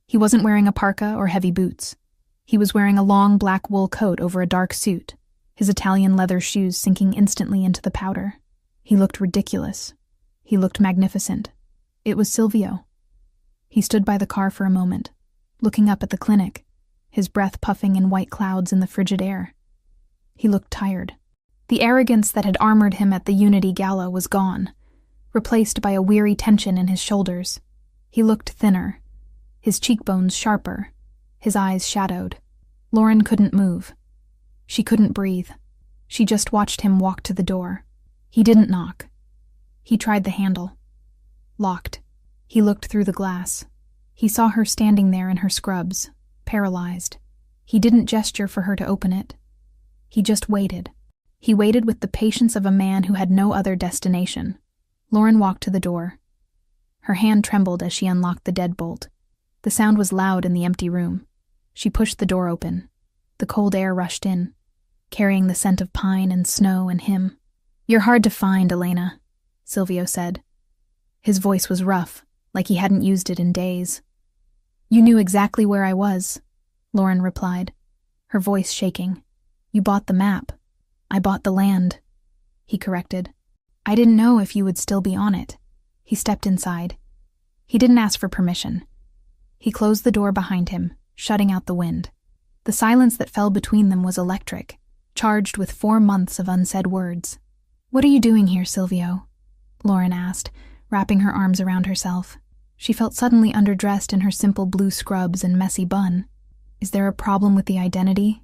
He wasn't wearing a parka or heavy boots. He was wearing a long black wool coat over a dark suit, his Italian leather shoes sinking instantly into the powder. He looked ridiculous. He looked magnificent. It was Silvio. He stood by the car for a moment, looking up at the clinic, his breath puffing in white clouds in the frigid air. He looked tired. The arrogance that had armored him at the Unity Gala was gone, replaced by a weary tension in his shoulders. He looked thinner, his cheekbones sharper, his eyes shadowed. Lauren couldn't move. She couldn't breathe. She just watched him walk to the door. He didn't knock. He tried the handle. Locked. He looked through the glass. He saw her standing there in her scrubs, paralyzed. He didn't gesture for her to open it. He just waited. He waited with the patience of a man who had no other destination. Lauren walked to the door. Her hand trembled as she unlocked the deadbolt. The sound was loud in the empty room. She pushed the door open. The cold air rushed in, carrying the scent of pine and snow and him. "You're hard to find, Elena," Silvio said. His voice was rough, like he hadn't used it in days. "You knew exactly where I was," Lauren replied, her voice shaking. "You bought the map. I bought the land," he corrected. "I didn't know if you would still be on it." He stepped inside. He didn't ask for permission. He closed the door behind him, shutting out the wind. The silence that fell between them was electric, charged with 4 months of unsaid words. "What are you doing here, Silvio?" Lauren asked, wrapping her arms around herself. She felt suddenly underdressed in her simple blue scrubs and messy bun. "Is there a problem with the identity?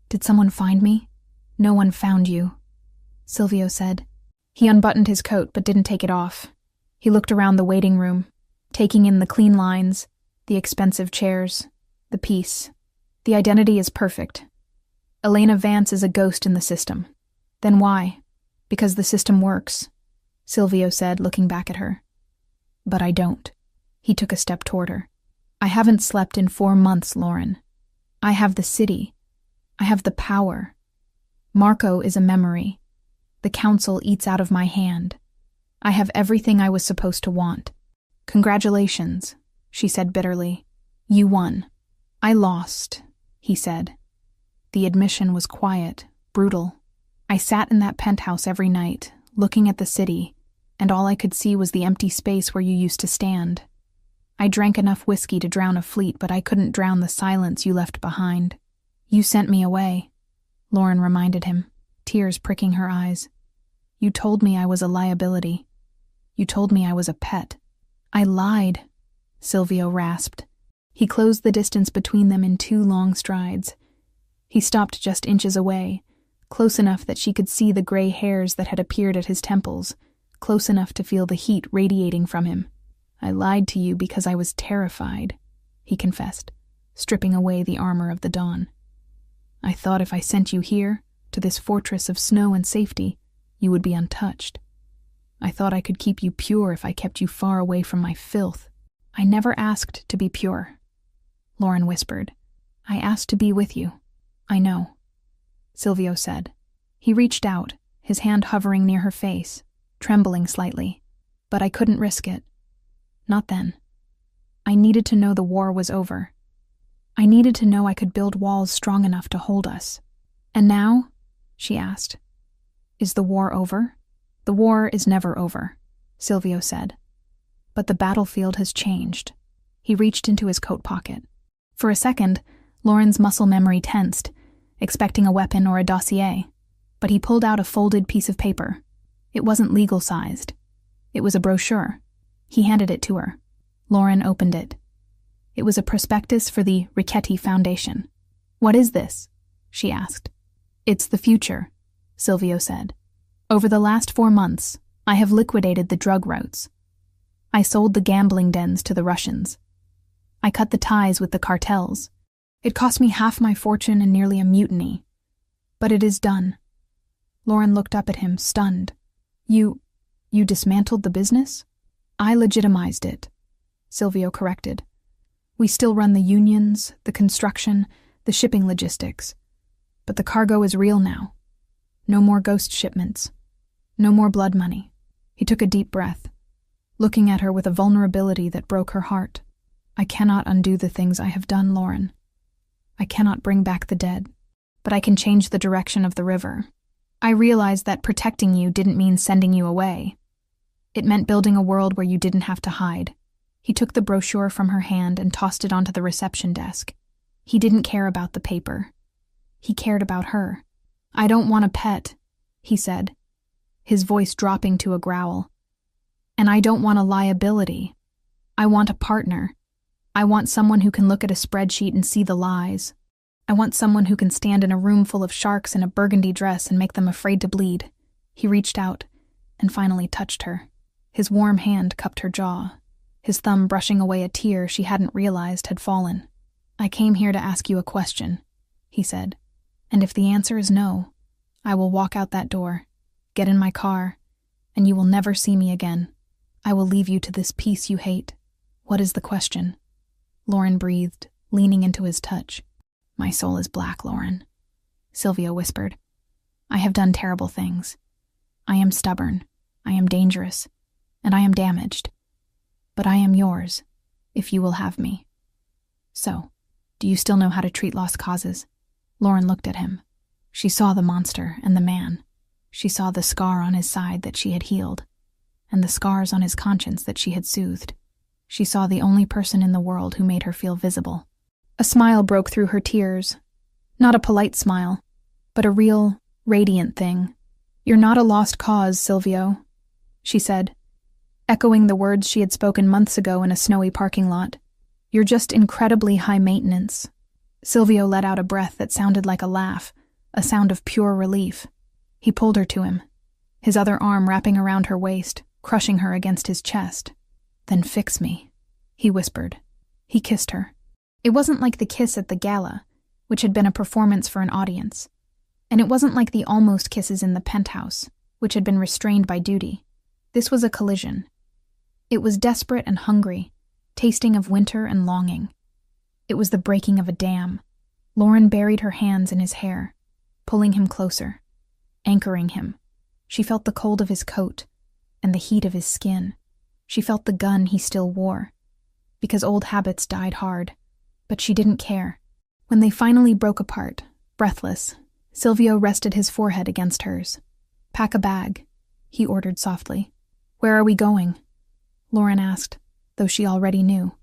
Did someone find me?" "No one found you," Silvio said. He unbuttoned his coat but didn't take it off. He looked around the waiting room, taking in the clean lines, the expensive chairs, the peace. "The identity is perfect. Elena Vance is a ghost in the system." "Then why?" "Because the system works," Silvio said, looking back at her. "But I don't." He took a step toward her. "I haven't slept in 4 months, Lauren. I have the city. I have the power. Marco is a memory. The council eats out of my hand. I have everything I was supposed to want." "Congratulations," she said bitterly. "You won." "I lost," he said. The admission was quiet, brutal. "I sat in that penthouse every night, looking at the city, and all I could see was the empty space where you used to stand. I drank enough whiskey to drown a fleet, but I couldn't drown the silence you left behind." "You sent me away," Lauren reminded him, tears pricking her eyes. "You told me I was a liability. You told me I was a pet." "I lied," Silvio rasped. He closed the distance between them in 2 long strides. He stopped just inches away, close enough that she could see the gray hairs that had appeared at his temples, close enough to feel the heat radiating from him. "I lied to you because I was terrified," he confessed, stripping away the armor of the dawn. "I thought if I sent you here, to this fortress of snow and safety, you would be untouched. I thought I could keep you pure if I kept you far away from my filth." "I never asked to be pure," Lauren whispered. "I asked to be with you." "I know," Silvio said. He reached out, his hand hovering near her face, trembling slightly. "But I couldn't risk it. Not then. I needed to know the war was over. I needed to know I could build walls strong enough to hold us." "And now?" she asked. "Is the war over?" "The war is never over," Silvio said. "But the battlefield has changed." He reached into his coat pocket. For a second, Lauren's muscle memory tensed, expecting a weapon or a dossier, but he pulled out a folded piece of paper. It wasn't legal-sized. It was a brochure. He handed it to her. Lauren opened it. It was a prospectus for the Richetti Foundation. "What is this?" she asked. "It's the future," Silvio said. "Over the last 4 months, I have liquidated the drug routes. I sold the gambling dens to the Russians. I cut the ties with the cartels. It cost me half my fortune and nearly a mutiny. But it is done." Lauren looked up at him, stunned. You dismantled the business?" "I legitimized it," Silvio corrected. "We still run the unions, the construction, the shipping logistics. But the cargo is real now. No more ghost shipments. No more blood money." He took a deep breath, looking at her with a vulnerability that broke her heart. "I cannot undo the things I have done, Lauren. I cannot bring back the dead, but I can change the direction of the river. I realized that protecting you didn't mean sending you away. It meant building a world where you didn't have to hide." He took the brochure from her hand and tossed it onto the reception desk. He didn't care about the paper. He cared about her. "I don't want a pet," he said, his voice dropping to a growl. "And I don't want a liability. I want a partner. I want someone who can look at a spreadsheet and see the lies. I want someone who can stand in a room full of sharks in a burgundy dress and make them afraid to bleed." He reached out and finally touched her. His warm hand cupped her jaw, his thumb brushing away a tear she hadn't realized had fallen. "I came here to ask you a question," he said. "And if the answer is no, I will walk out that door, get in my car, and you will never see me again. I will leave you to this peace you hate. What is the question? Lauren breathed, leaning into his touch. My soul is black, Lauren, Silvio whispered. I have done terrible things. I am stubborn, I am dangerous, and I am damaged. But I am yours, if you will have me. So, do you still know how to treat lost causes? Lauren looked at him. She saw the monster and the man. She saw the scar on his side that she had healed, and the scars on his conscience that she had soothed. She saw the only person in the world who made her feel visible. A smile broke through her tears. Not a polite smile, but a real, radiant thing. You're not a lost cause, Silvio, she said, echoing the words she had spoken months ago in a snowy parking lot. You're just incredibly high maintenance. Silvio let out a breath that sounded like a laugh, a sound of pure relief. He pulled her to him, his other arm wrapping around her waist, crushing her against his chest. Then fix me, he whispered. He kissed her. It wasn't like the kiss at the gala, which had been a performance for an audience. And it wasn't like the almost kisses in the penthouse, which had been restrained by duty. This was a collision. It was desperate and hungry, tasting of winter and longing. It was the breaking of a dam. Lauren buried her hands in his hair, pulling him closer, anchoring him. She felt the cold of his coat and the heat of his skin. She felt the gun he still wore, because old habits died hard. But she didn't care. When they finally broke apart, breathless, Silvio rested his forehead against hers. Pack a bag, he ordered softly. Where are we going? Lauren asked, though she already knew.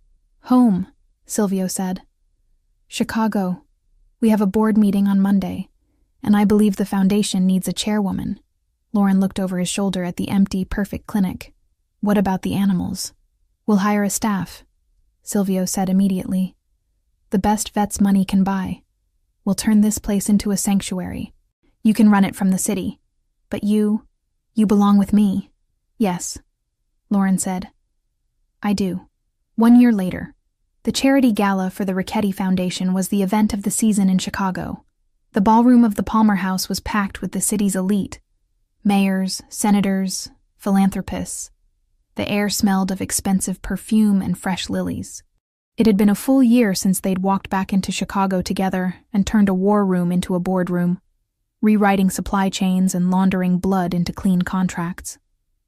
Home, Silvio said. Chicago. We have a board meeting on Monday, and I believe the foundation needs a chairwoman. Lauren looked over his shoulder at the empty, perfect clinic. What about the animals? We'll hire a staff, Silvio said immediately. The best vets money can buy. We'll turn this place into a sanctuary. You can run it from the city. But you belong with me. Yes, Lauren said. I do. 1 year later, the charity gala for the Richetti Foundation was the event of the season in Chicago. The ballroom of the Palmer House was packed with the city's elite. Mayors, senators, philanthropists. The air smelled of expensive perfume and fresh lilies. It had been a full year since they'd walked back into Chicago together and turned a war room into a boardroom, rewriting supply chains and laundering blood into clean contracts.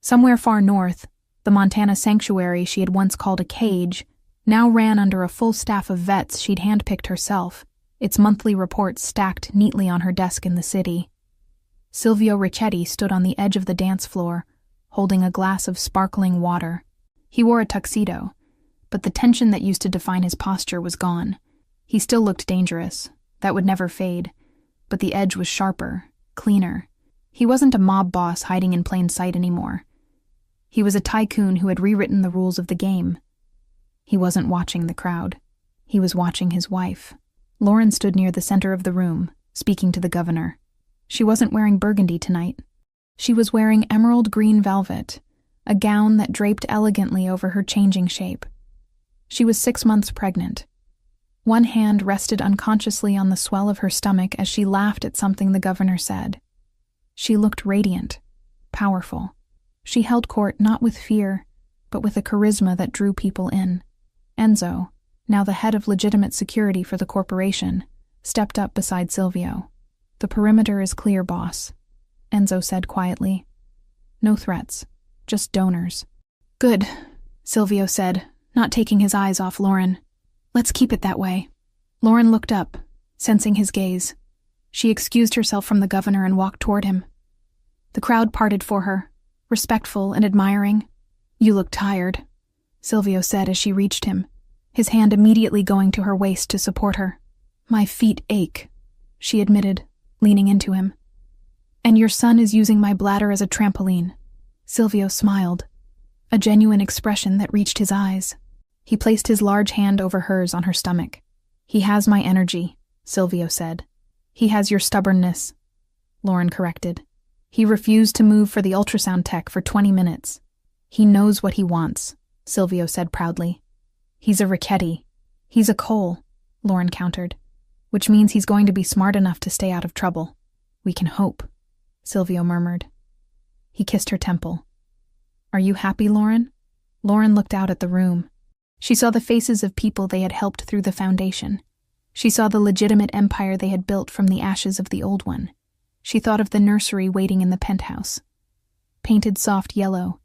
Somewhere far north, the Montana sanctuary she had once called a cage now ran under a full staff of vets she'd handpicked herself, its monthly reports stacked neatly on her desk in the city. Silvio Richetti stood on the edge of the dance floor, holding a glass of sparkling water. He wore a tuxedo, but the tension that used to define his posture was gone. He still looked dangerous. That would never fade. But the edge was sharper, cleaner. He wasn't a mob boss hiding in plain sight anymore. He was a tycoon who had rewritten the rules of the game. He wasn't watching the crowd. He was watching his wife. Lauren stood near the center of the room, speaking to the governor. She wasn't wearing burgundy tonight. She was wearing emerald green velvet, a gown that draped elegantly over her changing shape. She was 6 months pregnant. One hand rested unconsciously on the swell of her stomach as she laughed at something the governor said. She looked radiant, powerful. She held court not with fear, but with a charisma that drew people in. Enzo, now the head of legitimate security for the corporation, stepped up beside Silvio. The perimeter is clear, boss, Enzo said quietly. No threats, just donors. Good, Silvio said, not taking his eyes off Lauren. Let's keep it that way. Lauren looked up, sensing his gaze. She excused herself from the governor and walked toward him. The crowd parted for her, respectful and admiring. You look tired, Silvio said as she reached him, his hand immediately going to her waist to support her. My feet ache, she admitted, leaning into him. And your son is using my bladder as a trampoline. Silvio smiled, a genuine expression that reached his eyes. He placed his large hand over hers on her stomach. He has my energy, Silvio said. He has your stubbornness, Lauren corrected. He refused to move for the ultrasound tech for 20 minutes. He knows what he wants, Silvio said proudly. He's a Richetti. He's a Cole, Lauren countered, which means he's going to be smart enough to stay out of trouble. We can hope. Silvio murmured. He kissed her temple. Are you happy, Lauren? Lauren looked out at the room. She saw the faces of people they had helped through the foundation. She saw the legitimate empire they had built from the ashes of the old one. She thought of the nursery waiting in the penthouse. Painted soft yellow,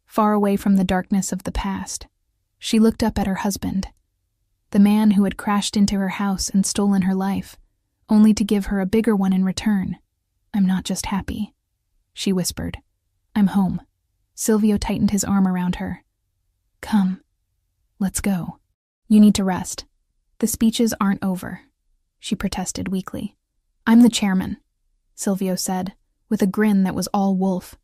far away from the darkness of the past. She looked up at her husband, the man who had crashed into her house and stolen her life, only to give her a bigger one in return. I'm not just happy, she whispered. I'm home. Silvio tightened his arm around her. Come, let's go. You need to rest. The speeches aren't over, she protested weakly. I'm the chairman, Silvio said, with a grin that was all wolf.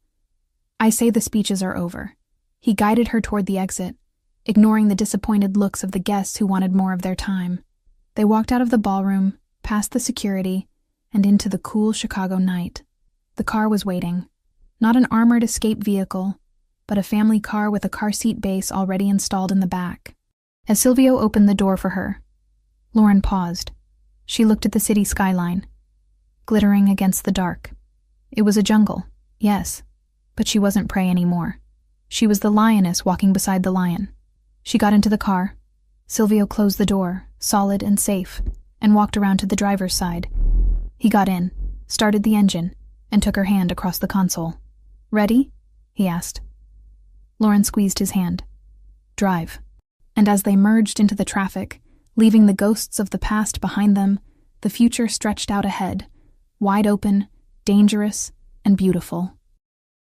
I say the speeches are over. He guided her toward the exit, ignoring the disappointed looks of the guests who wanted more of their time. They walked out of the ballroom, past the security, and into the cool Chicago night. The car was waiting. Not an armored escape vehicle, but a family car with a car seat base already installed in the back. As Silvio opened the door for her, Lauren paused. She looked at the city skyline, glittering against the dark. It was a jungle, yes, but she wasn't prey anymore. She was the lioness walking beside the lion. She got into the car. Silvio closed the door, solid and safe, and walked around to the driver's side. He got in, started the engine, and took her hand across the console. Ready? He asked. Lauren squeezed his hand. Drive. And as they merged into the traffic, leaving the ghosts of the past behind them, the future stretched out ahead, wide open, dangerous, and beautiful.